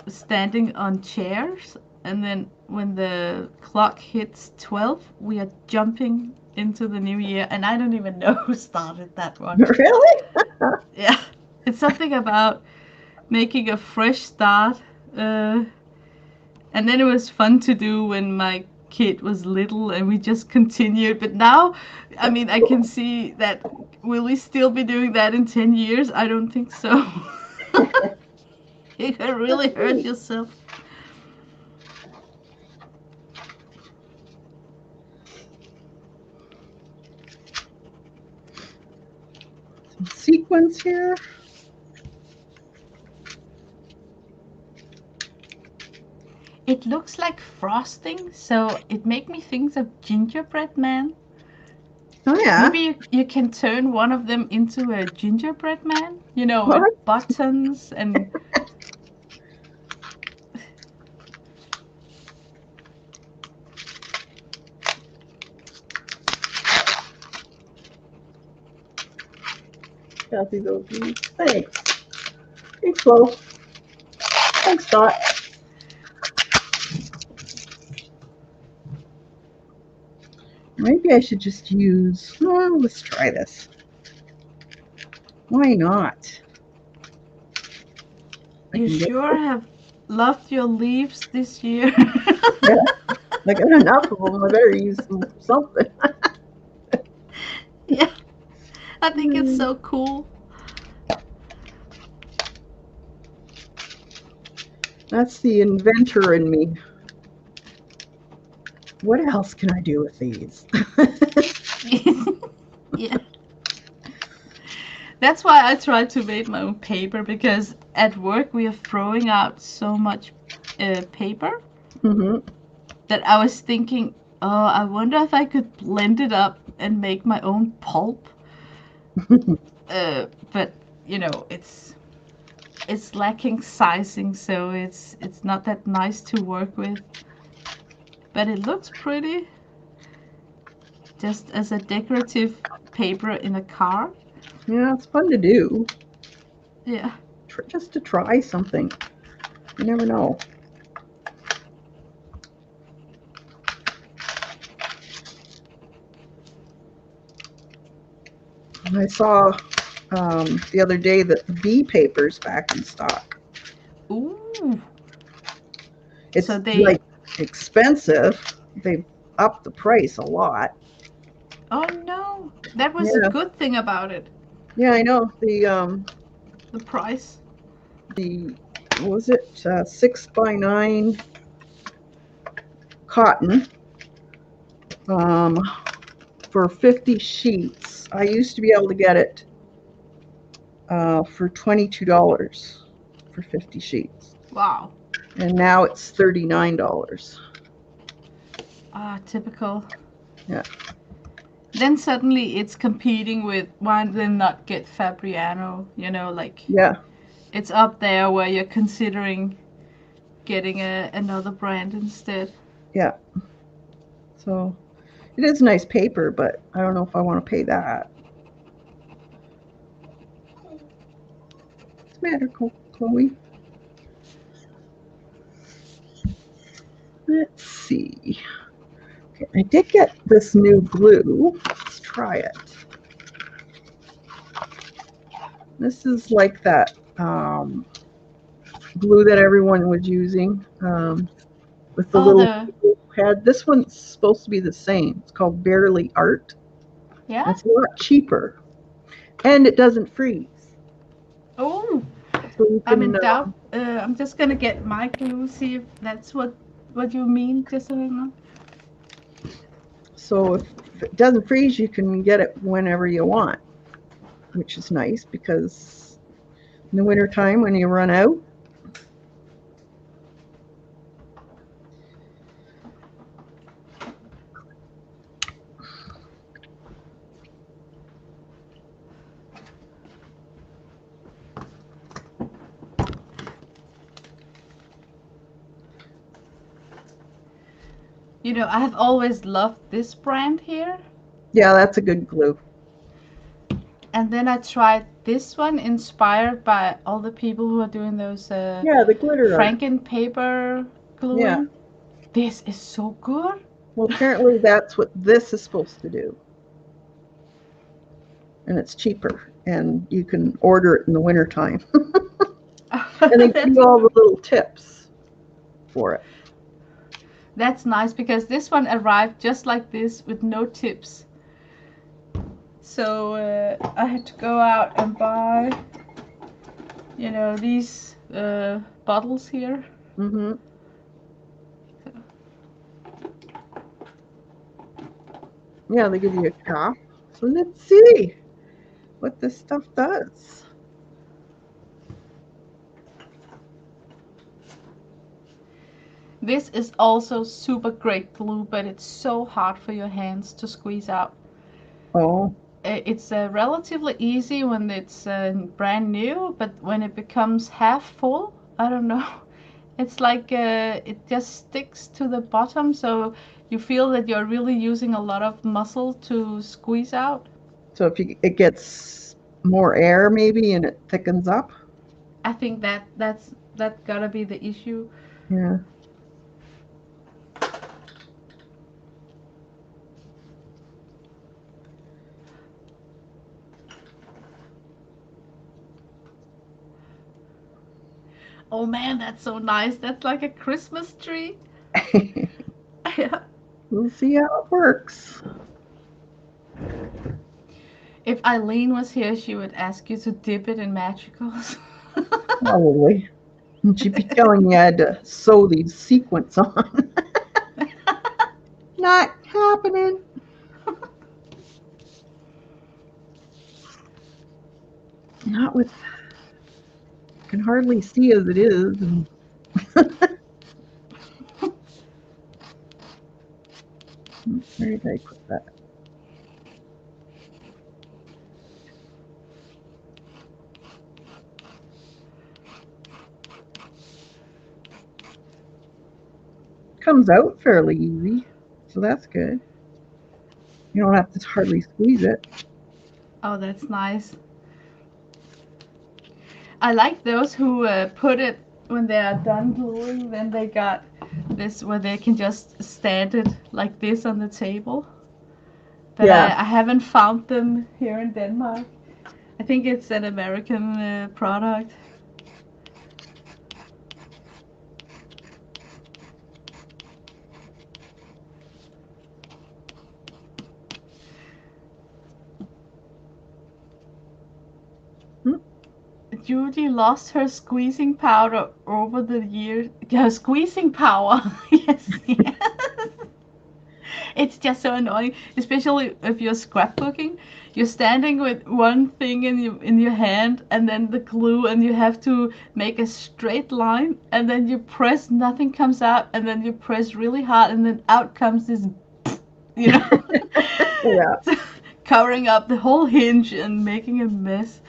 standing on chairs, and then when the clock hits 12, we are jumping into the new year. And I don't even know who started that one. Really? Yeah, it's something about making a fresh start. Uh, and then it was fun to do when my kid was little and we just continued. But now, I mean, I can see that will we still be doing that in 10 years? I don't think so. You can That's really hurt neat. yourself. Some sequins here. It looks like frosting, so it make me think of gingerbread man. Oh yeah. Maybe you can turn one of them into a gingerbread man, with What? buttons and Kathy, those neat. Thanks. Thanks, Flo. Thanks, Dot. Maybe I should just use. Well, let's try this. Why not? I you can get. sure have loved your leaves this year. Yeah, I got enough of them. I better use them for something. Yeah, I think it's so cool. That's the inventor in me. What else can I do with these? Yeah. That's why I try to make my own paper, because at work we are throwing out so much paper Hmm. that I was thinking, oh, I wonder if I could blend it up and make my own pulp. But you know, it's lacking sizing, so it's not that nice to work with. But it looks pretty, just as a decorative paper in a car. Yeah, it's fun to do. Yeah. Just to try something. You never know. I saw the other day that the bee paper's back in stock. Ooh. So It's they. like expensive. They've upped the price a lot. Oh no, that was a Yeah, good thing about it. yeah, I know. The price. The what was it 6x9 cotton um, for 50 sheets. I used to be able to get it for $22 for 50 sheets, Wow. and now it's $39. Ah, typical. Yeah, Then suddenly it's competing with, why then not get Fabriano? You know, like yeah, it's up there where you're considering getting another brand instead. yeah. So it is nice paper, but I don't know if I want to pay that. What's the matter, Chloe? Let's see. Okay, I did get this new glue. Let's try it. This is like that glue that everyone was using with the Oh, little the. head. This one's supposed to be the same. It's called Barely Art. Yeah? It's a lot cheaper, and it doesn't freeze. Oh, So you I'm can, in doubt. I'm just gonna get my glue, see if that's what you mean, just so I know. so if it doesn't freeze, you can get it whenever you want, which is nice because in the wintertime when you run out. You know, I have always loved this brand here. Yeah, that's a good glue. And then I tried this one, inspired by all the people who are doing those Yeah, the glitter art. Franken paper Yeah. gluing. This is so good. Well, apparently that's what this is supposed to do. And it's cheaper. And you can order it in the wintertime. And they give That's you all the little tips for it. that's nice, because this one arrived just like this with no tips. So I had to go out and buy, you know, these bottles here. Hmm. Yeah, they give you a cap. So let's see what this stuff does. This is also super great glue, but it's so hard for your hands to squeeze out. Oh, It's relatively easy when it's brand new, but when it becomes half full, I don't know. It's like it just sticks to the bottom, so you feel that you're really using a lot of muscle to squeeze out. so if it gets more air maybe and it thickens up. I think that gotta be the issue. Yeah. Oh man, that's so nice. That's like a Christmas tree. We'll see how it works. If Eileen was here, she would ask you to dip it in magicals. Probably. And she'd be telling you I had to sew these sequins on. Not happening. Not with, I can hardly see as it is. And where did I put that? Comes out fairly easy, so that's good. You don't have to hardly squeeze it. Oh, that's nice. I like those who put it when they are done gluing, then they got this where they can just stand it like this on the table. But Yeah. I haven't found them here in Denmark. I think it's an American product. Hmm. Judy lost her squeezing powder over the years. Her squeezing power. Yes, yes. It's just so annoying, especially if you're scrapbooking. You're standing with one thing in your hand, and then the glue, and you have to make a straight line, and then you press, nothing comes out, and then you press really hard, and then out comes this, you know, Yeah. covering up the whole hinge and making a mess.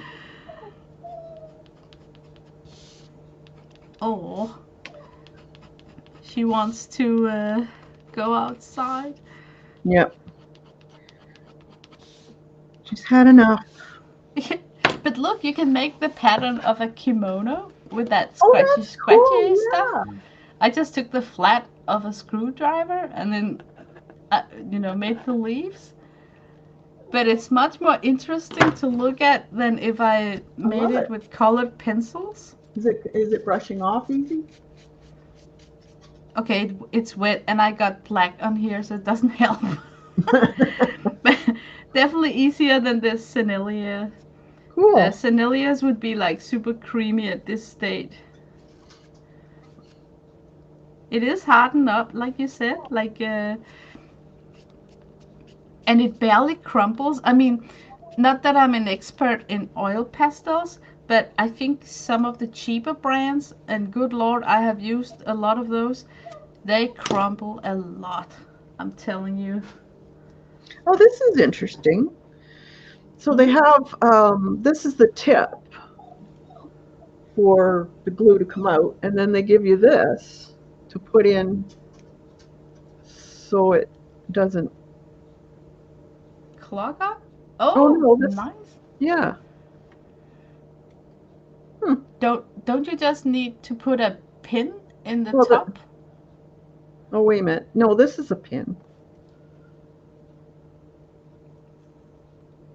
Oh, she wants to go outside. Yep. She's had enough. But look, you can make the pattern of a kimono with that Oh, scratchy, that's cool. scratchy stuff. Yeah. I just took the flat of a screwdriver and then, made the leaves. But it's much more interesting to look at than if I I made love it it. with colored pencils. Is it brushing off easy? Okay, it's wet and I got black on here, so it doesn't help. But definitely easier than the Sennelier. The Cool. Senneliers would be like super creamy at this state. It is hardened up, like you said, and it barely crumbles. I mean, not that I'm an expert in oil pastels, but I think some of the cheaper brands, and good lord, I have used a lot of those, they crumble a lot. I'm telling you. Oh, this is interesting. So they Hmm? have this is the tip for the glue to come out, and then they give you this to put in so it doesn't. Clog up? Oh Oh, no, this. nice. Yeah. Hmm. Don't you just need to put a pin in the Well, top? oh wait a minute. No, this is a pin.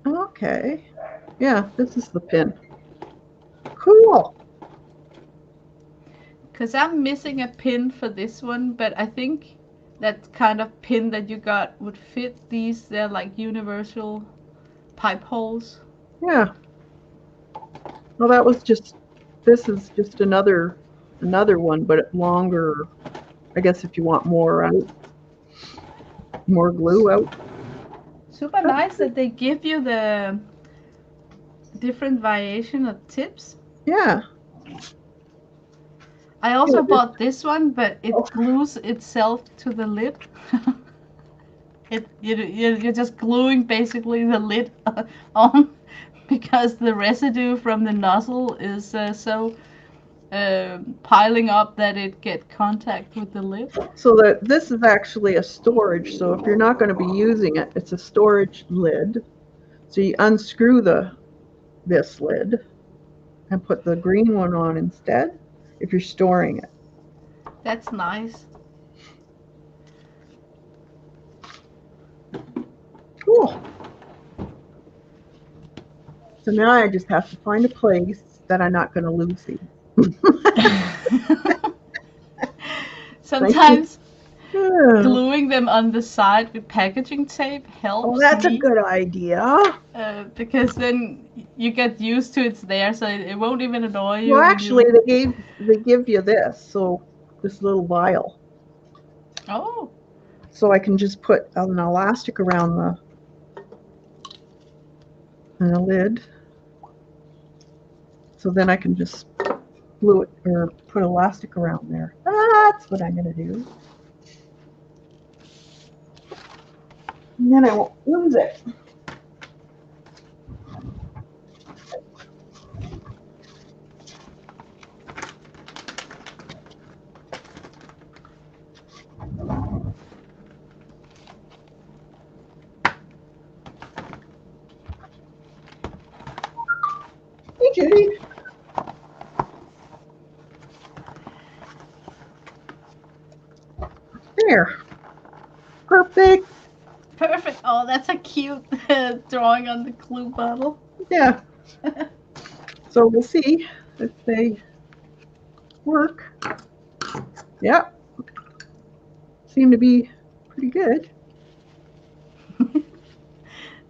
Okay. Yeah, this is the pin. Cool. Because I'm missing a pin for this one, but I think that kind of pin that you got would fit these. They're like universal pipe holes. Yeah. Well, that was just. This is just another one, but longer. I guess if you want more out, more glue out. Super That's nice that they give you the different variation of tips. yeah. I Yeah. also bought this one, but Oh, it glues itself to the lid. You're just gluing basically the lid on because the residue from the nozzle is so piling up that it get contact with the lid. so that this is actually a storage. So if you're not going to be using it, it's a storage lid. So you unscrew the this lid and put the green one on instead if you're storing it. That's nice. Cool. So now I just have to find a place that I'm not going to lose these. Thank you. Sometimes Yeah. gluing them on the side with packaging tape Oh, helps that's a me good idea. because then you get used to it's there, so it won't even annoy Well, you when actually, you. they give you this, so this little vial, Oh, so I can just put an elastic around the lid. So then I can just glue it or put elastic around there. That's what I'm going to do. And then I won't lose it. Hey, Judy. There. Perfect. Perfect. Oh, that's a cute drawing on the glue bottle. Yeah. So we'll see if they work. Yeah. Seem to be pretty good.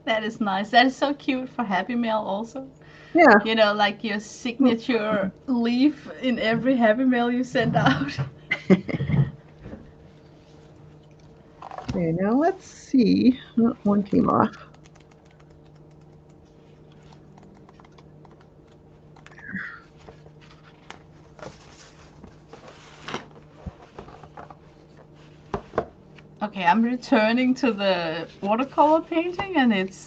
That is nice. That is so cute for Happy Mail also. Yeah. You know, like your signature leaf in every Happy Mail you send out. Okay, now let's see. Oh, one came off. Okay, I'm returning to the watercolor painting and it's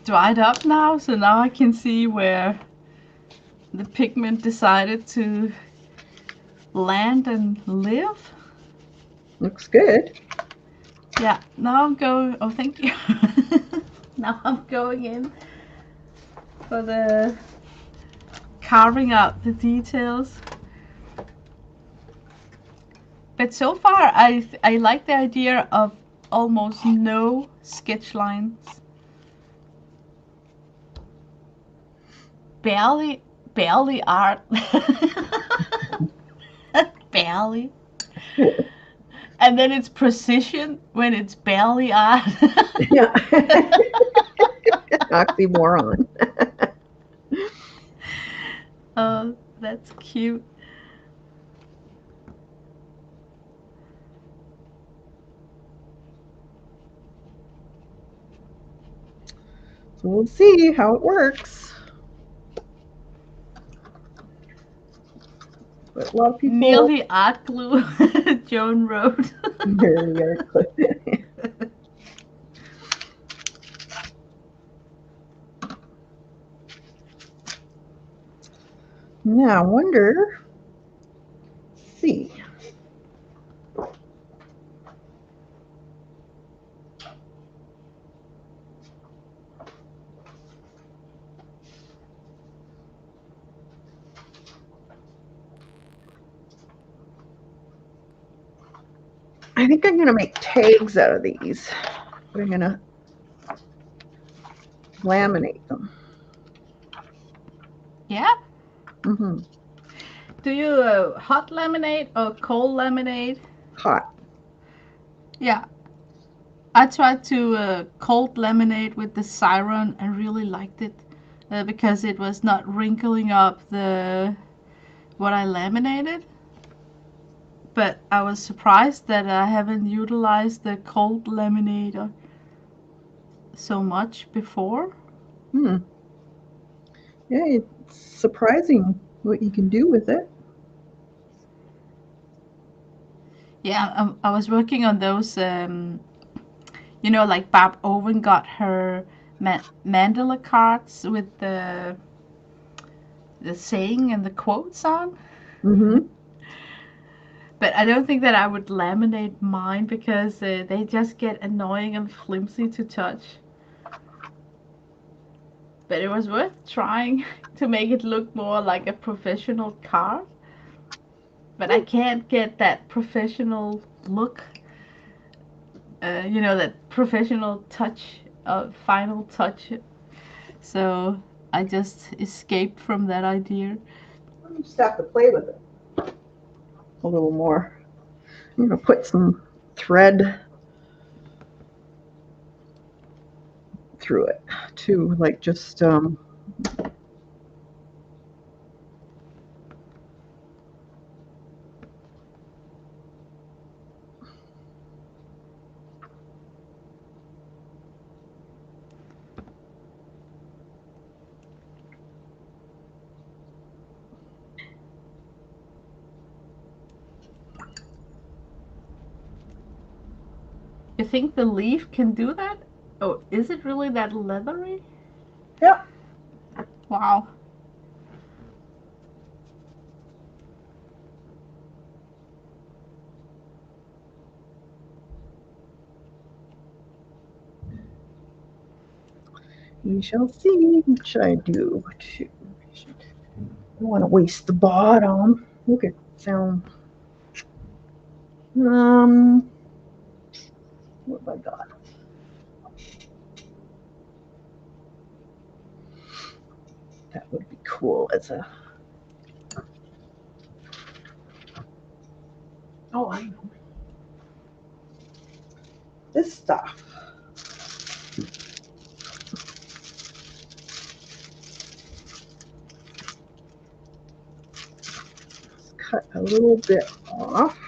dried up now, so now I can see where the pigment decided to land and live. Looks good. Yeah, now I'm going. Oh, thank you. Now I'm going in for the carving out the details. But so far, I like the idea of almost no sketch lines. Barely, barely art. Barely. And then it's precision when it's barely art. Yeah. Oxymoron. Oh, that's cute. So we'll see how it works. But a lot of people Nearly art glue, Joan wrote. barely are clipped. Now I wonder. See. I think I'm gonna make tags out of these. I'm gonna laminate them. Yeah? Mm-hmm. Do you hot laminate or cold laminate? Hot. Yeah. I tried to cold laminate with the Siren and really liked it because it was not wrinkling up the what I laminated. But I was surprised that I haven't utilized the cold laminator so much before. Hmm. Yeah, it's surprising what you can do with it. Yeah, I was working on those. You know, like Barb Owen got her mandala cards with the saying and the quotes on. Mm-hmm. But I don't think that I would laminate mine because they just get annoying and flimsy to touch. But it was worth trying to make it look more like a professional card. But I can't get that professional look, you know, that professional touch, final touch. So I just escaped from that idea. You just have to play with it a little more. I'm gonna put some thread through it too, like just You think the leaf can do that? Oh, is it really that leathery? Yep. Wow. We shall see. What should I do? I don't want to waste the bottom. Look at sound. What have I got? That would be cool as a. Oh, I know. This stuff. Let's cut a little bit off.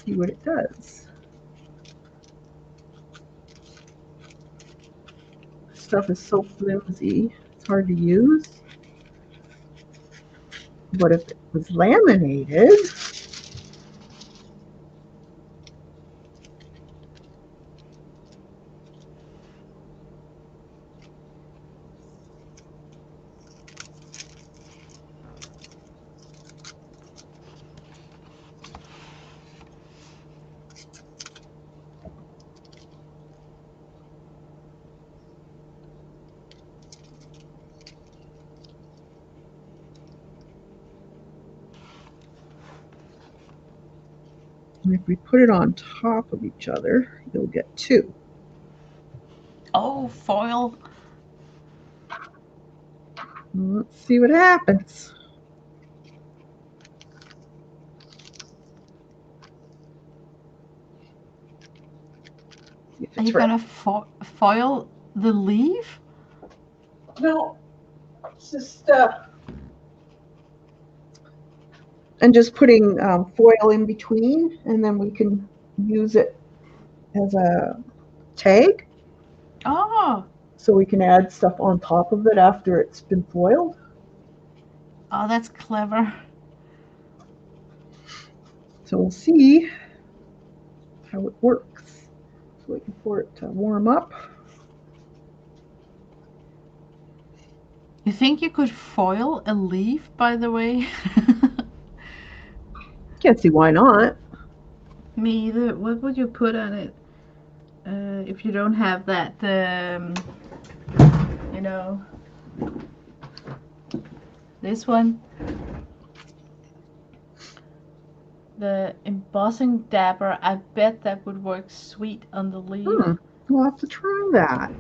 See what it does. This stuff is so flimsy, it's hard to use. But if it was laminated, and if we put it on top of each other, you'll get two. Oh, foil. Let's see what happens. Are you gonna foil the leaf? No, it's just and just putting foil in between, and then we can use it as a tag. Oh. So we can add stuff on top of it after it's been foiled. Oh, that's clever. So we'll see how it works. Just waiting for it to warm up. You think you could foil a leaf, by the way? Can't see why not. Me either. What would you put on it? If you don't have that, you know, this one. The embossing dabber, I bet that would work sweet on the leaf. We'll have to try that.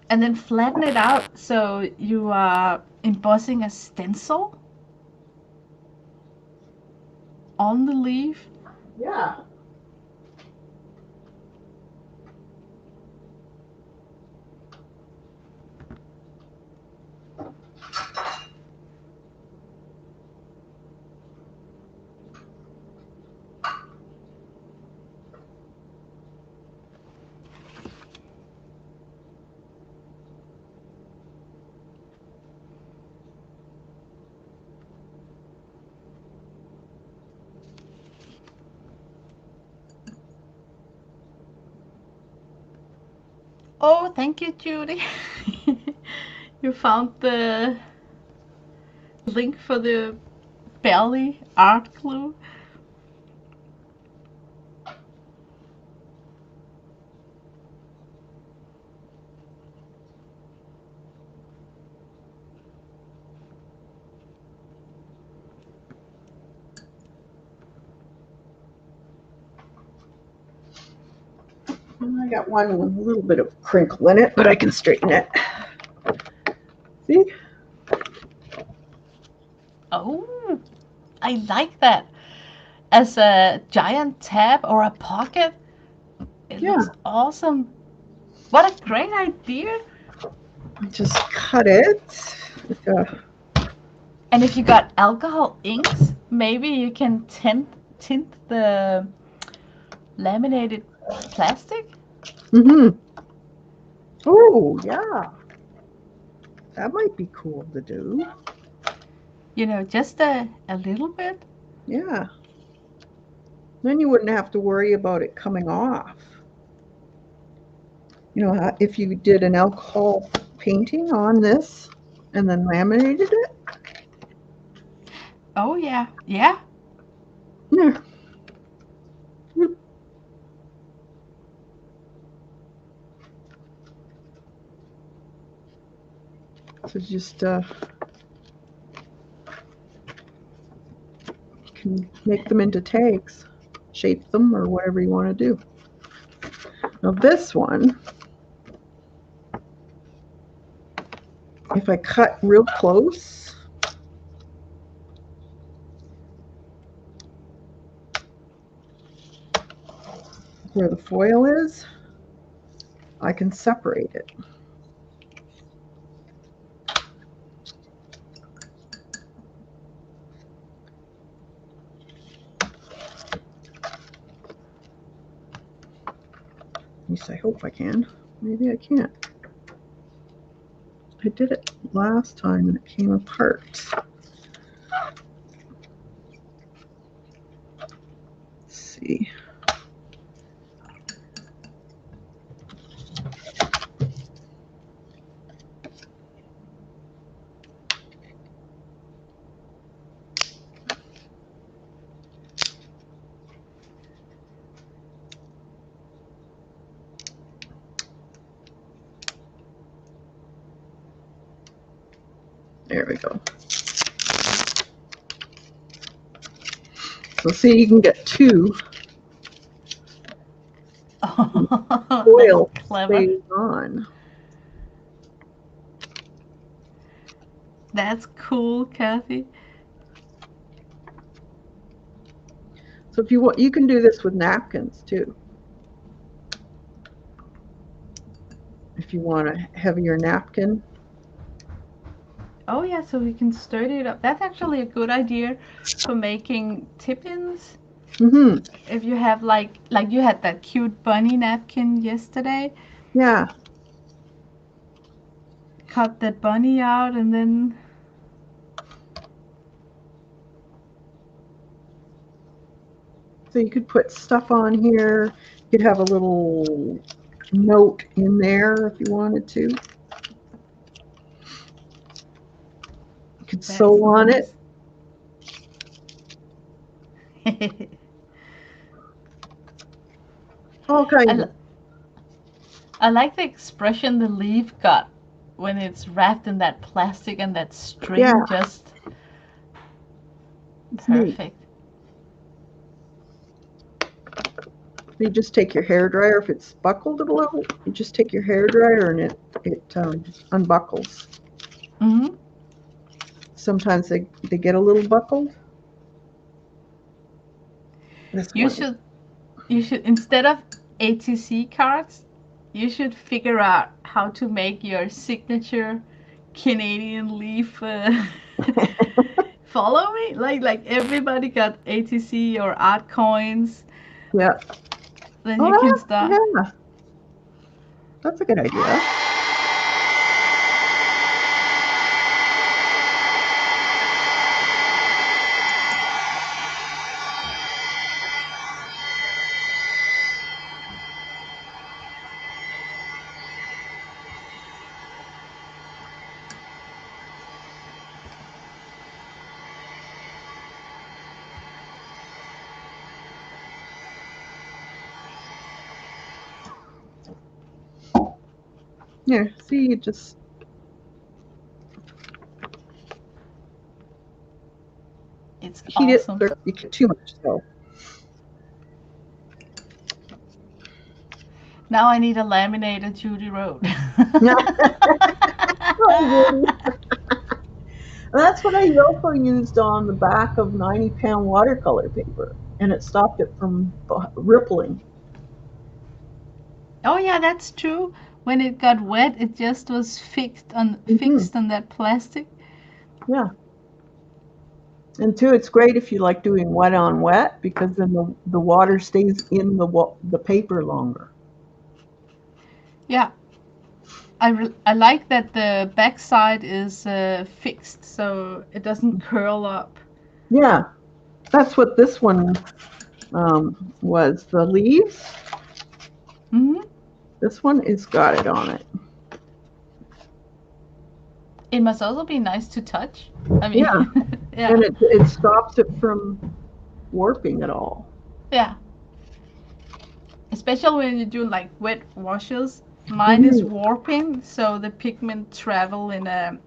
And then flatten it out so you are embossing a stencil on the leaf. Yeah. Oh, thank you, Judy. You found the link for the belly art glue. I got one with a little bit of crinkle in it, but I can straighten it. See? Oh, I like that. As a giant tab or a pocket. It looks awesome. What a great idea. Just cut it. And if you got alcohol inks, maybe you can tint the laminated plastic. Oh, yeah. That might be cool to do. You know, just a little bit. Yeah. Then you wouldn't have to worry about it coming off. You know, if you did an alcohol painting on this and then laminated it. Oh yeah, yeah. Yeah. So just can make them into tags, shape them, or whatever you want to do. Now this one, if I cut real close, where the foil is, I can separate it. At least I hope I can. Maybe I can't. I did it last time and it came apart. Let's see. There we go. So see, you can get two. Oh, Foil that's clever. stays on. That's cool, Kathy. So if you want, you can do this with napkins too. If you want a heavier napkin. Oh yeah, so we can stir it up. That's actually a good idea for making tip-ins. Mm-hmm. If you have like you had that cute bunny napkin yesterday, Yeah. cut that bunny out and then So you could put stuff on here. You could have a little note in there if you wanted to. You could that's sew on it. nice. All I, kinds of. li- I like the expression the leaf got when it's wrapped in that plastic and that Yeah, string just it's neat. perfect. You just take your hair dryer. If it's buckled a little, you just take your hair dryer and it unbuckles. Hmm. Sometimes they get a little buckled. This You one. should you should instead of ATC cards, you should figure out how to make your signature Canadian leaf. Follow me? Like everybody got ATC or art coins. Yeah. Then you can Oh, start. yeah. That's a good idea. Yeah. See, you just It's heat it. awesome. You get too much though. Now I need a laminated Judy Road. Yeah. Oh, goody. That's what I also used on the back of 90-pound watercolor paper, and it stopped it from rippling. Oh yeah, that's true. When it got wet, it just was Hmm. fixed on that plastic. Yeah. And two, it's great if you like doing wet on wet because then the water stays in the paper longer. Yeah, I like that the back side is fixed so it doesn't curl up. Yeah, that's what this one was. The leaves. Hmm. This one is got it on it. It must also be nice to touch. I mean, Yeah, and yeah, it stops it from warping at all. yeah. Especially when you do like wet washes. Mine is Hmm. warping, so the pigment travel in a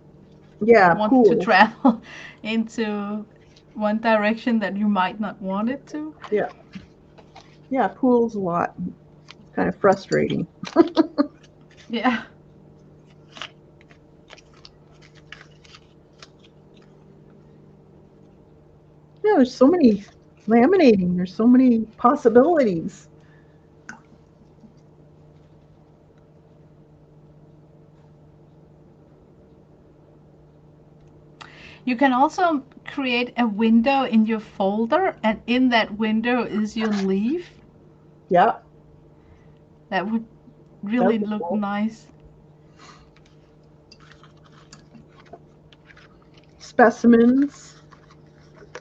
Yeah, want to pools. travel into one direction that you might not want it to. Yeah, yeah, pools a lot. Kind of frustrating. Yeah. Yeah, there's so many laminating. There's so many possibilities. You can also create a window in your folder, and in that window is your leaf. Yeah, That would that really would be look cool. nice. Specimens.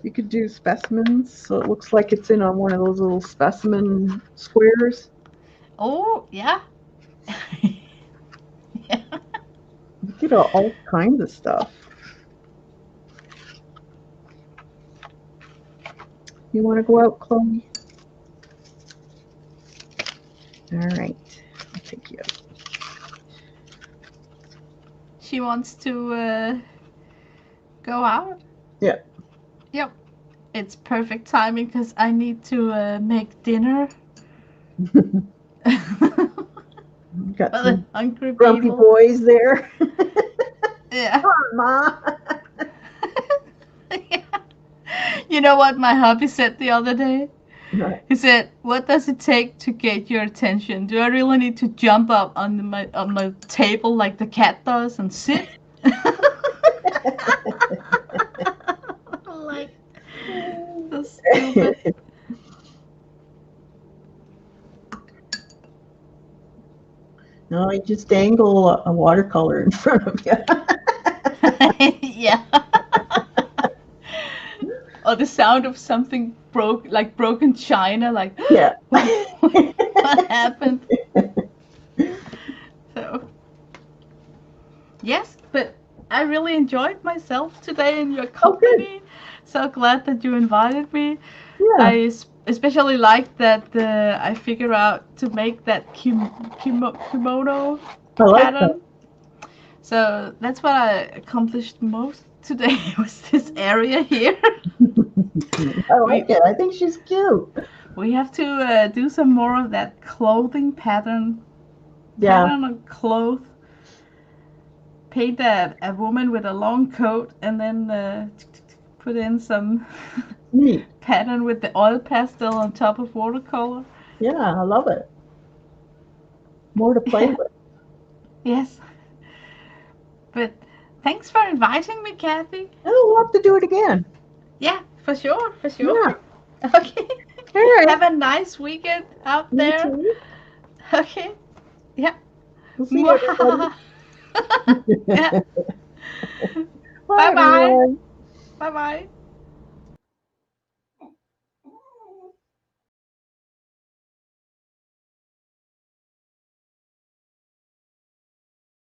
You could do specimens, so it looks like it's in on one of those little specimen squares. Oh, yeah. Yeah. You get all kinds of stuff. You want to go out, Chloe? All right, I'll take you out. She wants to go out. Yeah. Yep. It's perfect timing because I need to make dinner Got for the some hungry grumpy people. boys there. Yeah. Come on, Ma. Yeah. You know what my hubby said the other day? He said, "What does it take to get your attention? Do I really need to jump up on my table like the cat does and sit?" Like, so stupid. No, you just dangle a watercolor in front of you. Yeah. Or the sound of something broke, like broken china, like, Yeah. what happened? So, yes, but I really enjoyed myself today in your Oh, good. company. So glad that you invited me. Yeah, I especially like that I figure out to make that kimono I like that. pattern. So that's what I accomplished most today was this area here. I like we it. I think she's cute. we have to do some more of that clothing Yeah, on clothes. Paint a woman with a long coat and then put in some neat. pattern with the oil pastel on top of watercolor. Yeah, I love it. More to play Yeah. with. Yes. But thanks for inviting me, Kathy. Oh, we'll have to do it again. Yeah, for sure, for sure. Yeah. Okay. All right. Have a nice weekend out You there. too. Okay. Yeah. We'll see everybody. Mwah. Yeah. Bye, Bye bye. everyone. Bye bye.